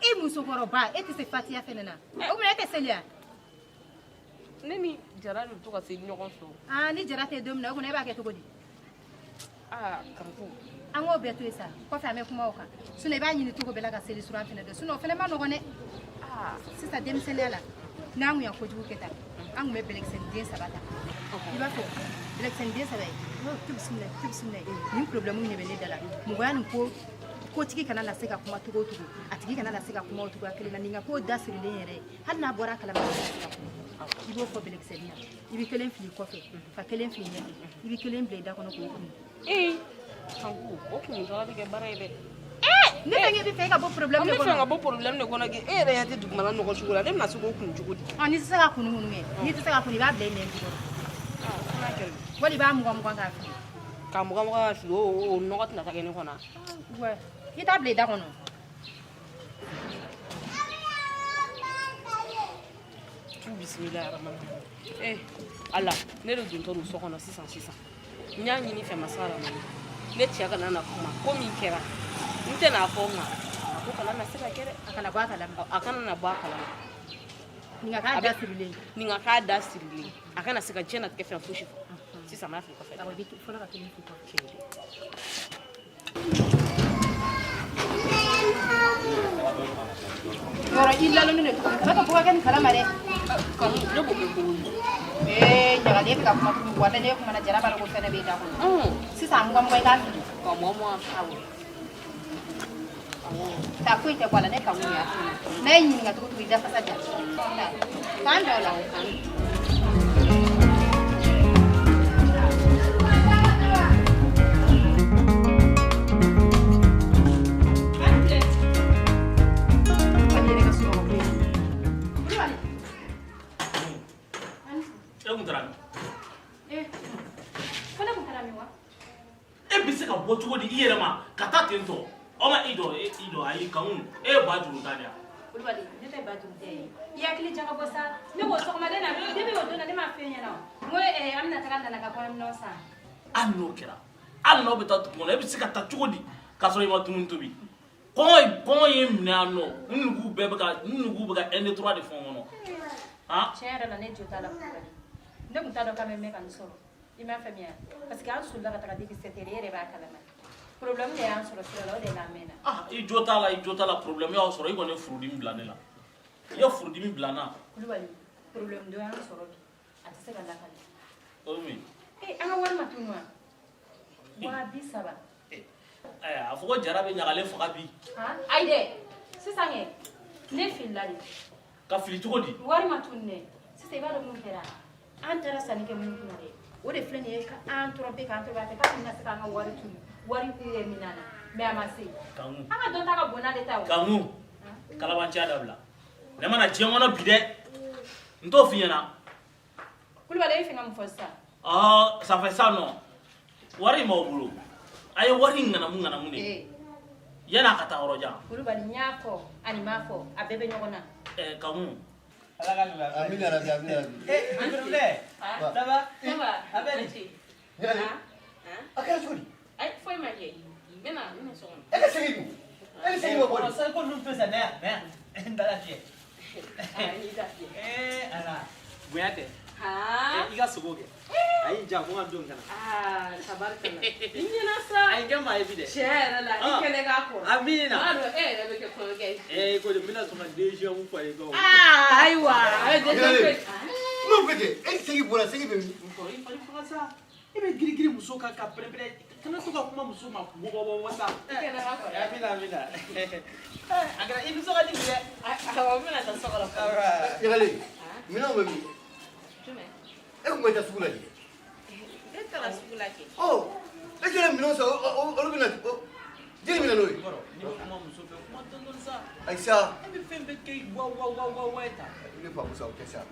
i musokɔrɔba e tɛ se fatiya fɛnɛ na o minɛ e tɛ seli wa ne ni jara de bɛ to ka se ɲɔgɔn fɛ ni jara tɛ don min na o kunna e b'a kɛ cogo di kanku an k'o bɛɛ to yen sa kɔfɛ an bɛ kuma o kan sinon i b'a ɲini cogo bɛɛ la ka seli sur an fɛnɛ dɔn sinon o fɛnɛ ma nɔgɔn dɛ sisan denmisɛnniya la n'an kun y'a kojugu kɛ tan an kun bɛ bɛlɛkisɛnin den 3 ta i b'a fɔ bɛlɛkisɛnin den 3 ye tu bisimila nin problème de bɛ ne da la mɔgɔya nin ko tigi kana na se ka kuma togo togo a tigi kana na se ka kuma o togo kelen na nin ka ko da sirilen yɛrɛ hali n'a bɔra kalama i b'o fɔ bɛlɛkisɛnin na i bɛ kelen fili kɔfɛ ka kelen fili ɲɛfɛ i bɛ kelen bila i da kɔnɔ k'o kun kanku o kun jara bɛ kɛ baara ye dɛ ne bɛ bɛ fɛ ka bɔ problème de kɔnɔ an bɛ fɛ ka bɔ problème de kɔnɔ kɛ e yɛrɛ ɲɛ tɛ dugumana nɔgɔ cogo la ne bɛna se k'o kun cogo di n'i tɛ se ka kunu kunu kɛ n'i tɛ se ka kunu i b'a bila i nɛn jukɔrɔ wali i b'a mugan mugan k'a fili ka mugan mugan k'a fili o nɔgɔ tɛna taa kɛ ne kɔnɔ i t'a bila i da kɔnɔ tu bisimila rahman ala ne de dontɔ don so kɔnɔ sisan n y'a ɲini fɛ masa ramani ne cɛ kana na kuma ko min kɛra n tɛ n'a fɔ n ma a ko kana na se ka kɛ dɛ a kana bɔ a kalama a kana na bɔ a kalama nin ka k'a da sirilen nin ka k'a da sirilen a kana se ka diɲɛnatigɛ fɛn fosi fɔ sisan n b'a fili kɔfɛ awɔ i bɛ fɔlɔ ka kelen fili kɔfɛ yɔrɔ i lalonni de tuguni kana ka bɔ ka kɛ nin kalama dɛ kanu ne b'o kɛ cogo di ɲagalen e bɛ ka kuma tugun wa ne kumana jara b'a la ko fɛnɛ bɛ i da kɔnɔ sisan mugan mugan i k'a fili ka mugan awɔ taa foyi tɛ bɔ a la ne ka mun y'a fili n'a ye ɲininka cogo cogo i da fasa ja k'an da o la o kan e bɛ se ka bɔ cogo di i yɛrɛ ma ka taa ten tɔ o ma i dɔ ayi kanu e ye ba juru ta de yan. kulubali ne tɛ ba juru tɛ ye i hakili jaga bɔ sa ne ko sɔgɔmaden na ne bɛ o don na ne m'a fɛ ɲɛna n ko an bɛna taga nana ka kɔɲɔminɛnw san. hali n'o kɛra hali n'aw bɛ taa dugu kɔnɔ e bɛ se ka taa cogo di k'a sɔrɔ i ma dumuni tobi kɔngɔ ye minɛ yan nɔ n nugu bɛ ka 1 2 3 de fɔ n kɔnɔ. tiɲɛ yɛrɛ la ne jo t'a la kulubali ne tun t'a dɔn k'a bɛ mɛn ka nin sɔrɔ i m'a faamuya parce que an solila ka taga depuis 7 heures e yɛrɛ b'a kalama problème de y'an sɔrɔ sira la o de la mɛnna. i jo t'a la problème y'aw sɔrɔ i kɔni ye furudimi bila ne la i ye furudimi bila n na. kulubali problème dɔ y'an sɔrɔ bi a tɛ se ka lakale. o ye mun ye. an ka wari ma tunu wa 230. a fɔ ko jara bɛ ɲagalen faga bi. ayi dɛ sisan kɛ ne filila de. ka fili cogo di. wari ma tunu dɛ sisan i b'a dɔn mun kɛra an taara sanni kɛ mun kunna dɛ o de filɛ nin ye k'an tromper a fɛ k'a bɛna se k'an ka wari tunu wari min na mais a ma se. kanu an ka dɔn ta ka bon n'ale ta o. kanu kalabanciya dabila ne mana diɲɛ kɔnɔ bi dɛ n t'o f'i ɲɛna Kulubali e fɛn ka mun fɔ sisan ça fait ça non wari in b'aw bolo a ye wari in ŋanamu de yan'a ka taa yɔrɔ jan Kulubali n y'a fɔ ani m'a fɔ a bɛɛ bɛ ɲɔgɔn na kamu Ala ka nɔgɔya. Amin ya Rabbi, amin ya Rabbi. Ça va? A bɛ di? A kɛra cogo di? Ayi foyi ma kɛ. N bɛna sɔgɔma. E ka segin dun? E ni segin ma bɔ di? Sa ko ninnu filɛ sa ne n dala fiyɛ. N'i da fiyɛ. Ala bonya tɛ. I ka sogo kɛ. A y'i jan ko n ka don kana. Tabarikala. I ɲɛna sa. A ye kɛ maa ye bi dɛ. Tiɲɛ yɛrɛ la i kɛnɛ k'a kɔrɔ. Amina. N b'a dɔn e yɛrɛ bɛ kɛ kɔɲɔkɛ ye. Ko de n bɛna sɔn ka décision mun fɔ a ye dɔw. Ayiwa a ye décision fɛ. N'o bɛ kɛ e segin bɔra segin bɛ min? I fari faga sa. I bɛ girigiri muso kan ka pɛrɛn-pɛrɛn kana to ka kuma muso ma bɔ sa. I kɛnɛ k'a kɔrɔ. Amina. A kɛra i nisɔn ka di bi dɛ. Awɔ n bɛna taa so kɔnɔ. Yagale minɛnw bɛ min? Jumɛn? E kun bɛ taa sugu la de. E taara sugu la kɛ. E kɛra minɛnw san olu bɛ na jeli minɛ n'o ye. Ni bɛ kuma muso fɛ kuma dɔɔni sa. Ayisa. E bɛ fɛn bɛɛ kɛ wa ta. Ne fa musa o kɛ sa.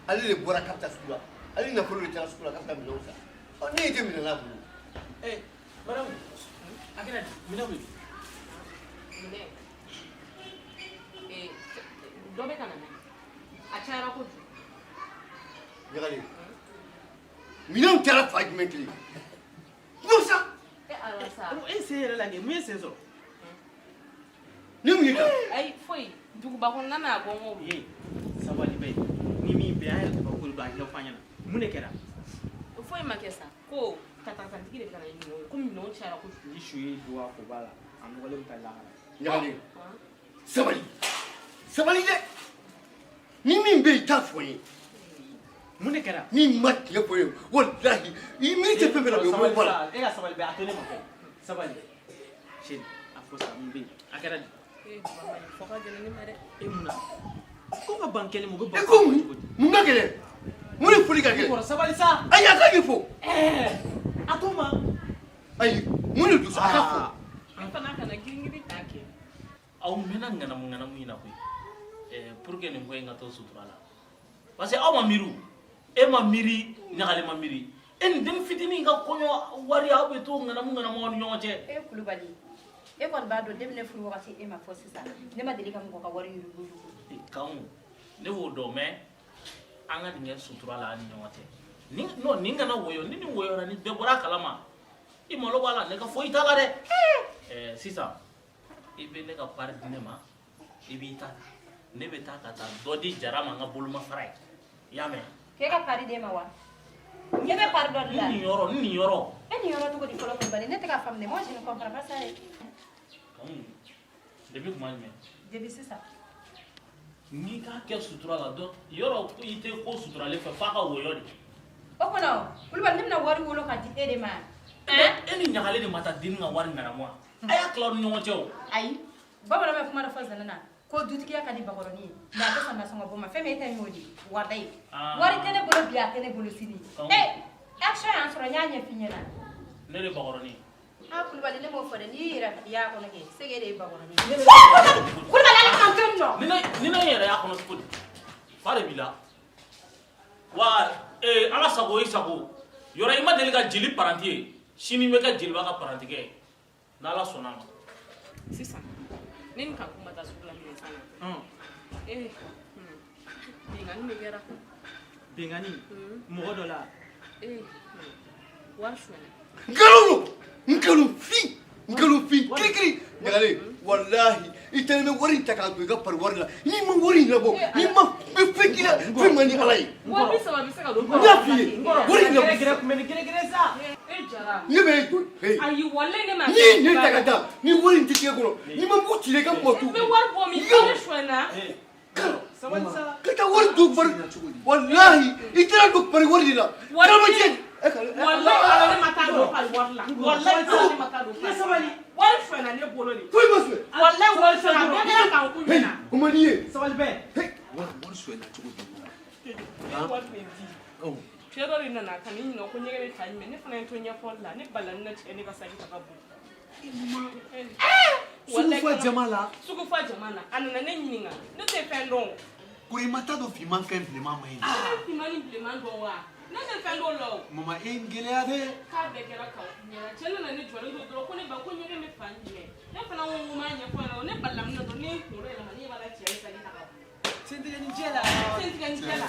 Ale de bɔra k'a bɛ taa sugu la. Ale nafolo de taara sugu la k'a bɛ taa minɛnw san. Ne ye minɛ n'a bolo. Madame, a kɛra di? Minɛw bɛ di? Minɛ. Dɔ bɛ ka na n'a ye. A cayara kojugu. Yagale. Minɛnw taara fa jumɛn kelen? Musa. Ala sa. E sen yɛrɛ la kɛ mun ye sen sɔrɔ? Ni mun ye ta? Ayi foyi duguba kɔnɔna n'a bɔ n k'o ye sabali bɛ ni min bɛ an yɛrɛ tɛ ka ko dɔn a ɲɛfɔ an ɲɛna mun de kɛra? Foyi ma kɛ sa ko katakatigi de bɛ ka na ni minɛnw ye komi minɛnw cayara kojugu. Ni su ye don a ko b'a la a nɔgɔlen bɛ taa lahara. Yagale. Sabali. Sabali dɛ. Ni min bɛ yen i t'a fɔ n ye. Mun de kɛra? Ni ma tiɲɛ fɔ n ye walahi i miiri tɛ fɛn fɛn na o bɛ bɔ la. E ka sabali bɛ a to ne ma fɔ sabali sini a fɔ sa mun bɛ yen a kɛra di? Fɔ ka gɛlɛn ne ma dɛ. E mun na? Ko ka ban kɛnɛ ma o bɛ ban. E ko mun ka gɛlɛn? Mun ni foli ka gɛlɛn? Kɔrɔ sabali sa. Ayi a ka ɲɛ fɔ. A to ma. Ayi mun de don sa a ka fɔ. An fana kana girin t'a kɛ. Aw mɛnna ŋanamu in na koyi pour que nin ko in ka to sutura la parce que aw ma miiri e ma miiri ɲagale ma miiri e nin den fitinin ka kɔɲɔ wari aw bɛ to ŋanamu aw ni ɲɔgɔn cɛ. E Kulubali e kɔni b'a dɔn ne furu wagati e ma fɔ sisan ne ma deli ka mɔgɔ ka wari yurugu. Kanw ne b'o dɔn mais an ka nin kɛ sutura la an ni ɲɔgɔn cɛ nin kana woyo ni nin woyora ni bɛɛ bɔra a kalama i malo b'a la ne ka foyi t'a la dɛ. Sisan i bɛ ne ka pari di ne ma i b'i ta ne bɛ taa ka taa dɔ di jara ma n ka bolomafara ye i y'a mɛn. K'e ka pari d'e ma wa? Ne bɛ pari dɔ de la. Ni nin yɔrɔ. E nin yɔrɔ cogo di fɔlɔ Kulubali? Ne tɛ k'a faamu dɛ. Moi je ne comprends pas ça. Depuis kuma jumɛn? Depuis sisan. N'i k'a kɛ sutura la dɔn yɔrɔ i tɛ ko suturalen fɛ f'a ka woyɔ de. O kɔnɔ Kulubali ne bɛna wari wolo ka di e de ma. E ni ɲagale de ma taa denni ka wari ŋanamu wa? A y'a tila aw ni ɲɔgɔn cɛ o. Ayi bamanan bɛ kuma dɔ fɔ zɛnɛ na ko dutigiya ka di bakɔrɔni ye mais a tɛ sɔn nasɔngɔ bɔ ma fɛn min e ta y'o de warida ye. Wari tɛ ne bolo bi a tɛ ne bolo sini. Action y'an sɔrɔ n y'a ɲɛf'i ɲɛna. Ne de bakɔrɔni. Kulubali ne m'o fɔ dɛ n'i y'i yɛrɛ y'a kɔnɔ kɛ c'est que e de ye bakɔrɔni ye. Kulubali ale kan fɛn dɔn. Ni ne yɛrɛ y'a kɔnɔ cogo di? Fa de b'i la. Wa an ka sago i sago yɔrɔ i ma deli ka jeli paranti ye sini bɛ kɛ jeliba ka parantikɛ ye n'Ala sɔnna ma. Sisan ne ni kan kuma taa sugu la minɛ sana. Bingani bɛ kɛra. Bingani mɔgɔ dɔ la. Wari suɲɛna. Nkalonfin kirikiri Yagale walahi i tɛ ne wari in ta k'a don i ka pari wari la n'i ma wari in labɔ n'i ma fɛn k'i la fɛn man di Ala ye. Wa 30 bɛ se ka don. N y'a f'i ye wari in labɔ. Gɛrɛgɛrɛ sa. Jara. Ne bɛ don. Ayi walahi ne ma. N'i ye ne ta ka taa ni wari in tɛ tigɛ kɔnɔ n'i ma mugu ci i ka mɔgɔ tu. N bɛ wari bɔ min kalo suɲɛna. Ka taa wari don pari walahi i taara don pari wari de la. Wallahi ala ne ma taa don pari wari la. Wallahi ala ne ma taa don pari. Sabali wari suɲɛna ne bolo de. Foyi ma suɲɛ. Wallahi wari suɲɛna bɛɛ kɛra k'an kun ɲɛna. O man di ye. Sabali bɛɛ. Wari suɲɛna cogo di? Wari bɛ di. Cɛ dɔ de nana ka ne ɲininka ko ɲɛgɛn bɛ taa ɲimɛ ne fana ye to ɲɛfɔli la ne balila ne na cɛ ne ka saki ta ka bon. Sugufa jamala. Sugufa jamana. Anana ne nyinga. Ne te fendon. Kuri mata do fiman kan implement mai. Fiman implement do wa. Ne te fendon lo. Mama engele ade. Ka be kera ka. Nyara chele na ne jwalo do ko ne ba ko nyere me fanje. Ne fana wo mu ma nya ko na ne ballam na do ne ko re na ne bala chiya sali na ka. Sentiga ni jela. Sentiga ni jela.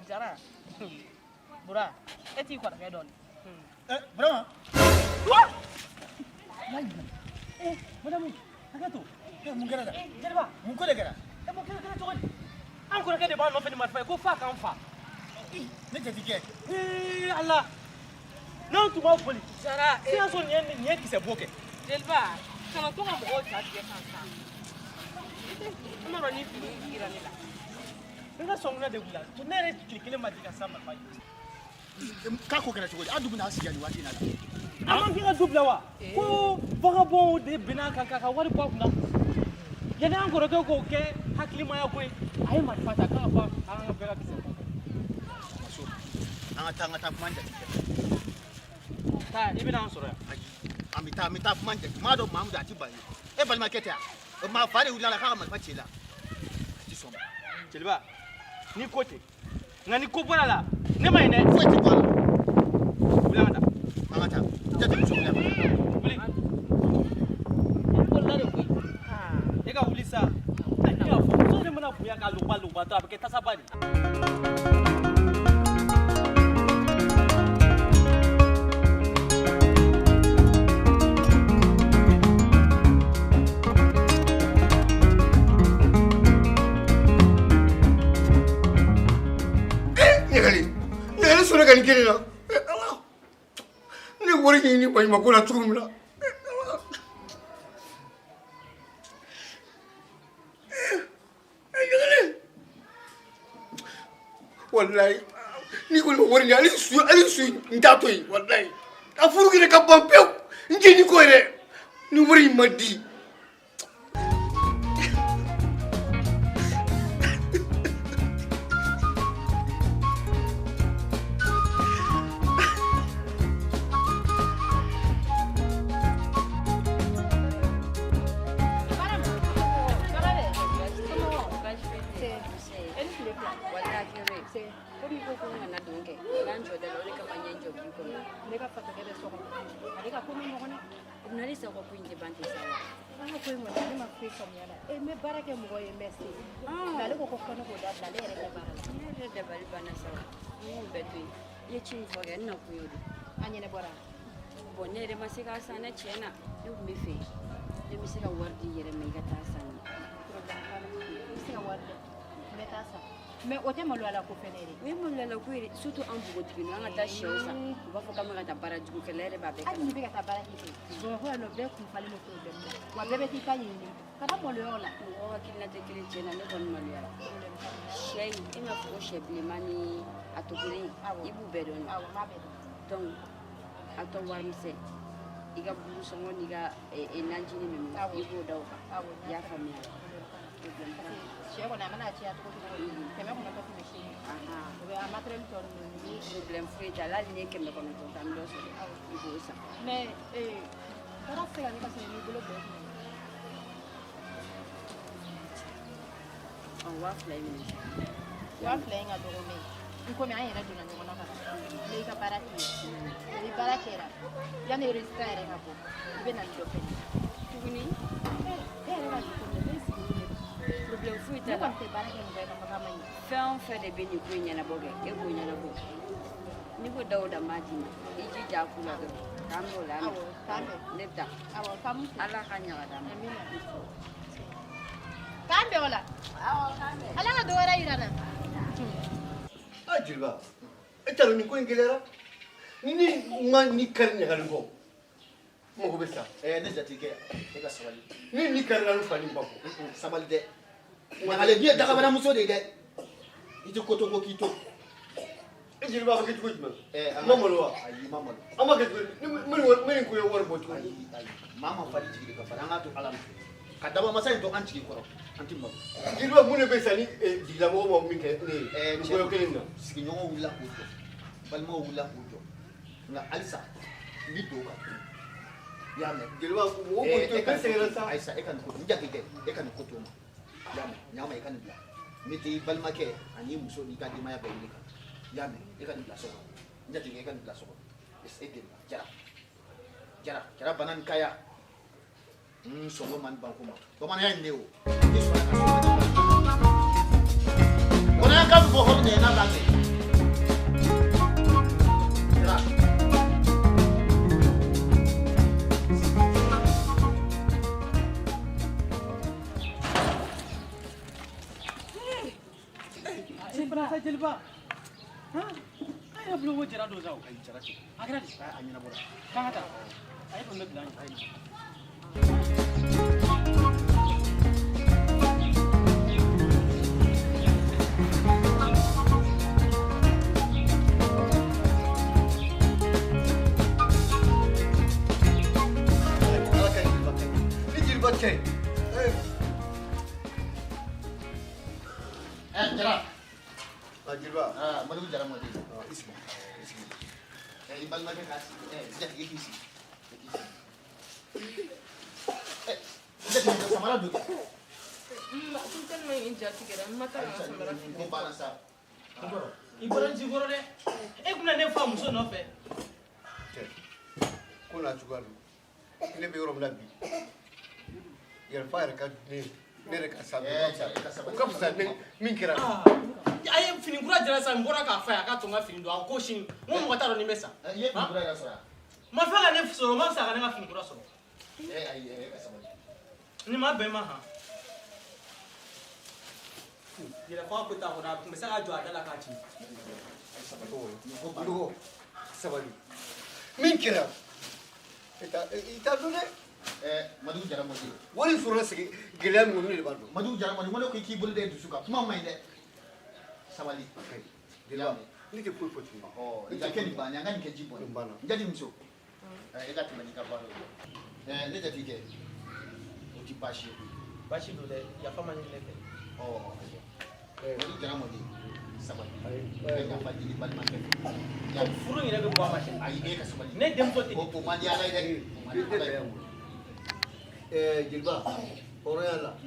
Jara. Bura, eti kwa ke don. Brama. Madame, agato. Mun gara da. Jelba, mun ko de gara. Mun ko gara to. An ko ke de ba no fe ni matfa ko fa kan fa. Ne je tike. Allah. Non tu ma poli. Jara, si aso nye ki se boke. Jelba, kana to mo o ta ke kan sa. Ama ro ni fini kira ni la. Nga songna de gula. Tu nere kile majika sama fa. Ka ko kana chogodi adubu na asiya ni wati na la. Aman kinga dubla wa. Ko vagabond de bina kaka wari ba kuna. Yana an goro ko ke haklima ya koy. Ay mat fata ka fa an bela kise. So. An ta manja. Ta ibina an soro ya. Amita manja. Ma do mamu da ti bayi. E bal market ya. Ma fare ulala ka ma fachela. Ti soma. Jelba. Ni kote. Ngani ko bora la. Ne mai ne. Foi ti bora. Bulangata. Mangata. Tete mu sumula. Buli. Ko la de ko. E ka ulisa. Ai ka fo so de mana buya ka luba to abeke tasabani. Ne sura kan kiri na. Ne wori ni ba ma ko na tumula. Wallahi ni ko wori ni ali su ndato yi wallahi. Afuru ki ka bombe. Nje ni ko re. Ni wori madi. ye ci fo ge na ku yo anya ne bora bon ne de ma se ka sa na chena ne ku me fe ne mi se ka wardi yere me ga ta sa ni se ka wardi me ta sa me o te malo ala ko fenere we mo la ku ire surtout en bugo tigi no anga ta shew sa ba fo ka me ga ta bara jugu ke lere ba be ani be ga ta bara ki bo ho no be ku fali no problem wa bebe ti ka yini kada mo lo la o wakila te kile chena ne bon malo ala shey ina fo sheble mani atokuri ibu bedon ma be donc ato warmise iga buru songo niga enanjini memi ibo daw ya famia Chez on a managé à trouver que même on a pas pu mexer on a matériel ton problème frère la ligne que me connaît ton dos ibo ça mais para faire la parce que nous voulons bien on va flying à dormir il come rien là dans le nona les caparati les barakera ya ne restare hapo ibe na ndope tuguni problème fou ita la te barake mbe na kama ni fɛn fɛn de bɛ nin ko in ɲɛnabɔ kɛ e k'o ɲɛnabɔ ni ko dawuda ma di ma i jija ku la dɔrɔn k'an b'o la ne da ala ka ɲaga d'a ma k'an bɛ o la ala ka dɔ wɛrɛ yira n na jeliba e t'a dɔn nin ko in gɛlɛyara ni ma ni kari ɲagali bɔ mago bɛ sa ne jatigikɛ e ka sabali ni kari la n fa ni ba ko sabali dɛ ɲagali bi ye dagabanamuso de ye dɛ i tɛ koto ko k'i to e jeliba a bɛ kɛ cogo jumɛn ma malo wa ayi ma malo an ma kɛ cogo min ko ye wari bɔ cogo ayi maa ma fali jigi de ka fari an k'a to ala nɔfɛ ka daba masa in to an jigi kɔrɔ an tɛ malo jeliba mun de bɛ sa ni jigilamɔgɔ ma min kɛ ne ye kelen na sigiɲɔgɔn wulila k'o jɔ balimaw wulila k'o jɔ nka halisa n bɛ don o kan i y'a mɛn jeliba mɔgɔ k'o to bɛɛ sɛgɛnna sa ayisa e ka nin ko n jate kɛ e ka nin ko to n ma i y'a mɛn ɲaama i ka nin bila n bɛ taa i balimakɛ ani muso n'i ka denbaya bɛɛ wuli kan i y'a mɛn e ka nin bila so kɔnɔ n jate kɛ e ka nin bila so kɔnɔ e den jara bana nin kaya sɔngɔ man ban ko ma bamananya in de o ne sɔnna ka sɔngɔ di ma kɔnɔya kan bɛ fɔ hɔrɔn de ye n'a b'a kɛ jara. Jeliba ayo belum mau jara dosa ayo jara sih akhirnya hanya nabora kang ada ayo belum bilang ayo ini jilbab cek jara jilbab madu jara madu ismi ibal ma ka jadi isi jadi samara du Punten mai injati kera mata na samara ko bana sa iboran jigoro de e kuna ne fa muso no fe ko na jugalu ile be yoro mlabi yar fire ka ne ka sabe ko ka sa min kira aye fini kura jara sa ngora ka fa ka tonga fini do an ko shin mo mo ta ro ni mesa ye fini kura ya sora ma fa ka ne soro ma sa ka ne ma fini kura soro aye ka sabe ni ma be ma ha dira ko ko ta ko da ko sa ka jo adala ka chi sabato sabali min kira ita dune madu jara madu wani sura sigi gele mu ne ba do madu jara madu mo ko ki bul de dusuka kuma mai de sabali gele ni ke pulpo ti ita ke ni banya ngani ke jibo njadi mso ega tumani ka baro ne jati ke uti bashi do de ya fama ni leke madu jara madu sabali ya fadi di balma ke ya furu ni ne be bo ma shi ai e ka sabali ne dem to ti ko mandi ala ide jilba horo yalla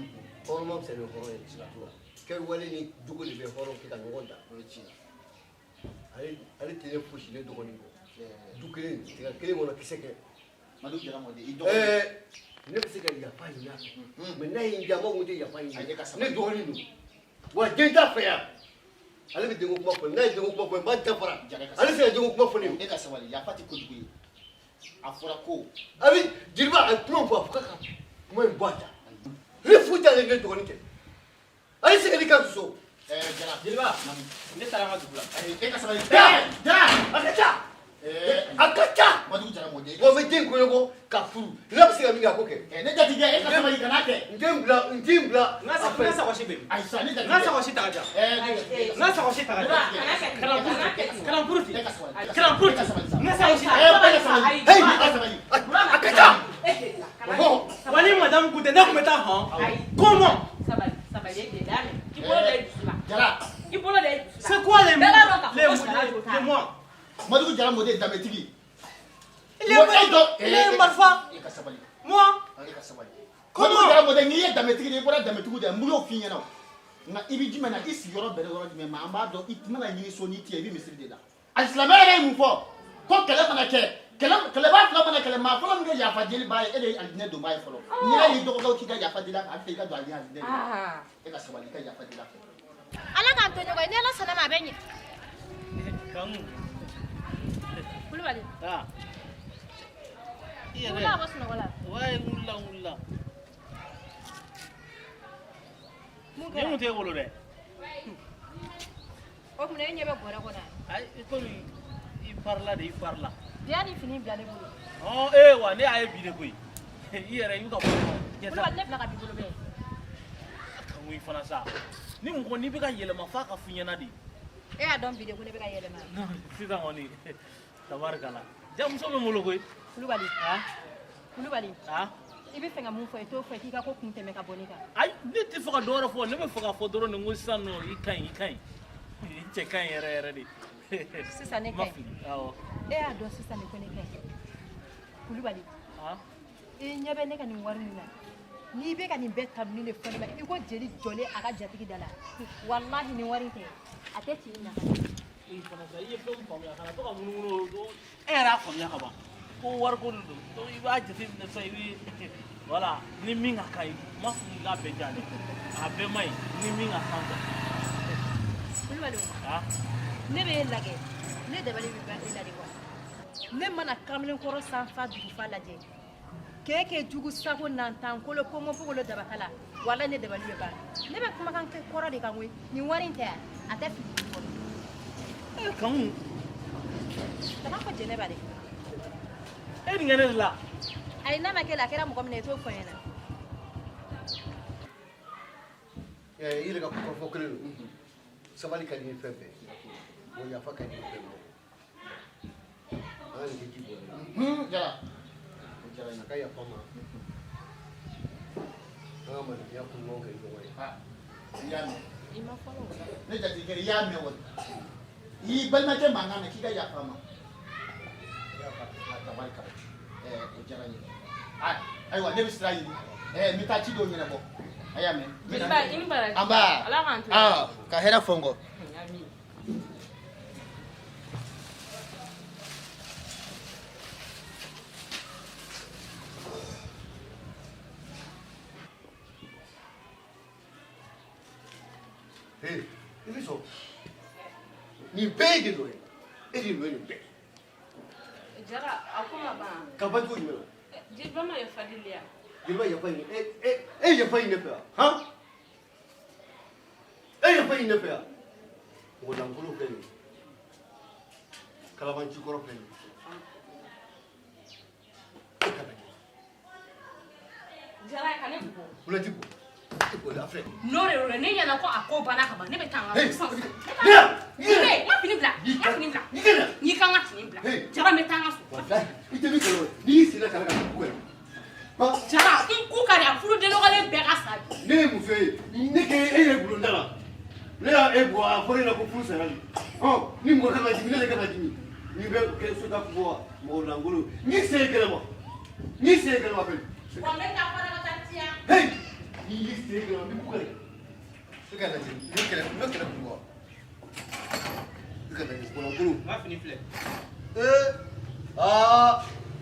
horo mom sene horo e ci la to ke wali ni dugul be horo kita ngonda ko ci ali tele fushi ne dugoni ko dukele tiga kele mo na kiseke madu jara madu ido ne be sika ya pa ina me na yin jama mo de ya pa ina ne dugoni no wa jenta fa ya ale bɛ denko kuma fɔ n'a ye denko kuma fɔ n b'a dafara ale se ka denko kuma fɔ ne e ka sabali yafa tɛ kojugu ye a fɔra ko abi jeliba a kuma fɔ a fɔ ka kuma in bɔ a da ne fu tɛ ale ne dɔgɔnin tɛ ale se ka di ka so jeliba ne taara an ka dugu la e ka sabali jara a ka ca a ka ca Madugu jara mɔden wa n bɛ den kɔɲɔbɔ ka furu ne bɛ se ka min kɛ a ko kɛ ne jatigɛ e ka sabali kana kɛ n t'i bila n ka sagosi bɛ ayi sa ne n ka jatigɛ sagosi ta ka jan n ka sagosi ta ka jan kalanpuru ten kalanpuru ten n ka sagosi ta ka jan a ka ca wa ni madamu kun tɛ ne tun bɛ taa hɔn comment jara c'est quoi les mots Madugu jara mɔden danbetigi il est marifa e ka sabali moi e ka sabali comment Madugu jara mɔden n'i ye danbetigi de i bɔra danbetigiw de n b'o f'i ɲɛna nka i bɛ jumɛn na i sigiyɔrɔ bɛɛ yɔrɔ jumɛn ma an b'a dɔn i tɛna ɲini so n'i tɛ i bɛ misiri de la a silamɛ yɛrɛ ye mun fɔ ko kɛlɛ fana kɛ kɛlɛbaa fila mana kɛlɛ maa fɔlɔ min kɛ yafa deli b'a ye e de ye alijinɛ donbaa ye fɔlɔ n'i y'a ye dɔgɔkɛw k'i ka yafa deli a fɛ i ka don alijinɛ de la e ka sabali i ka yafa deli a fɛ ala k'an to ɲɔgɔn ye ni ala sɔnna ma a bɛ ɲɛ kulubali i wula a bɔ sunɔgɔ la wayi wula mun ni mun t'e bolo dɛ o tuma e ɲɛ bɛ bɔrɛ kɔnɔ ayi komi i farila de i farila bi y'a ni fini bila ne bolo wa ne y'a ye bi de koyi i yɛrɛ i bɛ ka bɔ kulubali ne bila ka bi bolo bɛɛ ka ŋun i fana sa ni mun ko n'i bɛ ka yɛlɛma f'a ka f'i ɲɛna de e y'a dɔn bi de ko ne bɛ ka yɛlɛma sisan kɔni tabarikala jamuso bɛ n bolo koyi kulubali i bɛ fɛ ka mun fɔ i t'o fɔ k'i ka ko kun tɛmɛ ka bɔ ne kan ayi ne tɛ fɛ ka dɔ wɛrɛ fɔ ne bɛ fɛ ka fɔ dɔrɔn de ko sisan nɔ i ka ɲi i cɛ ka ɲi yɛrɛ yɛrɛ de sisan ne ka ɲi e y'a dɔn sisan ne ko ne ka ɲi kulubali i ɲɛ bɛ ne ka nin wari min na n'i bɛ ka nin bɛɛ tabu ni de fɔ ne ma i ko jeli jɔlen a ka jatigi da la walahi nin wari tɛ a tɛ ci i na i ye fɛn faamuya kana to ka munumunu e yɛrɛ y'a faamuya ka ban ko wariko de don i b'a jateminɛ sisan i bɛ wala ni min ka kan n m'a fɔ k'i k'a bɛɛ diya dɛ a bɛɛ ma ɲi ni min ka kan kulubali ne bɛ e lajɛ ne dabali bɛ ban e la de wa ne mana kamalenkɔrɔ sanfa dugufa lajɛ k'e jugu sago nantan kolo kɔngɔ fogolo dabakala wala ne dabali bɛ ban ne bɛ kumakan kɛ kɔrɔ de kan koyi nin wari in tɛ a tɛ fili kɔrɔ kan kana fɔ jɛnɛba de e nin kɛ ne de la ayi n'a ma kɛ la a kɛra mɔgɔ min na i t'o fɔ n ɲɛna i yɛrɛ ka kɔrɔfɔ kelen don sabali ka di ni fɛn bɛɛ wa yafa ka di ni fɛn bɛɛ an ka nin kɛ ji bɔ jara jara na ka yafa ma an ka maliya kun ɲɔgɔn kɛ ɲɔgɔn ye i y'a mɛn i ma fɔlɔ ne jatigikɛ i y'a mɛn wa i y'i balimakɛ mankan mɛn k'i ka yafa ma tabarika o diyara n ye ayiwa ne bɛ sira ɲini n bɛ taa ci dɔw ɲɛnabɔ a y'a mɛn anba ka hɛrɛ fɔ n kɔ i bɛ sɔn nin bɛɛ ye de nɔ ye e de nɔ ye nin bɛɛ jara a ko ma ban ka ban cogo jumɛn na jeliba ma yafa deli yan jeliba yafa ɲini e yafa ɲini ne fɛ yan han e yafa ɲini ne fɛ yan mɔgɔ lankolon filɛ nin ye kalabanci kɔrɔ filɛ nin ye e kana kɛ jara ka ne bugɔ wulati bɔ e bɔ a filɛ n'o de y'o ye ne ɲɛna ko a ko banna ka ban ne bɛ taa n ka so n ka fini bila n'i kan ka fini bila jara n bɛ taa n ka so i tɛ min kalama n'i y'i sen da kala ka dugu kɔnɔ jara n ku ka di a furu denɔgɔlen bɛɛ ka sa bi ne ye muso ye ne kɛ e ye bulonda la ne y'a e bɔ a fɔra e la ko furu sara de ni mɔgɔ kan ka dimi ne de kan ka dimi n'i bɛ kɛ soda bɔ mɔgɔ lankolon n'i sen ye kɛnɛma fɛn wa n bɛ taa fana ka taa tiya n'i y'i sen ye kɛnɛma n bɛ bugɔ de e ka lajɛ ne kɛlɛ kun bɔ e ka lajɛ mɔgɔ lankolon n ka fini filɛ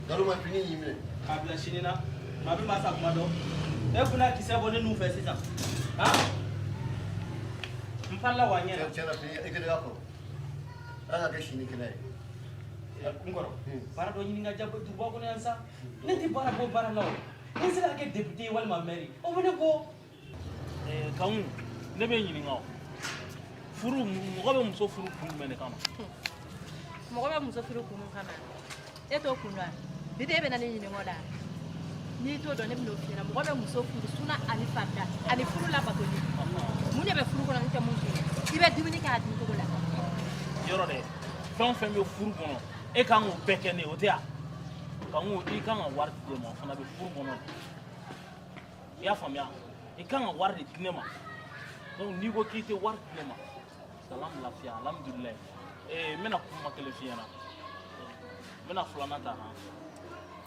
nkalon ma fini y'i minɛ k'a bila sini na maa min b'a sa kuma dɔn e kunna kisɛ bɔ ne nun fɛ sisan Falla wa nyana. Cela fi ikele gako. Ana ke shini kile. Ngoro. Bara do nyinga jabba du boko ne ansa. Nenti bara bo bara law. Ni sila ke député wal ma mairie. O bene ko kan ne be ɲininga furu mɔgɔ bɛ muso furu kun jumɛn de kama mɔgɔ bɛ muso furu kun kama e t'o kun dɔn bi de bɛ na ne ɲininga o la n'i t'o dɔn ne bɛ n'o f'i ɲɛna mɔgɔ bɛ muso furu suna ani farida ani furu labatoli mun de bɛ furu kɔnɔ n tɛ mun f'i ye i bɛ dumuni kɛ a dun cogo la yɔrɔ dɛ fɛn o fɛn bɛ furu kɔnɔ e kan k'o bɛɛ kɛ ne o tɛ yan kan i kan ka wari di ma o fana bɛ furu kɔnɔ i y'a faamuya i kan ka wari de di ne ma donc n'i ko k'i tɛ wari di ne ma salam lafiya alhamdulilayi n bɛna kuma kelen f'i ɲɛna n bɛna filanan ta han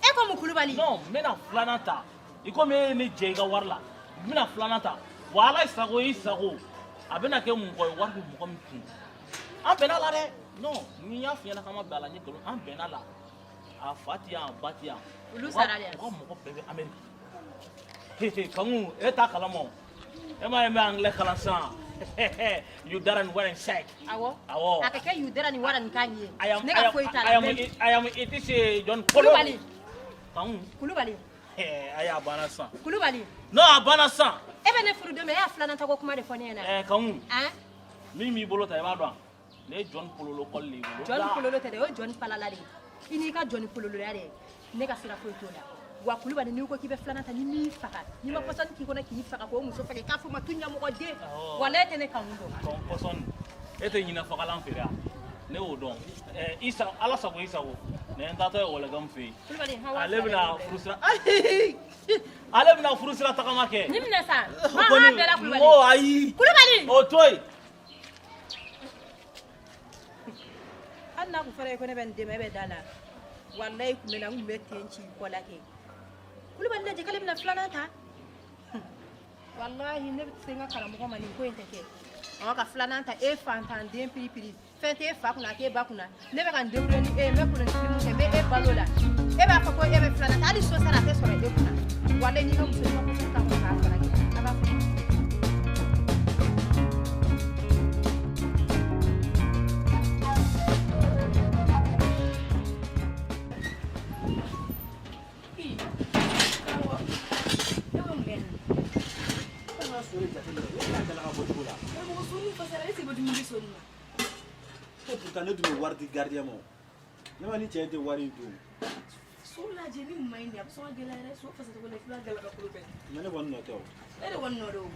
e ko mun kulubali non n bɛna filanan ta i komi e ye ne jɛ i ka wari la n bɛna filanan ta wa ala sago i sago a bɛna kɛ mɔgɔ ye wari bɛ mɔgɔ min kun an bɛnna la dɛ non ni y'a f'i ɲɛna k'an ma bɛn a la n ye nkalon an bɛnna la a fa ti yan a ba ti yan olu sara de u ka mɔgɔ bɛɛ bɛ amérique kangu e t'a kalama o e m'a ye n bɛ anglais kalan sisan you dara nin wara in sec awɔ awɔ a ka kɛ you dara nin wara nin kan ye ne ka foyi t'a la I am it is John Polo kulubali kangu kulubali a y'a banna sisan kulubali non a banna sisan e bɛ ne furu don mais e y'a filanan ta ko kuma de fɔ ne ɲɛna kangu min b'i bolo ta i b'a dɔn ne ye John Pololo kɔli de y'i bolo John Pololo tɛ dɛ o ye John Palala de ye i n'i ka John Pololo ya de ne ka sira foyi t'o la wa kulubali n'i ko k'i bɛ filanan ta ni m'i faga n'i ma pɔsɔni k'i kɔnɔ k'i faga k'o muso faga i k'a fɔ ma tu ɲɛmɔgɔ den wala e tɛ ne kanu dɔn pɔsɔni e tɛ ɲinɛ fagalan feere yan ne y'o dɔn isa ala sago i sago ne n taatɔ ye wɔlɛgɛmu fɛ yen ale bɛna furusira ale bɛna furusira tagama kɛ ni minɛ sa maa bɛɛ la kulubali o ayi kulubali o to yen hali n'a kun fɔra e ko ne bɛ n dɛmɛ e bɛ da la walayi kun bɛ na n kun bɛ ten ci kɔ la kɛ kulubali lajɛ k'ale bɛna filanan ta walahi ne bɛ se n ka karamɔgɔ ma nin ko in tɛ kɛ ɔ ka filanan ta e fantanden piripiri fɛn tɛ e fa kunna a t'e ba kunna ne bɛ ka n débrouiller ni e ye n bɛ kolonifili mun kɛ n bɛ e balo la e b'a fɔ ko e bɛ filanan ta hali so sara a tɛ sɔrɔ e kunna walayi n'i ka muso ɲuman ko ta kɔnɔ k'a fara kɛ a b'a fɔ ne dun bɛ wari di gardien ma ne ma ni cɛ tɛ wari in dun so lajɛ ni ma ɲi de a bɛ sɔn ka gɛlɛya dɛ so fasacogo la i fila gɛlɛya ka kolo bɛɛ mais ne kɔni nɔ tɛ o e de kɔni nɔ de o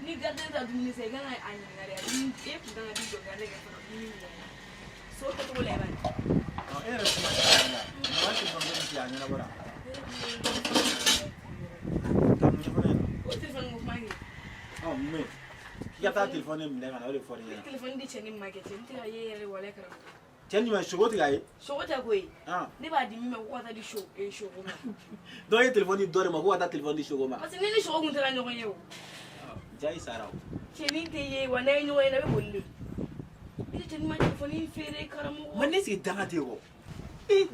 ni gardien ta dumuni san i kan ka a ɲininka de ni e kun kan ka di jɔ gardien kɛ fana dumuni min na so kɛcogo la i b'a ye e yɛrɛ tɛ ma se a ɲɛna maa tɛ fɛn fɛn a ɲɛnabɔra ka mun ɲɛfɔ ne ɲɛna o téléphone ko kuma kɛ mais k'i ka taa téléphone minɛ ka na o de fɔ ne ɲɛna téléphone di cɛ ni ma kɛ cɛ n tɛ ka ye yɛrɛ wale karamɔgɔ cɛ ɲuman sogo tɛ k'a ye sogo tɛ koyi ne b'a di min ma ko ka taa di sogo ma donc e ye téléphone di dɔ de ma ko ka taa téléphone di sogo ma parce que ne ni sogo kun tɛra ɲɔgɔn ye o ja i sara o cɛnin tɛ ye wa n'a ye ɲɔgɔn ye na bɛ boli de i tɛ cɛ ni ma téléphone feere karamɔgɔ mais ne sigi danga tɛ kɔ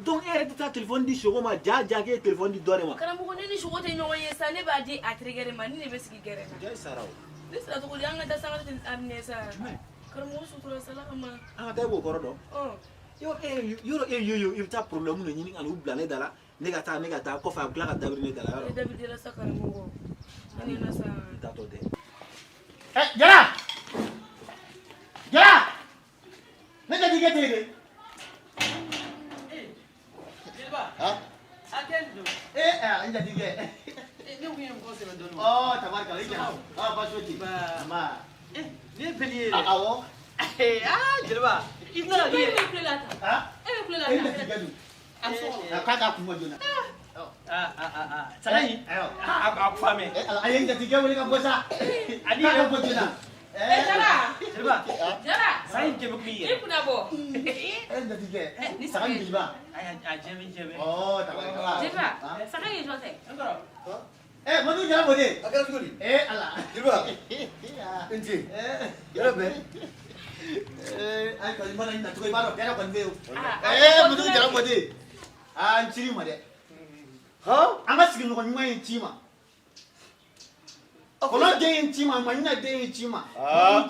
donc e yɛrɛ tɛ taa téléphone di sogo ma ja k'e ye téléphone di dɔ de ma karamɔgɔ ne ni sogo tɛ ɲɔgɔn ye sa ne b'a di a terikɛ de ma ni ne bɛ sigi gɛrɛ na ja i sara o ne sera cogo di an ka taa sanga tɛ a minɛ sa karamɔgɔ sutura sala kama an ka taa i b'o kɔrɔ dɔn yɔrɔ e yo i bɛ taa problème de ɲini ka n'u bila ne da la ne ka taa kɔfɛ a bɛ tila ka dabiri ne da la yɔrɔ dabiri la sa karamɔgɔ ne na sa n tatɔ tɛ Jara Jara ne ka dikɛ tɛ de jeliba a kɛ don n jatigɛ ne kun ye mɔgɔ sɛbɛn dɔɔnin ɔ tabarikala i jara baasi tɛ ma ni ye peli ye dɛ awɔ jeliba i tɛna e bɛ kulela ta e bɛ kulela ta e bɛ tigɛ dun k'a k'a kun bɔ joona saga in a faamu a ye n jatigɛ wele ka bɔ sa ani k'a ka bɔ joona jeliba Jara saga in jɛbɛ kun ye i kunna bɔ n jatigɛ saga in jeliba a jɛbɛ ɔ tabarikala jeliba saga in jɔn tɛ madu jara bɔ de a kɛra cogo di ala jeliba n ce yɛrɛ bɛ an kɔni mana nin nacogo i b'a dɔn kɛnɛ kɔni bɛ yen madu jara bɔ de n ciri ma dɛ an ka sigiɲɔgɔn ɲuman ye ci ma Kono den tima manya den tima.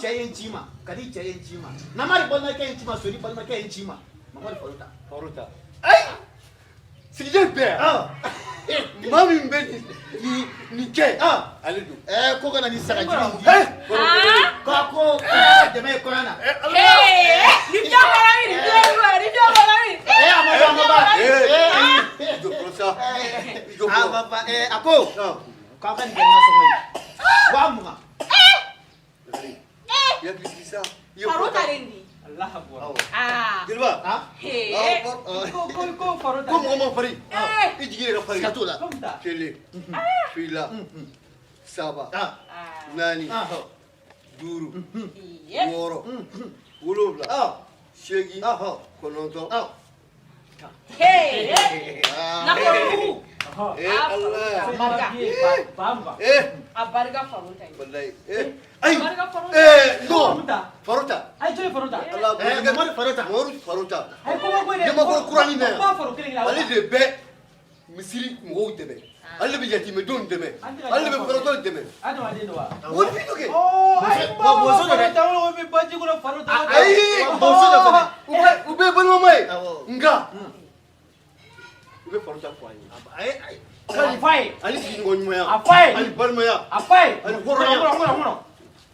Chayen tima. Kadi chayen tima. Namari balna kayen tima sori balna kayen tima. Mamari faruta. Ai! Sigel be. Mami mbeni ni ke. Ale do. Ko kana ni saka jini. Ko deme ko na. Ni ako. Kau kan dia masuk lagi. Kamu ngah? Ya bisa. Faruta rendi. Allah akbar. Gilba. Ko faruta. Kom ngomong Fari. Ijigire ka Fari. Skatula. Kele. Fila. Saba. Nani. Duru. Woro. Wolobla. Shegi. Kononto. Nakuru. Allah. Abarga faruta. Wallahi. Abarga faruta. No. Faruta. Ay joy faruta. Allah. Mari faruta. Moru faruta. Ay ko ko Dia mau Qur'an ini. Ko faru kele la. Ale de be misiri ngo debe. Ale be jati me don debe. Ale be faruta debe. Ado ade do wa. Won fi doke. Ba boso do ta wo be baji ko faruta. Ai boso do fa. Ube bano mai. Nga. Ube faruta kwa ni. Kan fai. Ali si ngo nyuma ya. Afai. Ali barma ya. Afai. Ali horo ya. Ngono.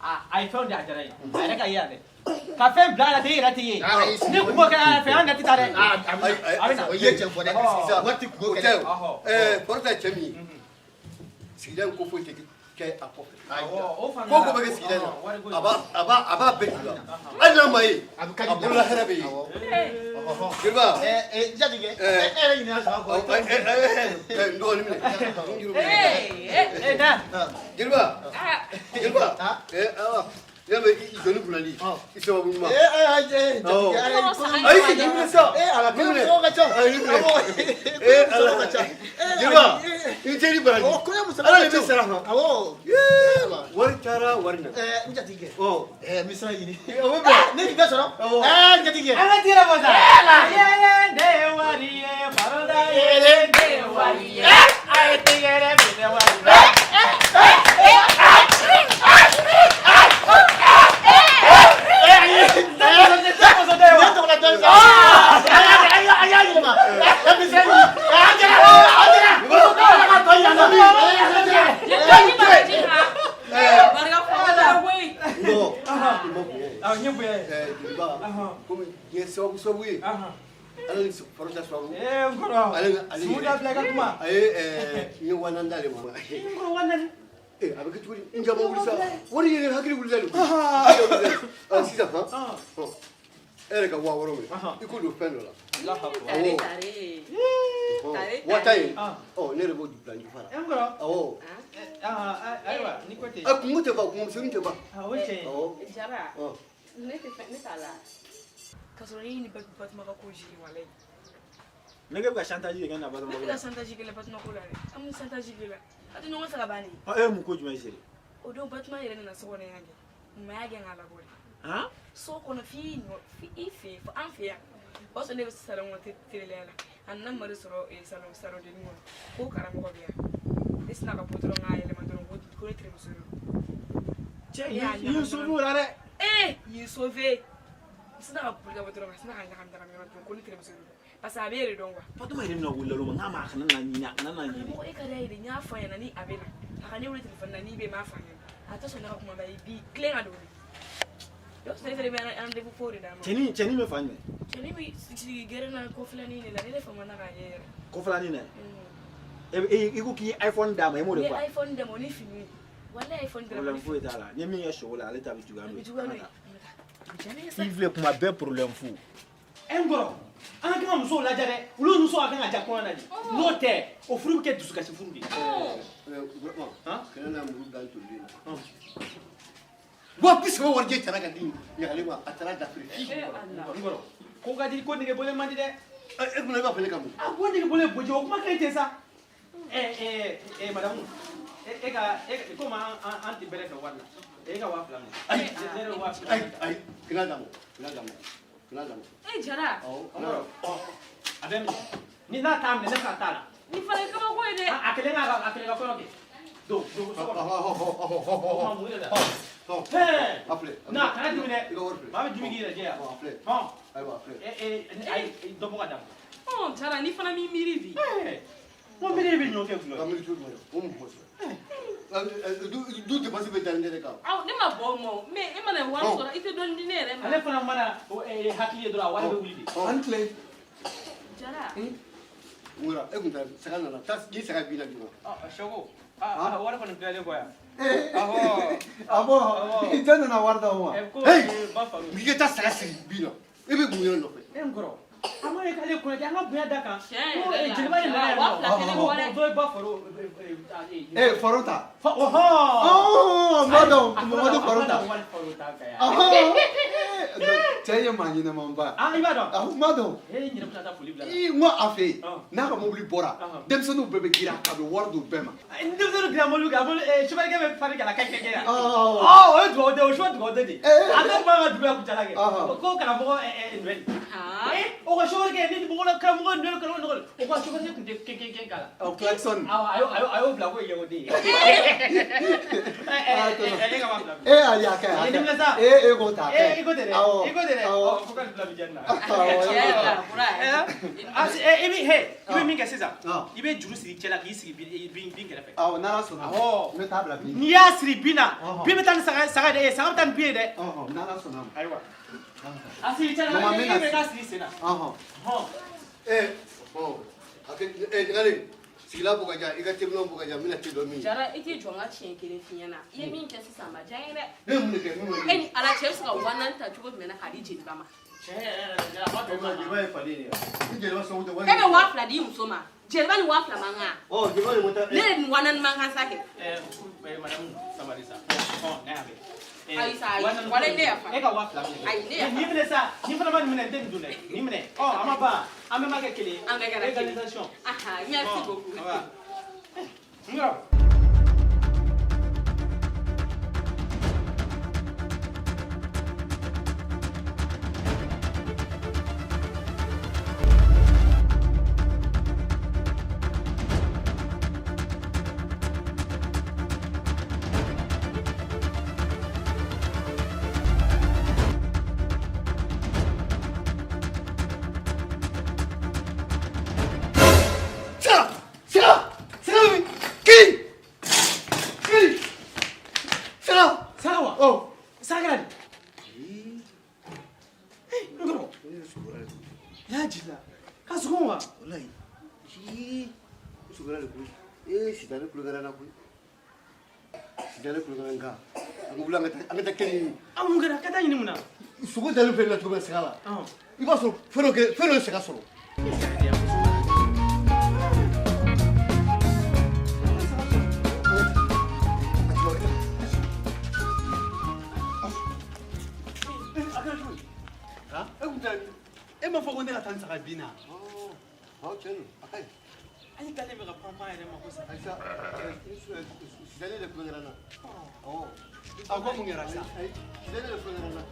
I found that right. Ai ka iya de. Ka fe bla la te ira te ye. Ni ko ka fe anda ti tare. Ai oye jembo de sisa. Wati ko ke. Faruta chemi. Sidan ko fo te ke apo. Ko ko be sidan. Aba betula. Ana mai. Abdullah harabi. Gilba. Jadige. Ni asa ko. Ndo ni mine. Na. Gilba. Gilba. Ya me idonu bulali. Iso bu ma. Jadige. Ai ki ni sa. Ala ko so ka cha. Ala. Gilba. Injeri bulali. Ko ya musa. Ala ni sara ha. War cara warna. Jadige. Misra ini. Ni ki besoro. Jadige. Ala tira bosa. Ye de wari faruta ye de wari. Ay tigere de wari. Avec tout, il y a mon ça. What are you having with them? Elle est à Wawarome. You could have pendola. What time? Oh, never would you plan to oh, I couldn't about Mumsumba. Oh, Jara. Casolini, but Maracuji, Wale. Nega ka chantage ke na ba mo. Nega chantage ke le bat no ko la. Am chantage ke la. Ati no ngasa bani. Mu ko juma sere. O do bat ma yele na so wona yange. Ma yage ngala boli. Ha? So kono fi no fi ife fo anfia. Boso ne salon wote telela. An nan mari soro e salon de mo. Ko karam ko biya. Isna ka potro nga yele ma don ko tre mo soro. Che you so ra re. You sauvé. Isna ka potro potro nga sna ka ndara me ma ko tre mo soro. Pasabere dongwa. Patuma ile na wulalo ngama kana na nyinya na nyinya. Mo e kare ile nya fanya na ni abena. Akane wule telefone na ni be ma fanya. Ata so na kuma ba bi clean ado. Yo se fere me an de fori da mo. Cheni me fanya. Cheni mi si gere na ko fulani ni la ile fa mana ka yere. Ko fulani ne. Iko ki iPhone da ma mo de kwa. Ni iPhone da mo ni fini. Wala iPhone da mo. Problème fou etala. Ni mi ya show la ale ta bi jugano. Il voulait kuma be problème fou. Engoro. An ka muso la jare. Ulo muso aka nga jakona na di. No te. O furu ke dusuka si furu di. Ha? Kana na mu dan to le. Wa biso warje tara ga din. Ya lewa atara da fri. Engoro. Ko ga di ko ni ke bole mandi de. E ko na ba fele kamu. Ah ko ni ke bole bojo kuma kai te sa. Madame. Ko ma anti bere fe wala. Ga wa flamme. Ai, kina damo. Jara. Adem. Ni na tam ne na tala. Ni fale kama ko ide. Akele ga ko no ke. Na kana dimi dɛ maa bɛ dimi k'i yɛrɛ jɛ yan dɔ bɔ ka d'a ma Jara ni fana m'i miiri bi mo miiri bɛ ɲɔ kɛ fila du dépense bɛ dalen ne kan ne ma bɔ o ma mais e mana wari sɔrɔ i tɛ dɔɔni di ne yɛrɛ ma ale fana mana hakili ye dɔrɔn a wari bɛ wuli de an tile Jara wura e kun tɛ saga nana ni saga b'i la jogo Soko wari kɔni filɛ ne kɔ yan abo i tɛ nana wari d'aw ma n'i ka taa saga sigi bi la i bɛ mun ye nɔfɛ e n kɔrɔ an ma ye k'ale kunna an ka bonya da kan jeliba ye nana yan nɔ dɔ ye ba faro faro ta ma dɔn faro ta cɛ ye maa ɲɛnɛman ba i b'a dɔn ma dɔn n yɛrɛ bɛ taa foli bila n ko a fɛ yen n'a ka mobili bɔra denmisɛnninw bɛɛ bɛ girin a bɛ wari don bɛɛ ma denmisɛnninw girin mobili kan subarikɛ bɛ fari kala kɛ yan o ye dugawu de o suba dugawu de a tɛ kuma ka duguya kucala kɛ ko karamɔgɔ Noël o ka subarikɛ ni karamɔgɔ Noël karamɔgɔ o ka subarikɛ tun tɛ kɛ k'a la klaxon a y'o bila ko yɛrɛden ye e ka ma bila a y'a kɛ e ko ta i ko tɛ dɛ i ko tɛ dɛ ko ka bila bi jɛni na i bɛ min kɛ sisan i bɛ juru siri cɛ la k'i sigi bin kɛrɛfɛ n'ala sɔnna n bɛ taa bila bin n'i y'a siri bin na bin bɛ taa ni saga de ye saga bɛ taa ni bin ye dɛ n'ala sɔnna ayiwa a siri cɛ la i bɛ taa siri sen na ɲagalen sigila bɔ ka diya i ka teminɛw bɔ ka diya n bɛna te dɔ min Jara i tɛ jɔ n ka tiɲɛ kelen f'i ɲɛna i ye min kɛ sisan a ma diya n ye dɛ ne ye mun de kɛ e ni ala cɛ bɛ se ka 1000 ta cogo jumɛn na k'a di jeliba ma jeliba ye faden de ye ni jeliba sɔn tɛ e bɛ 2000 di muso ma jeliba ni 2000 man kan jeliba de ma taa ne de ni 1000 man kan sa kɛ madamu sabali sa ne y'a mɛn ayi sa ayi wala ne y'a fa e ka 2000 ayi ne y'a fa ni minɛ sa ni fana ma nin minɛ n tɛ nin dun dɛ ni minɛ a ma ban an bɛɛ ma kɛ kelen an bɛɛ kɛra kelen Éducation merci beaucoup sogo dalen filɛ la cogo bɛ sɛgɛ la i b'a sɔrɔ fɛn dɔ ye sɛgɛ sɔrɔ e ma fɔ ko ne ka taa n saga bin na tiɲɛ don a ka ɲi hali k'ale bɛ ka panpan yɛrɛ ma ko sa ayisa sidalen de kulonkɛ na a ko mun kɛra sa sidalen de kulonkɛ na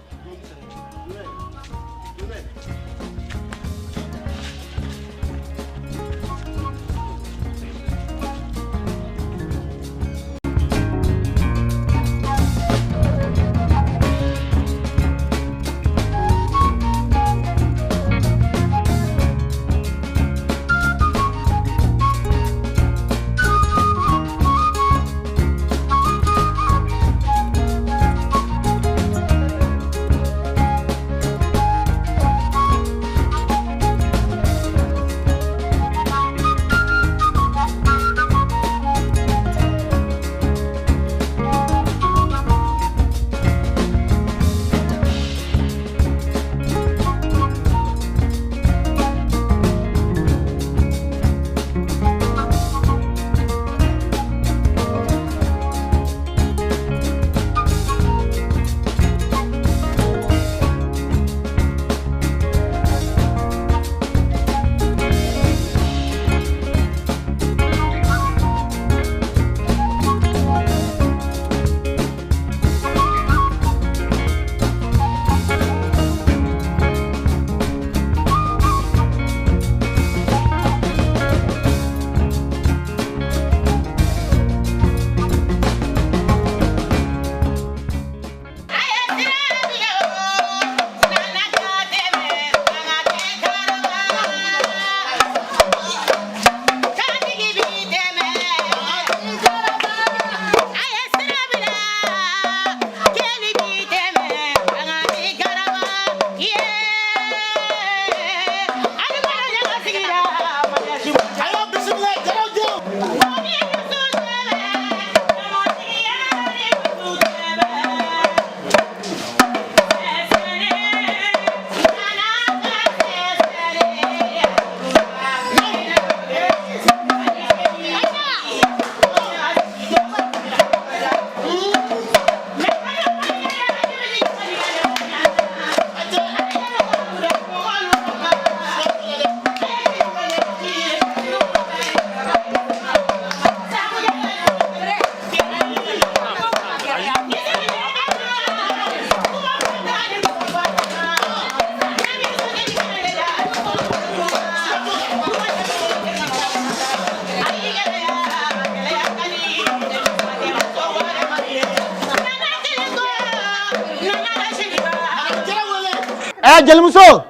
jelimuso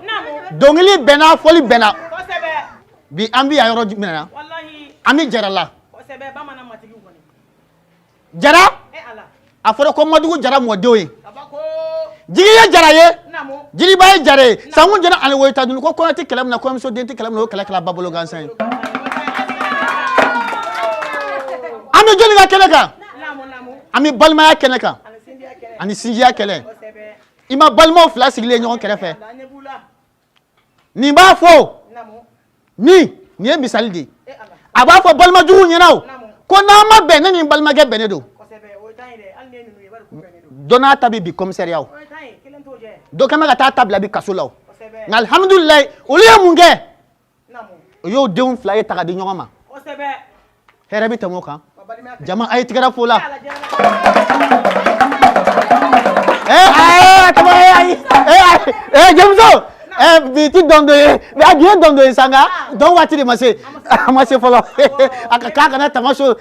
dongili bena foli bena bi ambi ayoro jumena ami jarala jara aforo ko madugu jara modoye jigiye jara ye jiri baye jare sangun jana ale woyta dun ko konati kelam na ko so denti kelam no kala kala babolo gansan ami joni ga keleka ami balma ya keleka ani sinjiya kele ima balma fla sigle nyon kelefe ni ba fo ni e misali di aba fo balma jugu nyinaw ko na ma be ni balma ge benedo dona tabi bi commissariat do kama ga ta tabla bi kasulaw alhamdulillah uliya munge yo deun fla ye taga di nyoma here bi tamo kan jama ay tigara fola Jamso biti dondo be bien dondo sanga don wati de mase mase folo akaka kana tamaso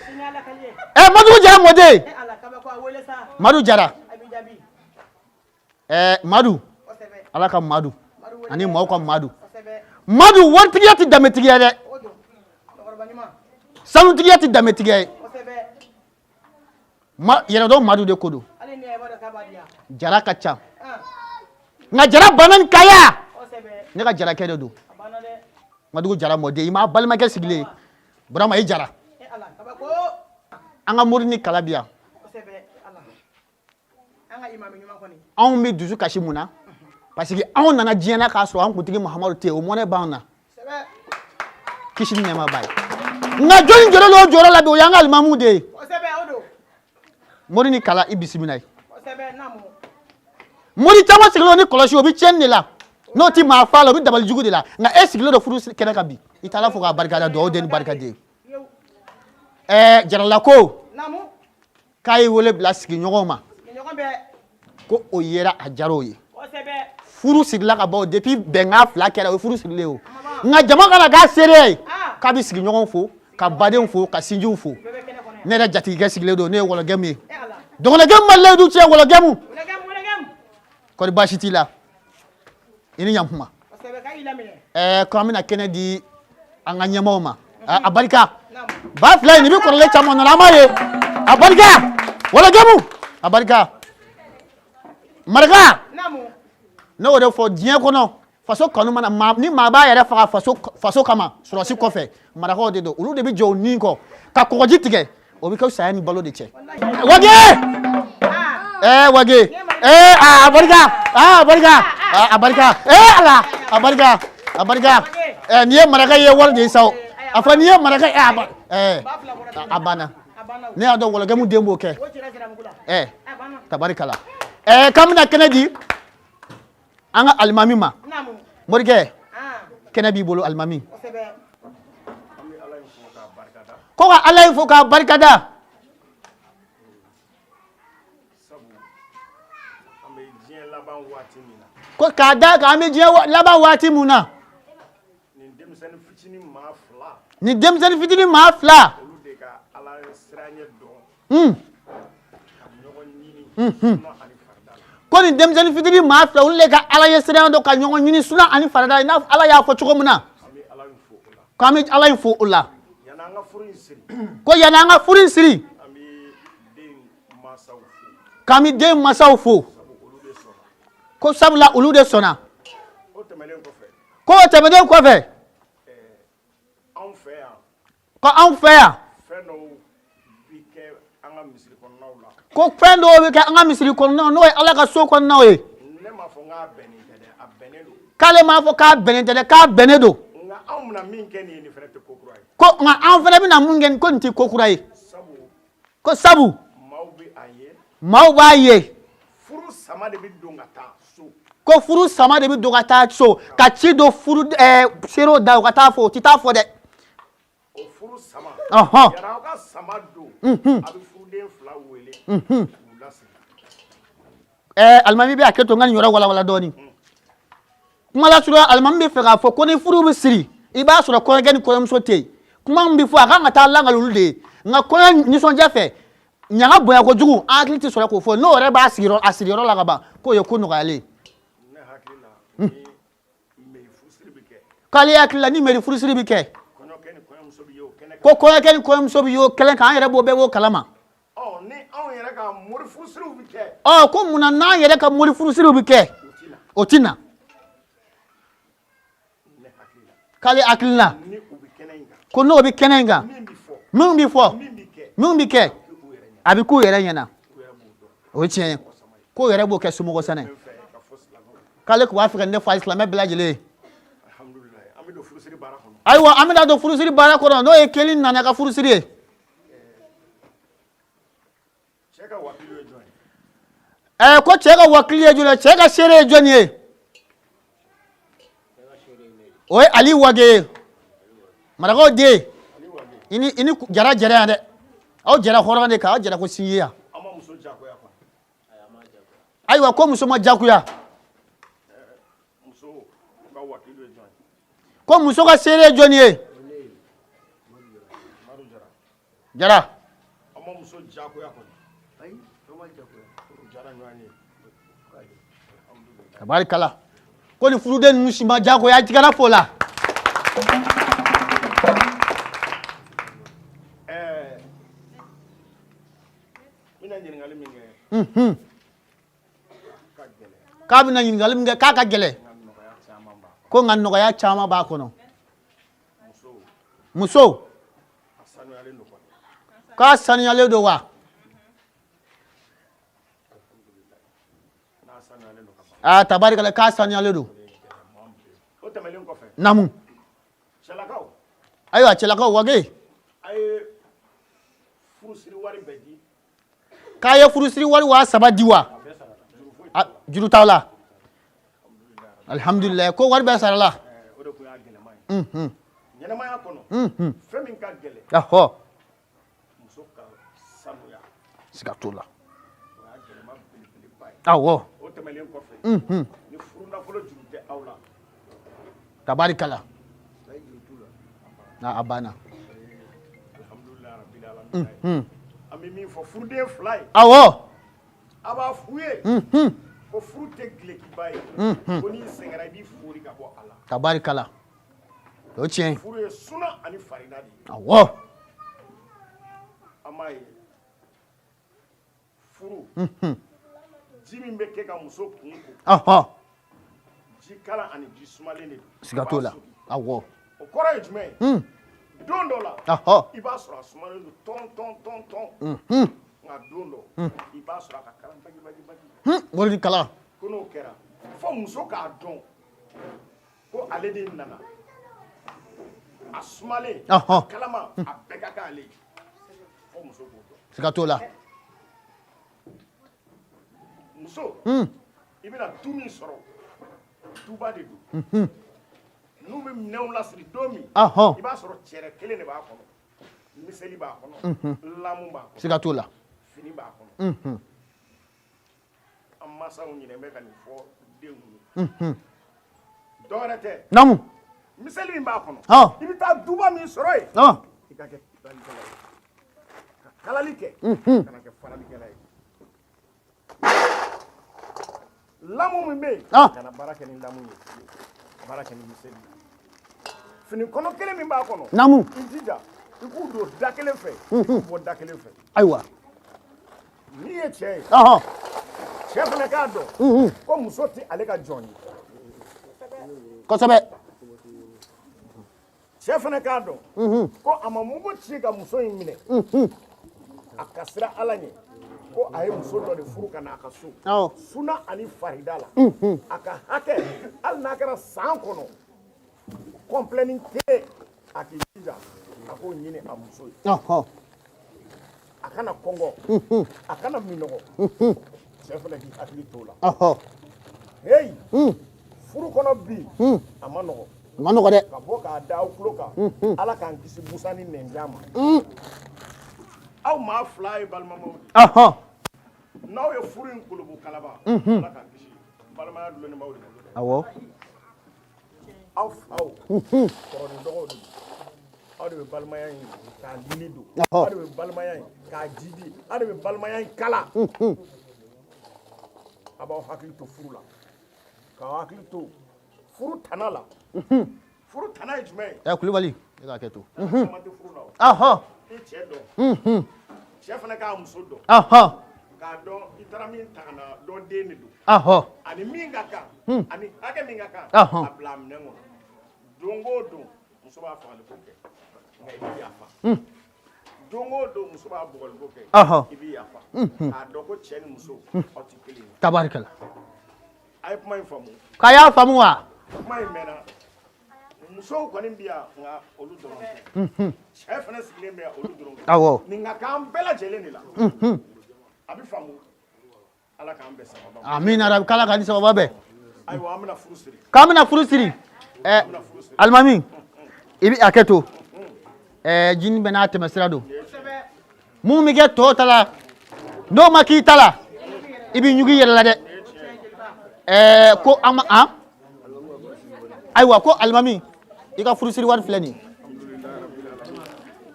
madu jara mode madu jara madu alaka madu ani mawko madu won tigiyati dametigiya de sanu tigiyati dametigiya yera do madu de kodo jara kacha nga jara banan kaya ne ka jara kede do madu jara mode ima balma ke sigle burama e jara anga murni kalabia on mi duzu kashimuna parce que on nana diena ka so an kutigi muhammadu te o mone bauna kishini ne ma bay nga joni joro la do yanga almamu de murni kala ibisiminai mori tama siglo ni koloshi obi chenni la no ti ma fa lo bi dabal jugu de la nga siglo do furu kena kabi itala fo ga barka da do den barka de jarala ko kai wole blasiki nyogoma ko o yera ajaro ye furu sigla ka bo depuis benga fla kera o furu sigle o nga jama kala ga sere ka bi sigi nyogon fo ka baden fo ka sinju fo ne da jati ga sigle do ne wala gemi donc le gem malle du che wala gemu ko bashiti la ini yampuma ko amina Kennedy anga nyamoma abarika ba fly ni bi ko le chamo na maye abarika wala gemu abarika marga no wode fo dien ko no faso kanu mana ni ma ba yere fa faso kama suro si kofe marga ode do ulu de bi jo ni ko ka ko jitige obi ka sayani balo de che wage wage abarika ala abarika niye maraka ye wal de saw afa niye maraka abana ne ado wala gamu dembo ke tabarikala kamna Kennedy anga almami ma morge Kennedy bolo almami ko ga alay fo ka barkada ko kada ka ame je laba wati muna ni demsen fitini ma fla ko ni demsen fitini ma fla ulle ka ala yesra do ka nyongo nyini suna ani farada na ala ya fo chugo muna ko ame ala info ulla ko yana nga furin siri kami de masaw fo ko sabla ulu de sona ko temeden ko fe ko an fe ya ko fendo we ka anga misiri ko no ala ka so ko no e kale ma fo ka benete de ka benedo ko nga an fele bi na mungen ko nti kokurai ko sabu maubaye furu sama de bi dongata so ko furu sama de bi dongata so ka ci do furu sero da gata fo ti ta fo de o furu sama yana ka sama do abi furu den fla wele almami bi aketo ngani yora wala doni kuma la sura almami bi fera fo ko ni furu bi siri iba sura ko gani ko yam so tey kuma mbi fo aka ngata la ngalulude nga ko ni son jafe nyaga boya ko jugu athlete sura ko fo no re ba asiriro la gaba ko ye ko no gale k'ale hakili la ni mɛri furusiri bi kɛ ko kɔɲɔkɛ ni kɔɲɔmuso bi y'o kɛlɛ kan an yɛrɛ b'o bɛɛ b'o kalama ni anw yɛrɛ ka mori furusiriw bi kɛ ko munna n'an yɛrɛ ka mori furusiriw bi kɛ o ti na k'ale hakili la ko n'o bi kɛnɛ in kan min bi fɔ min bi kɛ a bi k'u yɛrɛ ɲɛna o ye tiɲɛ ye k'o yɛrɛ b'o kɛ somɔgɔ sɛnɛ k'ale tun b'a fɛ ka ne fa silamɛ bɛɛ lajɛlen ye ayiwa an bɛna don furusiri baara kɔnɔ n'o ye kelen nana ka furusiri ye ko cɛ ka wakili ye jɔn ye cɛ ka seere ye jɔn ye o ye Ali Wage ye marakaw den i ni jara jɛra yan dɛ aw jɛra hɔrɔn de kan aw jɛra ko sinji yan ayiwa ko muso ma jagoya ko muso ka seere ye jɔn ye jara tabarikala ko ni furuden ninnu si ma jagoya a tigɛra fo la k'a bɛna ɲininkali min kɛ k'a ka gɛlɛn ko nka nɔgɔya caman b'a kɔnɔ muso k'a sanuyalen don wa tabarikala k'a sanuyalen don namu ayiwa cɛlakaw Wage k'a ye furusiri wari 3 di wa juru t'aw la alhamdulilayi ko wari bɛɛ sarala ɲɛnamaya kɔnɔ fɛn min ka gɛlɛn muso ka sanuya siga t'o la o y'a gɛlɛma belebeleba ye awɔ o tɛmɛlen kɔfɛ ni furu nafolo juru tɛ aw la tabarikala a banna alhamdulilayi rabbil alamin an bɛ min fɔ furuden 2 ye awɔ a b'a f'u ye ko furu tɛ gilekiba ye ko n'i sɛgɛnna i b'i fori ka bɔ a la tabarikala o ye tiɲɛ ye furu ye suna ani farida de ye awɔ an m'a ye furu ji min bɛ kɛ ka muso kun ko ji kalan ani ji sumalen de don siga t'o la awɔ o kɔrɔ ye jumɛn ye don dɔ la i b'a sɔrɔ a sumalen don tɔn nka don dɔ i b'a sɔrɔ a ka kalan bagi wari kala ko n'o kɛra fo muso k'a dɔn ko ale de nana a sumalen kalama a bɛɛ ka k'ale ye fo muso k'o dɔn siga t'o la muso i bɛna du min sɔrɔ duba de don n'u bɛ minɛnw lasiri don min i b'a sɔrɔ cɛrɛ kelen de b'a kɔnɔ miseli b'a kɔnɔ lamu b'a kɔnɔ siga t'o la fini b'a kɔnɔ an masaw ɲinɛ bɛ ka nin fɔ denw ye dɔwɛrɛ tɛ namu miseli min b'a kɔnɔ i bɛ taa duba min sɔrɔ yen i ka kɛ kalalikɛla ye ka kalali kɛ kana kɛ faralikɛla ye lamu min bɛ yen kana baara kɛ ni lamu ye baara kɛ ni miseli fini kɔnɔ kelen min b'a kɔnɔ namu i jija i k'u don da kelen fɛ bɔ da kelen fɛ ayiwa n'i ye cɛ ye cɛ fana k'a dɔn ko muso tɛ ale ka jɔn ye kosɛbɛ cɛ fana k'a dɔn ko a ma mugu ci ka muso in minɛ a ka siran ala ɲɛ ko a ye muso dɔ de furu ka na a ka so suna ani farida la a ka hakɛ hali n'a kɛra san kɔnɔ kɔnpilɛni tɛ a k'i jija a k'o ɲini a muso ye a kana kɔngɔ a kana minɔgɔ cɛ fana k'i hakili t'o la heyi furu kɔnɔ bi a ma nɔgɔ ma nɔgɔ dɛ ka bɔ k'a da aw tulo kan ala k'an kisi busan ni nɛndiya ma aw maa 2 ye balimamaw de n'aw ye furu in kolobo kalaba ala k'an kisi balimaya dulonnibaw de awɔ aw 2 kɔrɔni dɔgɔw de aw de bɛ balimaya in k'a lili don aw de bɛ balimaya in k'a jidi aw de bɛ balimaya in kala a b'aw hakili to furu la k'aw hakili to furu tana la furu tana ye jumɛn ye Kulibali e ka kɛ to caman tɛ furu la o ahɔ i cɛ dɔn cɛ fana k'a muso dɔn ahɔ k'a dɔn i taara min ta ka na dɔ den de don ahɔ ani min ka kan ani hakɛ min ka kan Ahɔ. a bila a minɛn kɔnɔ don o don muso b'a fagali ko kɛ nka i bɛ yafa don o don muso b'a bugɔli ko kɛ Ahɔ. i bɛ yafa k'a dɔn ko cɛ ni muso aw tɛ kelen ye tabarikala a ye kuma in faamu k'a y'a faamu wa kuma in mɛnna musow kɔni bɛ yan nka olu dɔrɔn tɛ cɛ fana sigilen bɛ yan olu dɔrɔn tɛ Awɔ. nin ka k'an bɛɛ lajɛlen de la a bɛ faamu ala k'an bɛɛ sababa amina rabi kala ka ni sababa bɛɛ ayiwa an bɛna furu siri k'an bɛna furu siri alimami i bɛ hakɛ to jini bɛ n'a tɛmɛ sira don mun bɛ kɛ tɔw ta la n'o ma k'i ta la i bɛ ɲugu i yɛrɛ la dɛ ko an ma ayiwa ko alimami i ka furusiri wari filɛ nin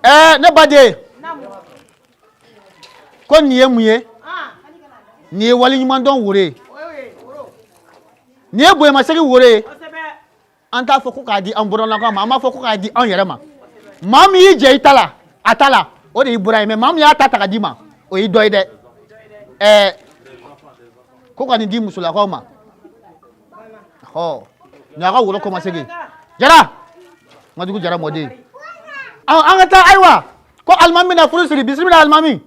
ye ne baden ko nin ye mun ye nin ye waleɲumandɔn woro ye nin ye bonyamasegin woro ye an t'a fɔ ko k'a di an bɔrɔnakaw ma an b'a fɔ ko k'a di an yɛrɛ ma maa min y'i jɛ i ta la a ta la o de y'i bɔra ye mais maa min y'a ta ta ka d'i ma o y'i dɔ ye dɛ ko ka nin di musolakaw ma nin y'a ka woro kɔmasegin jara Madugu Jara mɔden an ka taa ayiwa ko alimami bɛna furu siri bisimila alimami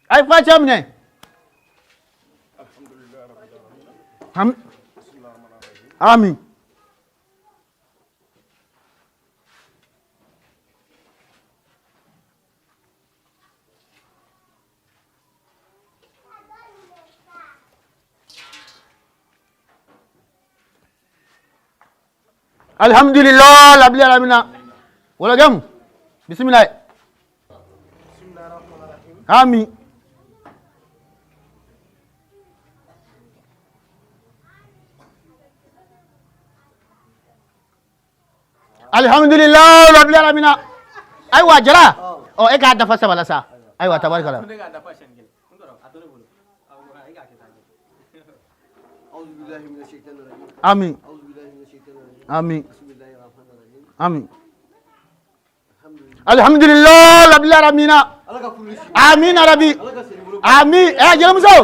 a ye furancɛ minɛ amin alhamdulillah rabbil alamin wala gam bismillah amin alhamdulillah rabbil alamin aywa jara e ka dafa sabala sa aywa tabarakallah amin amin amin alhamdulillah rabbil alamin amin rabbi amin jelamuso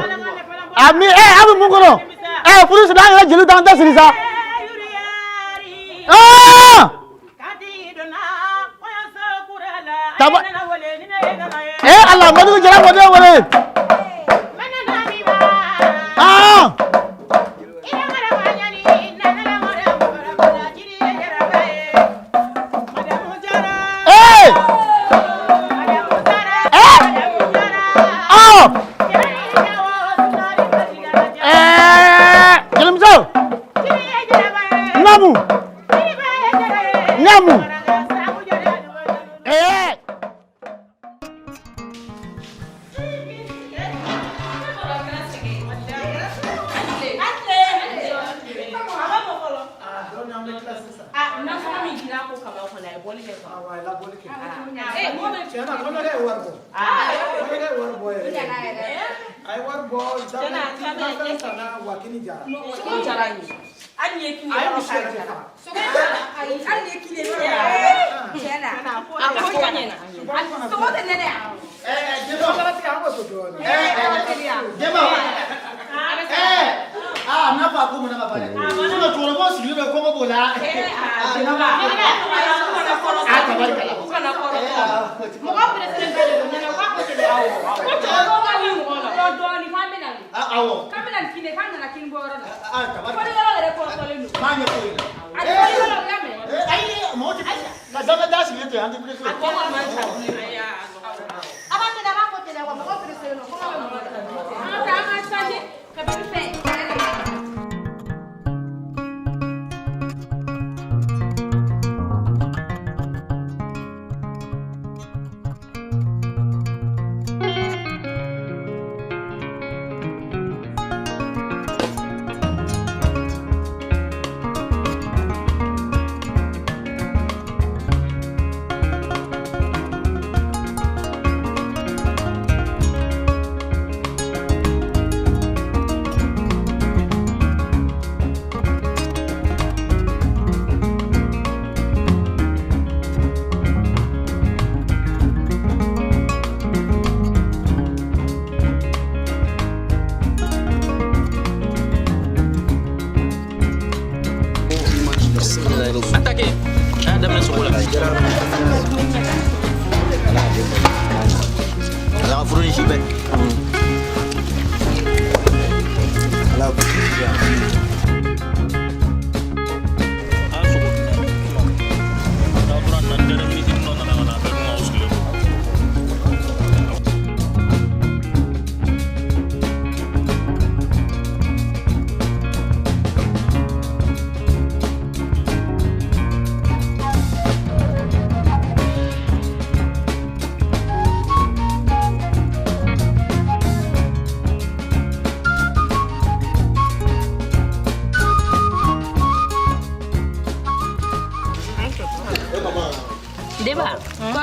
amin amin mun kono furu su da jelu dan da sirisa Allah Madugu Jara mɔden wele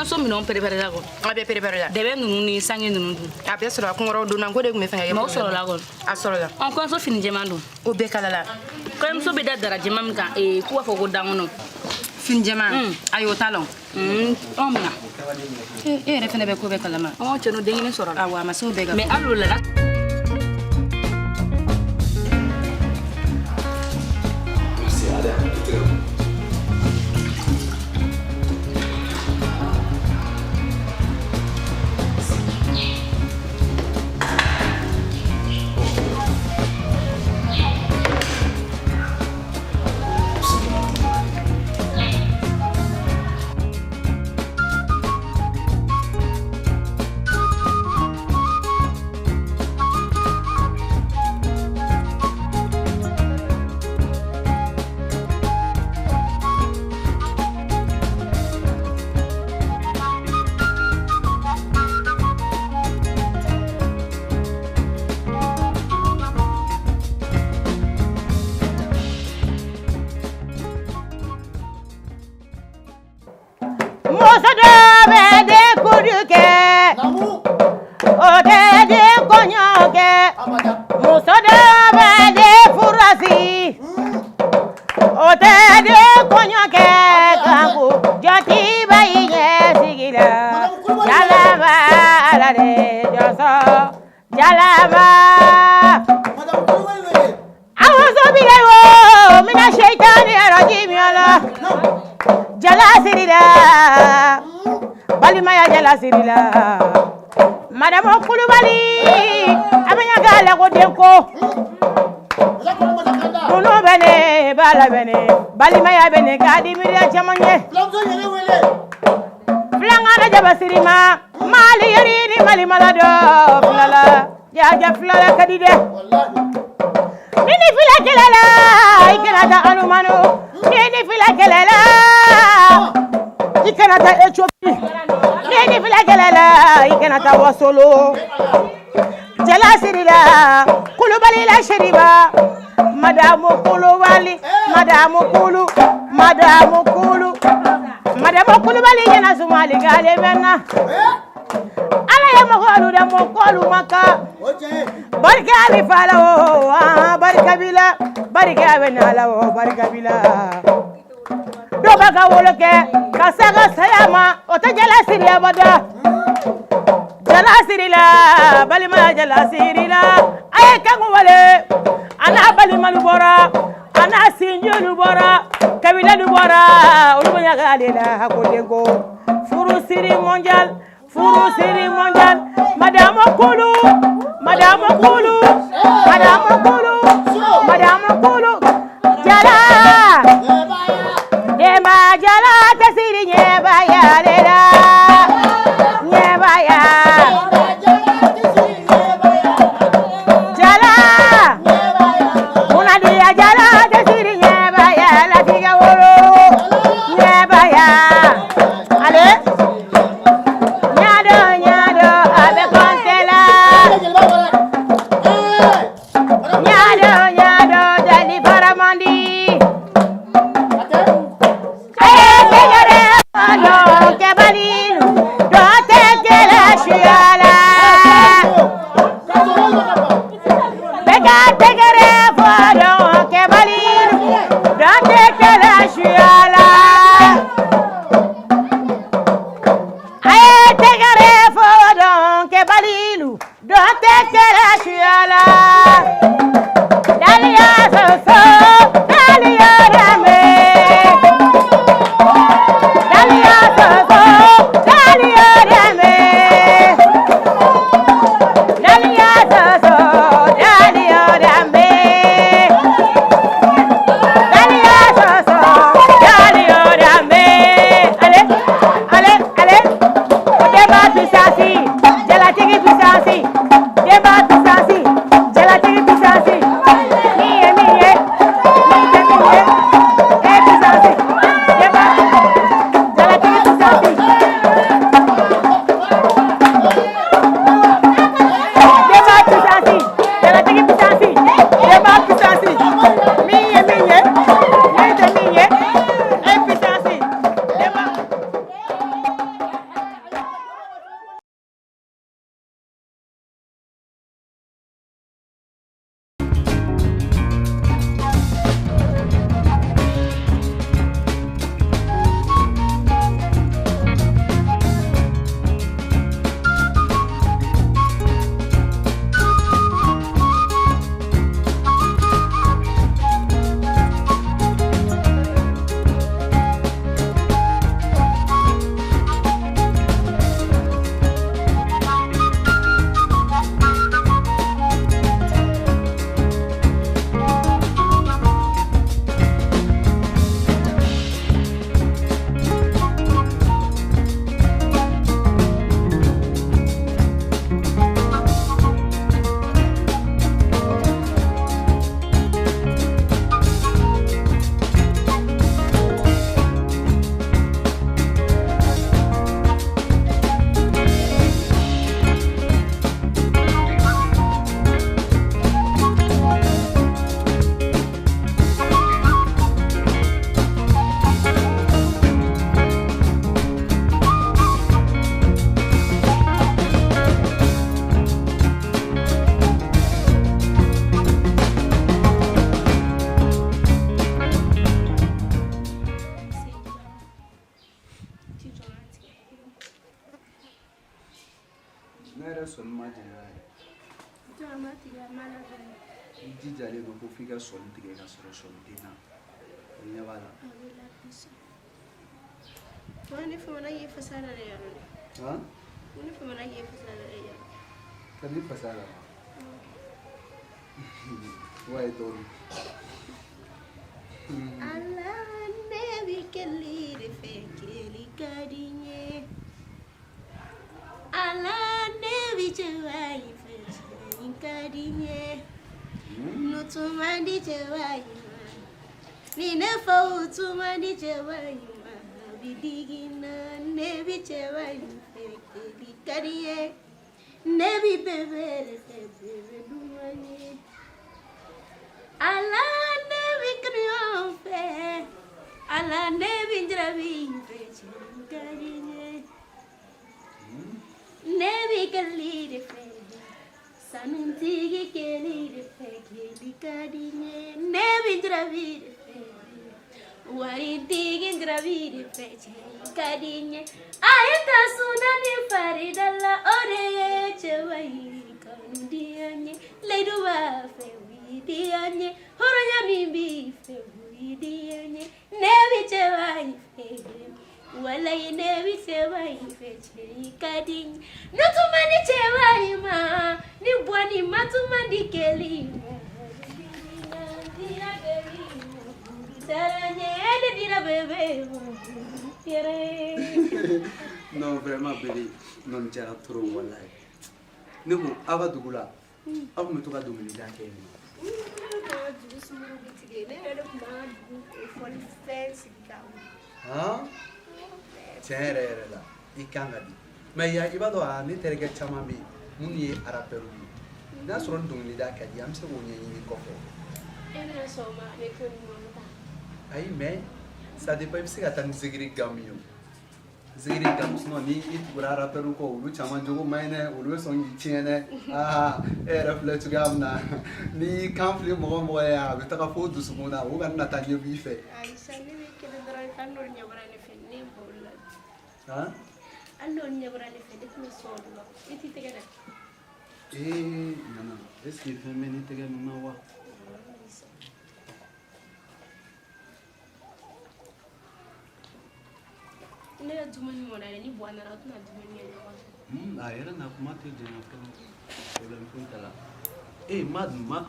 kɔɲɔso minɛnw préparé la kɔ a bɛɛ préparé la dɛbɛ ninnu ni sange ninnu dun a bɛɛ sɔrɔla kɔnkɔrɔ donna ko de tun bɛ fɛ ka kɛ mais o sɔrɔla kɔni a sɔrɔla kɔɲɔso fini jɛman dun o bɛɛ kalala kɔɲɔmuso bɛ da dara jɛman min kan k'u b'a fɔ ko dankɔnɔ fini jɛman ayi o t'a la anw bɛna e yɛrɛ fɛnɛ bɛ ko bɛɛ kalama cɛ n'o den kelen sɔrɔ la awɔ a ma se o bɛɛ kan mais hali o la Madame Kulubali abanya la ko denko Nuno bene bala bene balima ya bene kadi miriya jamanye Flanga na jabasirima mali yari ni mali malado flala jaja flala kadide Nini fila kelala ikenata anumanu Nini fila kelala ikenata echopi Nini fila kelala ikenata wasolo Jala sirila Kulubali la sheriba Madame Kulubali Madame Kulubali yana sumali gale menna Ala ya magolu da mokolu maka Barka bi fala o barka bila barka benala o barka bila Do baga woloke kasaga sayama o ta jala siriya bada Jala sirila balima jala sirila ay kango wale ana balima lubora ana sinjo lubora kabila lubora ulunya galela hakodengo furu siri mondial madame Kulu jala demba jala tasiri nyeba ya lela nyeba ya jala una dia jala tasiri nyeba ya la tiga woro nyeba ya ale nyado abe kontela nyado dali paramandi I jijalen don ko f'i ka sɔli tigɛ ka sɔrɔ sɔli den na o ɲɛ b'a la Wani famana ye fasara da yaro ne. Ha? Wani famana ye fasara da yaro. Ka ni fasara wa ye tori Allah ne bi kelli de fe kelli kadinye. Allah ne bi chewai fe kelli kadinye. No tumandi chewai. Ni ne fa tumandi chewai. Bidigina ne bi chewai fe kelli kadinye. Ne bi bebe fe bebe dumanye. Allah ne bi kriyon fe. Allah ne bi njrabi fe chewai. Ne bi kelli de fe. Sanuntigi kelli de fe kelli kadinye. Ne bi njrabi de fe. Wari digi njrabi de fe chewai kadinye. Ayata sunani faridalla oreye chewai kanudiyanye. Leiduwa fe widiyanye. Horonya mimbi fe widiyanye. Nebi chewai fe. Walai nebi chewai fe chewai kadinye. Nutumani chewai ma. Ni bwani matumani keli ma. Dira baby. Saranye ede dira baby. non vraiment bébé non jara trop wallahi ne ko aba dugula aw me to ka dumuni da kɛ ni ha tiɲɛ yɛrɛ la I kan ka di mais ya I b'a dɔn a ne terikɛ caman bɛ yen minnu ye arapɛriw ye n'a sɔrɔ dɔnkili da ka di an bɛ se k'o ɲɛɲini kɔfɛ ayi mais ça dépend I bɛ se ka taa ni zikiri gamu ye zikiri gamu sinon ni I tugura arapɛriw kɔ olu caman jogo man ɲi dɛ olu bɛ sɔn k'i tiɲɛ dɛ aa e yɛrɛ filɛ cogoya min na ni kan fili mɔgɔ o mɔgɔ ye a bɛ taga fo dusukun na o ka na taa ɲɛ b'i fɛ han nana est ce que fɛn bɛ ne tɛgɛ ninnu na wa ne ka dumuni mɔna ni bɔ nana o tɛna dumuni kɛ ɲɔgɔn fɛ a yɛrɛ na kuma tɛ jɛnya fɔlɔ problème foyi t'a la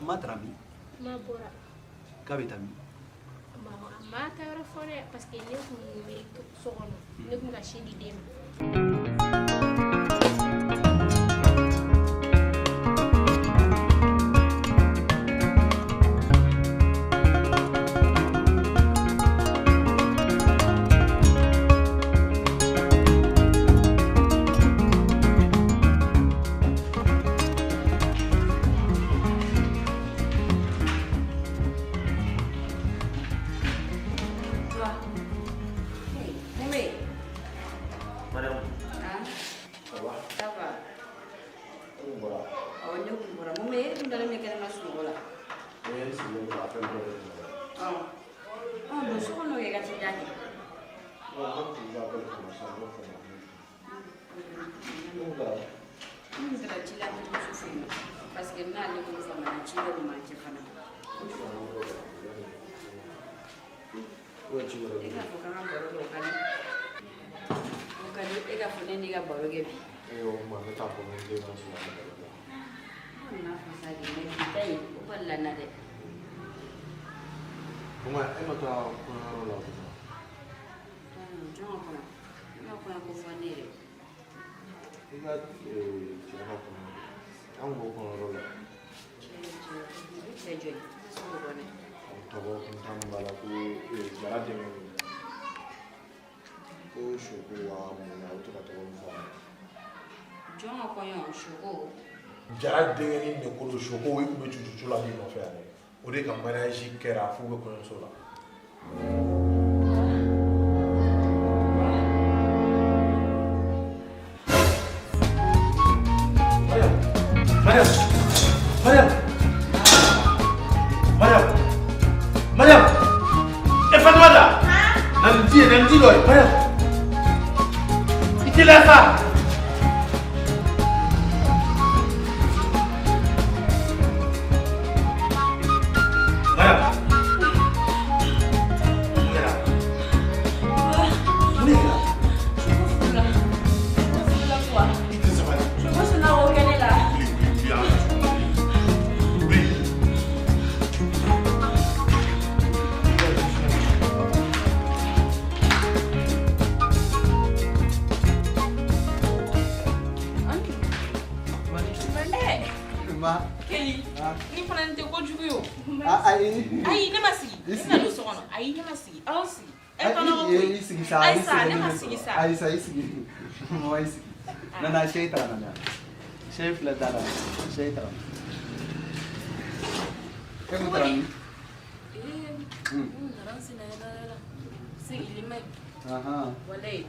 ma taara min ma bɔra k'a bɛ taa min ma taa yɔrɔ fɔ dɛ parce que ne kun bɛ so kɔnɔ ne kun bɛ ka sin di den ma jara dengeni ne kolo shoko I kun bɛ cucucu la min nɔfɛ yan dɛ o de ka mariage kɛra f'u bɛ kɔɲɔso la Mariam e Fatuma da nan di loy Mariam itila fa Ma. Kelly. Ni fana ni tɛ kojugu yo. Ayi. Ayi ne ma sigi. Ne ka don so kɔnɔ. Ayi ne ma sigi. Aw sigi. E kana ko. Ayi sigi sa. Ayi sa ne ma sigi sa. Ayi sa sigi. Mo ayi sigi. Nana shay ta nana. Shay fila dala. Shay ta. Kamu terang. Aha. Walay.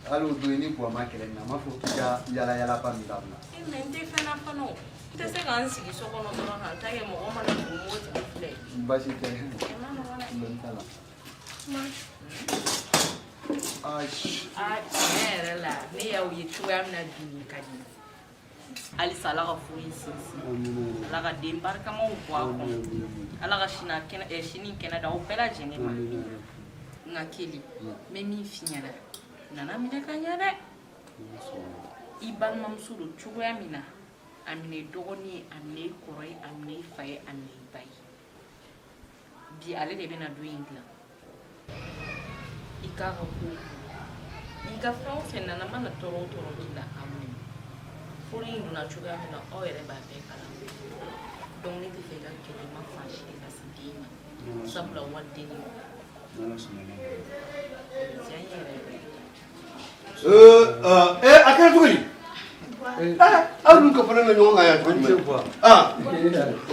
Alo do ini buat makan na ma foto ya yala pa mi dabla. Ne nte fana fano. Nte se kan sigi so kɔnɔ dɔrɔn ka taa kɛ mɔgɔ mana mɔgɔ tɛ filɛ. Basi tɛ. Lontala. Ai. Ne yɛrɛ la ne y'aw ye cogoya min na bi ka di. Halisa Ala ka foyi sinsin. Ala ka den barikamaw bɔ a kɔnɔ. Ala ka sini kɛnɛ da aw bɛɛ lajɛlen ma. Nka Kelly n bɛ min f'i ɲɛna nana minɛ ka ɲɛ dɛ. I balimamuso don cogoya min na a minɛ i dɔgɔnin ye a minɛ i kɔrɔ ye a minɛ i fa ye a minɛ i ba ye. Bi ale de bɛna don in dilan. I k'a ka ko i ka fɛn o fɛn nana mana tɔɔrɔ o tɔɔrɔ k'i la a minɛ. Furu in donna cogoya min na aw yɛrɛ b'a bɛɛ kalan. Donc ne tɛ fɛ ka kɛlɛ ma fan si ka se den ma. Sabula waliden de don. Akan tuguni. Aw dun ka fana na ɲɔgɔn kan yan tuguni.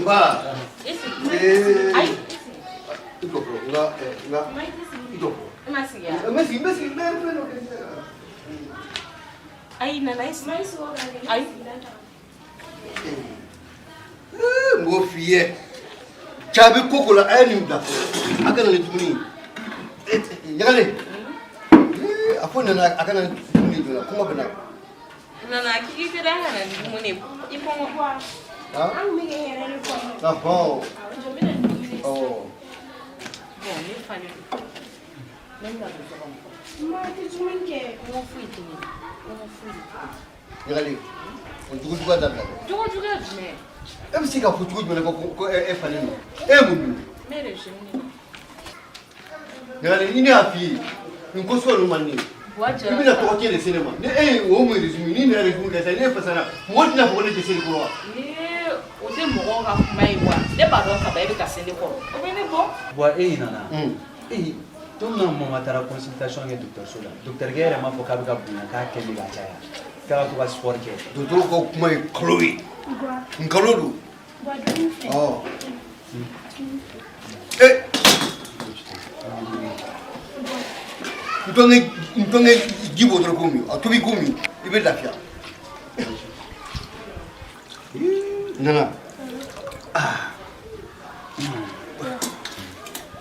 Nba. Ayi. I jɔ fɔlɔ nka i jɔ fɔlɔ. I ma sigi yan. N bɛ sigi n bɛ fɛn dɔ kɛ. Ayi nana i sigi. Ayi. N b'o f'i ye. Caabi ko ko la a ye nin bila fɔlɔ. A kana nin dumuni. Ɲagalen. A fɔ nana a kana nin dumuni jɔ kuma bɛ na. Nana k'i tɛ da kana nin dumuni i kɔngɔ. An bɛ kɛ yɛrɛ de kɔnɔ. Ahɔn. Bon ne fa ne don. Ne bɛ ka don so kɔnɔ. Ma tɛ dumuni kɛ. Kɔngɔ foyi tɛ ne la. Kɔngɔ foyi. Ɲagalen. O jugujugu dabila. Jugujugu jumɛn? E bɛ se ka fɔ cogo jumɛn ko e falen don? E ye mun dun? Ne yɛrɛ je ne. Ɲagalen ni ne y'a f'i ye nin ko sugu ninnu man di ne ye. I bɛna tɔgɔ tiɲɛ de se ne ma. Ni e ye o mun résumé ni ne yɛrɛ résumé kɛ sisan ne fasara mɔgɔ tɛna fɔ ko ne tɛ se nin kɔrɔ wa? O tɛ mɔgɔw ka kuma ye wa? Ne b'a dɔn kaba e bɛ ka se ne kɔrɔ. O bɛ ne bɔ. Bon e nana. Don min na mama taara consultation kɛ dɔgɔtɔrɔso la dɔgɔtɔrɔkɛ yɛrɛ m'a fɔ k'a bɛ ka bonya k'a kɛli ka caya k'a ka to ka sport kɛ. Dɔgɔtɔrɔw ka kuma ye nkalon ye. Nkalon don. Ntɔngɛ ji bɔ dɔrɔn ko min a tobi ko min I bɛ lafiya. Nana.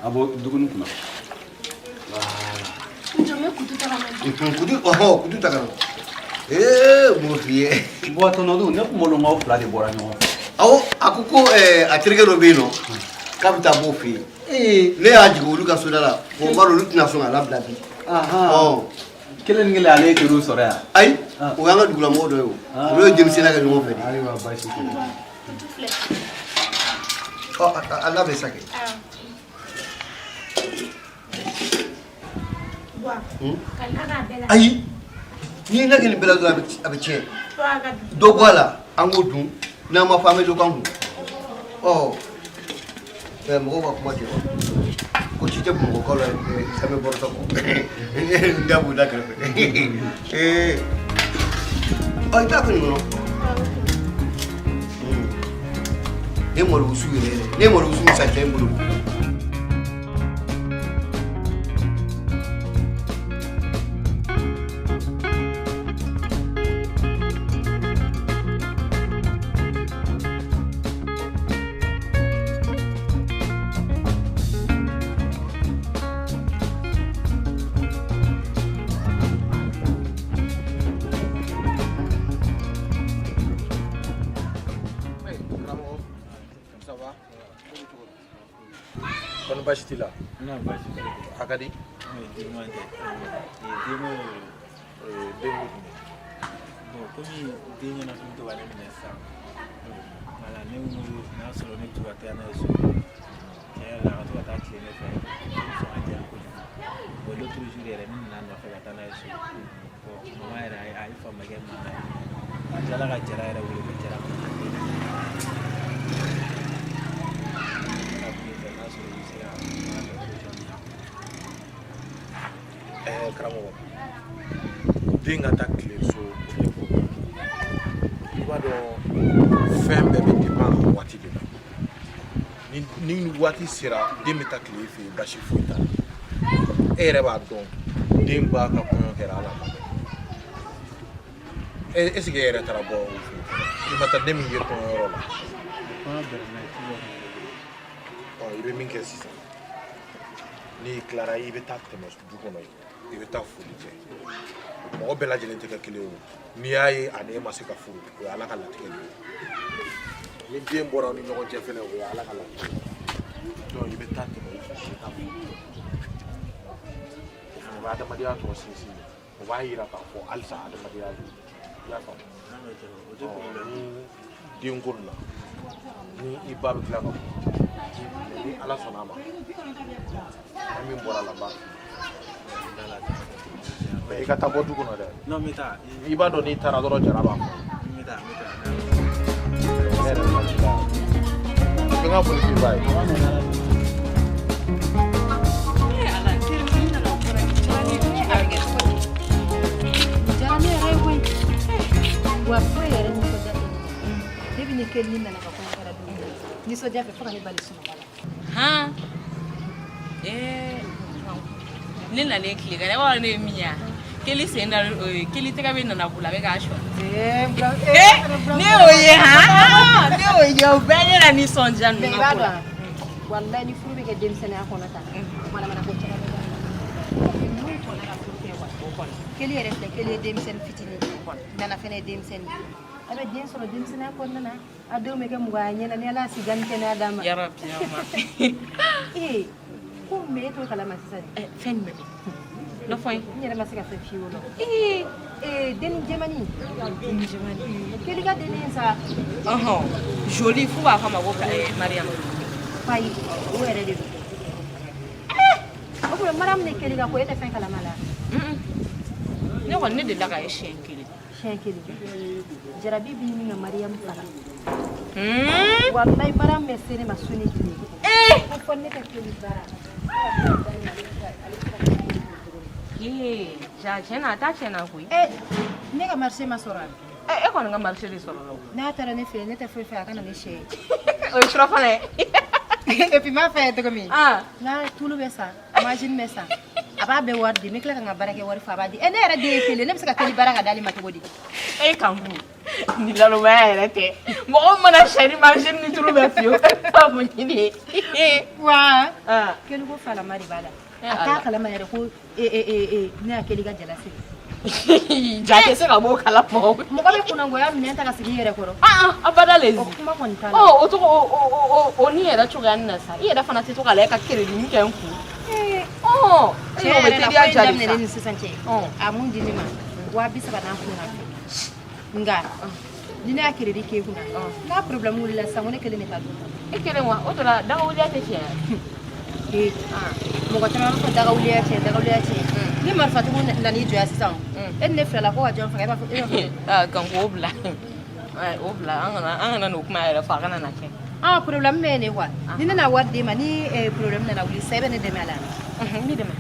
A bɔ duguni kunna. Kutu ta ka na. M'o f'i ye. Bon tonton Dou ne kun bolo n k'aw fila de bɔra ɲɔgɔn fɛ. Awɔ a ko a terikɛ dɔ bɛ yen nɔ k'a bɛ taa b'o fɛ yen. Ne y'a jigin olu ka soda la bon b'a dɔn olu tɛna sɔn ka labila bi. Kelen ni kelen ale ye teriw sɔrɔ yan. Ayi o y'an ka dugulamɔgɔ dɔ ye o. Olu ye denmisɛnninya kɛ ɲɔgɔn fɛ de. Ayiwa baasi tɛ. A labɛn sa kɛ. Ayi n'i ye ne kɛ nin bɛɛ la dɔrɔn a bɛ tiɲɛ. Dɔ bɔ a la an k'o dun n'an ma fɔ an bɛ dɔ k'an kun. Mɔgɔw ka kuma tɛ ko ci tɛ Bamakɔkaw la sɛbɛn bɔrɔtɔ kɔ. N da b'u da kɛrɛfɛ. I t'a ko nin kɔnɔ. Ne malowusu yɛrɛ ne malowusu min san cɛ n bolo. Basi t'i la. Non, basi t'i la. A ka di? Denman tɛ. Den den bon komi den ɲɛnafin to ka ne minɛ sisan wala ne ko n'a sɔrɔ ne bɛ to ka taa n'a ye so tiɲɛ yɛrɛ la a ka to ka taa tile ne fɛ ne bɛ sɔn ka diya kojugu bon l'autre jour yɛrɛ ne nana nɔfɛ ka taa n'a ye so bon mama yɛrɛ a ye faama kɛ mankan ye a tilala ka jara yɛrɛ wele ko jara den ka taa tile so i b'a dɔn fɛn bɛɛ bɛ dépend a waati de la ni waati sera den bɛ taa tile fɛ yen basi foyi t'a la e yɛrɛ b'a dɔn den b'a ka kɔɲɔ kɛra ala ma est ce que e yɛrɛ taara bɔ o fɛ i ma taa den min ye kɔɲɔyɔrɔ la i bɛ min kɛ sisan n'i tilara i bɛ taa tɛmɛ du kɔnɔ i bɛ taa foli kɛ mɔgɔ bɛɛ lajɛlen tɛ kɛ kelen o n'i y'a ye ani e ma se ka furu o ye ala ka latigɛ de ye ni den bɔra aw ni ɲɔgɔn cɛ fɛnɛ o ye ala ka latigɛ donc i bɛ taa tɛmɛ i bɛ taa foli kɛ o fana bɛ adamadenya tɔgɔ sinsin o b'a yira k'a fɔ halisa adamadenya de i y'a faamu ni den ko la ni i ba bɛ tila ka ni ala sɔnna a ma an min bɔra la ba i ka taa bɔ du kɔnɔ dɛ i b'a dɔn n'i taara dɔrɔn jara b'a fɔ i ka foli k'i ba ye wa fo yɛrɛ nisɔndiya tɛ ne bɛ ne kɛ ni nana ka kɔɲɔ kɛra don min nisɔndiya fɛ fo ka ne bali sunɔgɔ la ne nalen tile kan ne b'a dɔn ne ye min ye keli sen da keli tɛgɛ bɛ nana bolo a bɛ k'a sɔ ne y'o ye ne y'o ye o bɛɛ ye na nisɔndiya ninnu i b'a dɔn walayi ni furu bɛ kɛ denmisɛnninya kɔnɔ tan manamana ko caman bɛ n'u kɔnna ka furu kɛ wa keli yɛrɛ filɛ keli ye denmisɛnnin fitinin nana fɛnɛ ye denmisɛnnin a bɛ den sɔrɔ denmisɛnninya kɔnɔna na a denw bɛ kɛ mɔgɔya ɲɛna ni ala si gani kɛnɛya d'a ma ko mɛ e t'o kalama sisan fɛn jumɛn dɔ fɔ n yɛrɛ ma se ka fɛn f'i ye o la denni jɛmani keli ka denni ye sa joli f'u b'a fɔ a ma ko mariyamu fayi o yɛrɛ de don o tuma mariyamu ne keli ka ko e tɛ fɛn kalama la ne kɔni ne delila k'a ye siɲɛ kelen jarabi b'i ni ka mariyamu fara walayi mariyamu bɛ se ne ma su ni tile ko fɔ ne ka keli baara tiɲɛ na a t'a tiɲɛ na koyi ne ka marché ma sɔrɔ a e kɔni ka marché de sɔrɔ la n'a taara ne fɛ ne tɛ foyi fɛ a ka na ne sɛ o ye surafana ye et puis m'a fɛ cogo min n'a tulu bɛ san machine bɛ san a b'a bɛɛ wari di n bɛ tila ka n ka baara kɛ wari fa a b'a di ne yɛrɛ den ye kelen ne bɛ se ka keli baara ka d'ale ma cogo di e kan fu ni lalomaya yɛrɛ tɛ mɔgɔ mana sari machine ni tulu bɛ fiyewu a mun ɲini ye wa keli ko falama de b'a la a t'a kalama yɛrɛ ko ne y'a keli ka jala sigi ja tɛ se ka bɔ kala mɔgɔ bɛ kunnangoya minɛ ta ka sigi i yɛrɛ kɔrɔ abada le o kuma kɔni t'a la o tɔgɔ o ni yɛrɛ cogoya ni na sa i yɛrɛ fana tɛ to k'a la e ka crédit min kɛ n kun cɛ yɛrɛ la ko in daminɛlen ni sisan cɛ a mun di ne ma 230 n'an kunna nka ni ne y'a crédit k'e kunna n'a problème wulila sisan ko ne kelen de ta don e kelen wa o tora dagawuliya tɛ tiɲɛ mɔgɔ caman b'a fɔ dagawuliya tiɲɛ ni marifatigiw nan'i jɔya sisan e ni ne filɛla ko ka jɔn faga e b'a fɔ kan k'o bila an kana n'o kuma yɛrɛ fɔ a kana na kɛ problème bɛ ne quoi ni ne na wari d'e ma ni problème nana wuli sa e bɛ ne dɛmɛ a la n b'i dɛmɛ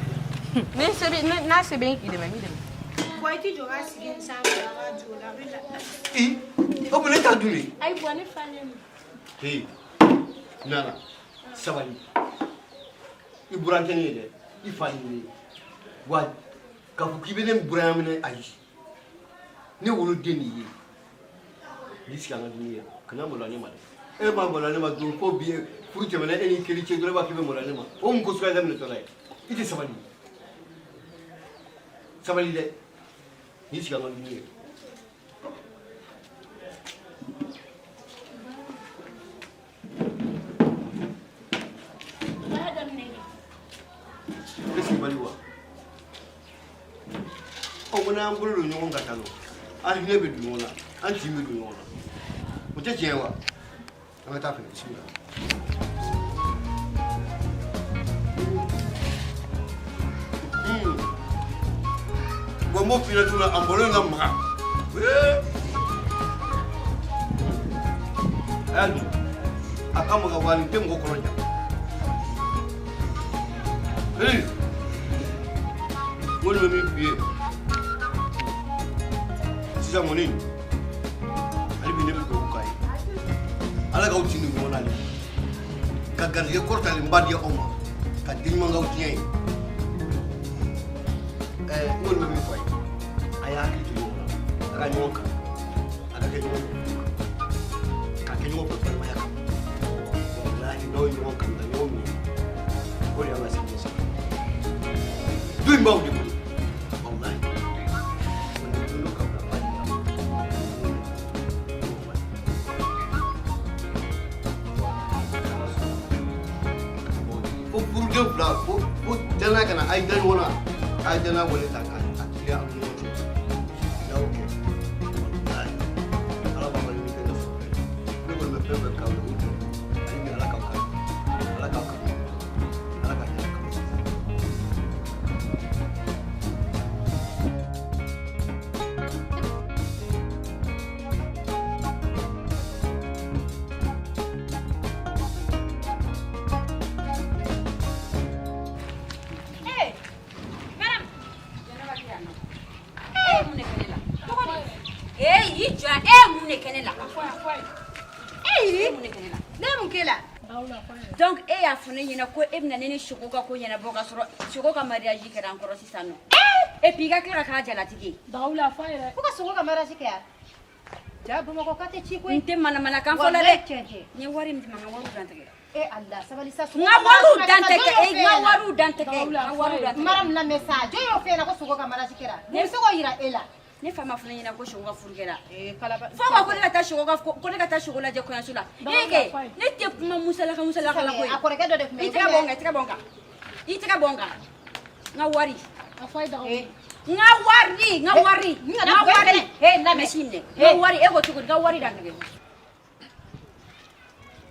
n'a se bɛ n k'i dɛmɛ n b'i dɛmɛ i tɛ jɔ ka sigi nin sanfɛ a ka jɔ la a bɛ la o bɛ ne ta dun de ayi bɔ ne falen don nana sabali i burankɛ ne ye dɛ i fa nin ye wa k'a fɔ k'i bɛ ne buranya minɛ ayi ne woloden nin ye n'i sigi an ka dumuni ye kana maloya ne ma dɛ e ma maloya ne ma don fo bi furu tɛmɛna e n'i keri cɛ dɔrɔn e b'a k'i bɛ maloya ne ma o mun ko suguya daminɛtɔla ye i tɛ sabali sabali dɛ n'i sigi an ka dumuni ye sabali wa o ko n'an bolo don ɲɔgɔn ka taa lɔ an hinɛ bɛ don ɲɔgɔn na an tin bɛ don ɲɔgɔn na o tɛ tiɲɛ wa an ka taa fɛ bisimila bon m'o f'i ɲɛna tuguni a bolo in ka maga a y'a dun a ka maga wa nin tɛ mɔgɔ kɔnɔ ja Hey! What do you mean? sisan kɔni hali bi ne bɛ dugawu k'a ye ala k'aw ci nin ɲɔgɔn na de ka garijɛgɛ kɔrɔtalenba di aw ma ka den ɲuman k'aw tiɲɛ ye n kɔni bɛ min fɔ a ye a y'a hakili to ɲɔgɔn na a ka ɲɔgɔn kan a ka kɛ ɲɔgɔn ka kɛ ɲɔgɔn fɛ balimaya kan walahi n'aw ye ɲɔgɔn kan ka ɲɔgɔn minɛ o de y'an ka sigi sa du in b'aw de bolo walahi fo furudenw fila fo danaya kana a ye da ɲɔgɔn na a ye danaya wale ta k'a tiliya aw ni ɲɔgɔn cɛ y'aw kɛ walahi ala b'a ka ɲini kɛ ne fɔ ne kɔni bɛ fɛn fɛn k'aw ye o tɛ ani bi ala k'aw kan ala k'aw kan ala k'a ɲɛ k'aw sisan. Donc e y'a fɔ ne ɲɛna ko e bɛna ne ni Sogo ka ko ɲɛnabɔ ka sɔrɔ Sogo ka mariage kɛra an kɔrɔ sisan nɔ. Et puis i ka tila ka k'a jalatigi ye. Dawula fɔ a yɛrɛ. Ko ka Sogo ka mariage kɛ yan. Ja Bamakɔ ka tɛ ci koyi. N tɛ manamanakan fɔ la dɛ. N ye wari min di ma n ka wariw dantigɛ. Eh Allah sabali sa. N ka wariw dantigɛ n ka wariw dantigɛ n ka wariw dantigɛ. Maram lamɛn sa jɔn y'o fɛ yen ko Sogo ka mariage kɛra. Ne bɛ se k'o yira e la. Ne fa ma fɔ ne ɲɛna ko Sogo ka furu kɛra. Kalaba. Fɔ ko ne ka taa Sogo lajɛ kɔɲɔso la. Ne tɛ kuma musalaka la koyi. A kɔrɔkɛ dɔ de tun bɛ yen. I tɛgɛ bɔ n kan i tɛgɛ bɔ n kan n ka wari. A fɔ a ye daga. N ka wari. Mɛsi minɛ. N ka wari e ko cogo di n ka wari dantigɛ.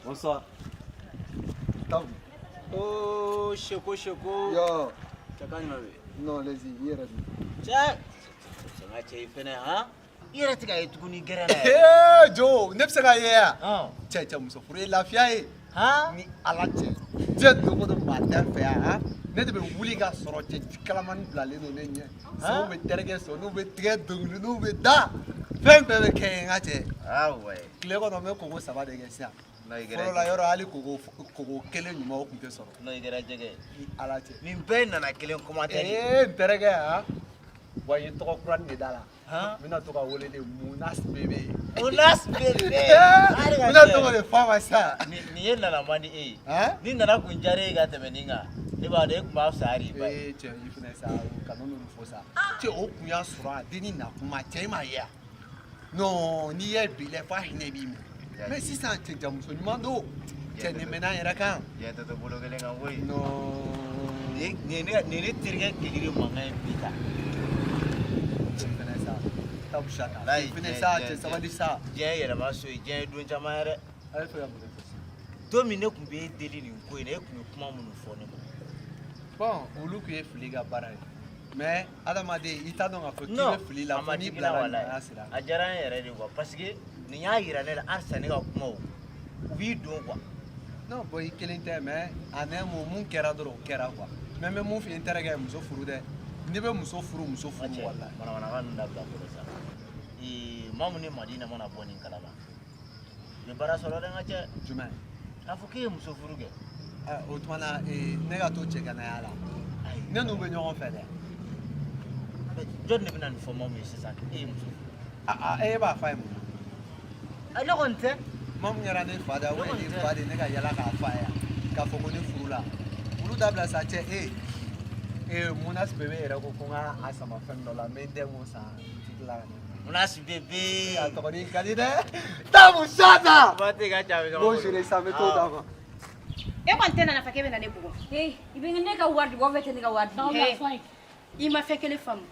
Bonsoir. Oh, Sheko. Yo. Chakani mabe. Non, lazy, yɛrɛ bi. Cɛ. Sanga cɛ i fɛnɛ han. I yɛrɛ tɛ ka ye tuguni gɛrɛ na ye. Jo, ne bɛ se ka ye yan. Cɛ muso furu ye lafiya ye. Ni ala cɛ. Diɲɛ dogo don maa tɛ fɛ yan han. Ne de bɛ wuli ka sɔrɔ cɛ ji kalamani bilalen don ne ɲɛ. Sɛw bɛ tɛrɛkɛ sɔn n'u bɛ tigɛ dɔnkili bɛ da. Fɛn bɛɛ bɛ kɛ yen n ka cɛ. Tile kɔnɔ n bɛ koko 3 de kɛ sisan. Fɔlɔ la yɔrɔ hali koko 1 ɲuman o tun tɛ sɔrɔ. N'o ye kɛra jɛgɛ. Ni ala cɛ. Nin bɛɛ nana kelen commentaire. N terikɛ han. Wa n ye tɔgɔ kura de da la. N bɛna to ka wele de Munas Bebe. Munas Bebe. N bɛna to ka de f'a ma sisan. Nin ye nana man di e ye. Ni nana kun diyara e ka tɛmɛ nin kan. Ne b'a dɔn e tun b'a fisaya de i ba ye. Cɛ i fɛnɛ sa kanu ninnu fɔ sa. Cɛ o kun y'a sɔrɔ a denni na kuma cɛ i ma ye yan. Non n'i ye bi lajɛ f'a hinɛ b'i minɛ. Mais sisan cɛ jamuso ɲuman don. Cɛ nin mɛnna n yɛrɛ kan. Diɲɛ tɛ to bolo kelen kan koyi. Non. Nin ye ne terikɛ kekiri mankan ye bi ta. Tabu sata. Fɛnɛ sa cɛ sabali sa. Diɲɛ yɛlɛma so ye diɲɛ ye don caman yɛrɛ. A ye fɛ ka mun de fɔ sisan. Don min ne tun bɛ deli nin ko in na e tun ye kuma minnu fɔ ne ma. Bon olu tun ye fili ka baara ye. Mais adamaden i t'a dɔn k'a fɔ k'i bɛ fili la fo n'i bila la ɲumanya sira. A diyara n yɛrɛ de quoi parce que nin y'a yira ne la halisa ne ka kumaw u b'i don quoi. Non bon i kelen tɛ mais en un mot mun kɛra dɔrɔn o kɛra quoi. Mais n bɛ mun f'i ye n terikɛ muso furu dɛ. N'i bɛ muso furu walahi. Manamanakan ninnu dabila fɔlɔ sa. Maa mun ni Madina mana bɔ nin kalama. I bɛ baara sɔrɔ dɛ n ka cɛ. Jumɛn? K'a fɔ k'e ye muso furu kɛ. O tuma na ne ka to cɛ ganaya la. Ne n'u bɛ ɲɔgɔn fɛ dɛ. Jɔn de bɛna nin fɔ maa min ye sisan e ye muso furu. E b'a fɔ a ye mun na? Ne kɔni tɛ. Maa min kɛra ne fa da o ye ne fa de ne ka yala k'a fɔ a ye k'a fɔ ko ne furu la. Olu dabila sa cɛ Munas Bebe yɛrɛ ko n ka a sama fɛn dɔ la n bɛ n den mun san tigi la. Munas Bebe. A tɔgɔnin ka di dɛ. Tabu sata. Ba tɛ ka ca Bon chéri sa n bɛ t'o d'a ma. E kɔni tɛ nana fɛ k'e bɛ na ne bugɔ. I bɛ ne ka wari di wa fɛ tɛ ne ka wari di. I ma fɛn kelen faamu.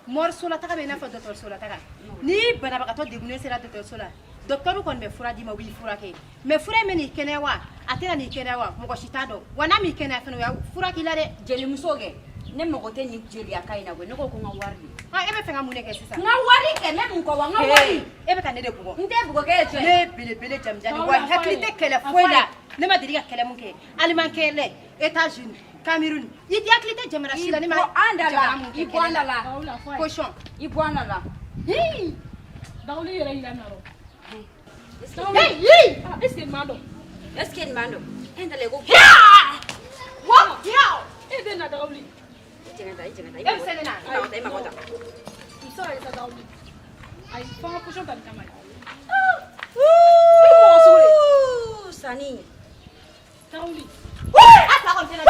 Mɔriso la taga bɛ i n'a fɔ dɔgɔtɔrɔso la taga. Ni banabagatɔ degunnen sera dɔgɔtɔrɔso la docteur kɔni bɛ fura d'i ma u b'i furakɛ mais fura in bɛ n'i kɛnɛya wa a tɛna n'i kɛnɛya wa mɔgɔ si t'a dɔn wa n'a m'i kɛnɛya fana o y'a fura k'i la dɛ. Jelimuso kɛ ne mago tɛ nin jeliyaka in na koyi ne ko n ka wari di. E bɛ fɛ ka mun de kɛ sisan. N ka wari kɛ ne mun kɔ wa n ka wari. E bɛ ka ne de bugɔ. N tɛ bugɔ kɛ e jɔn ye. Ne ye belebele jamujani wa hakili tɛ kɛlɛ foyi la ne ma deli ka kɛlɛ mun kɛ alimankɛlɛ États-Unis Cameroun i di hakili tɛ jamana si la ne ma an da la i bɔ an da la cochon i bɔ an da la. Dawli yɛrɛ yira na rɔ. Est-ce que mando? Est-ce que mando? Entale go. Wow! Yeah! De na dawli. Jangan Em sene na. Ay, ma kota. Isa esa dawli. Ay, fa pushon tan kamay. Sani. Dawli. Asa kon tena.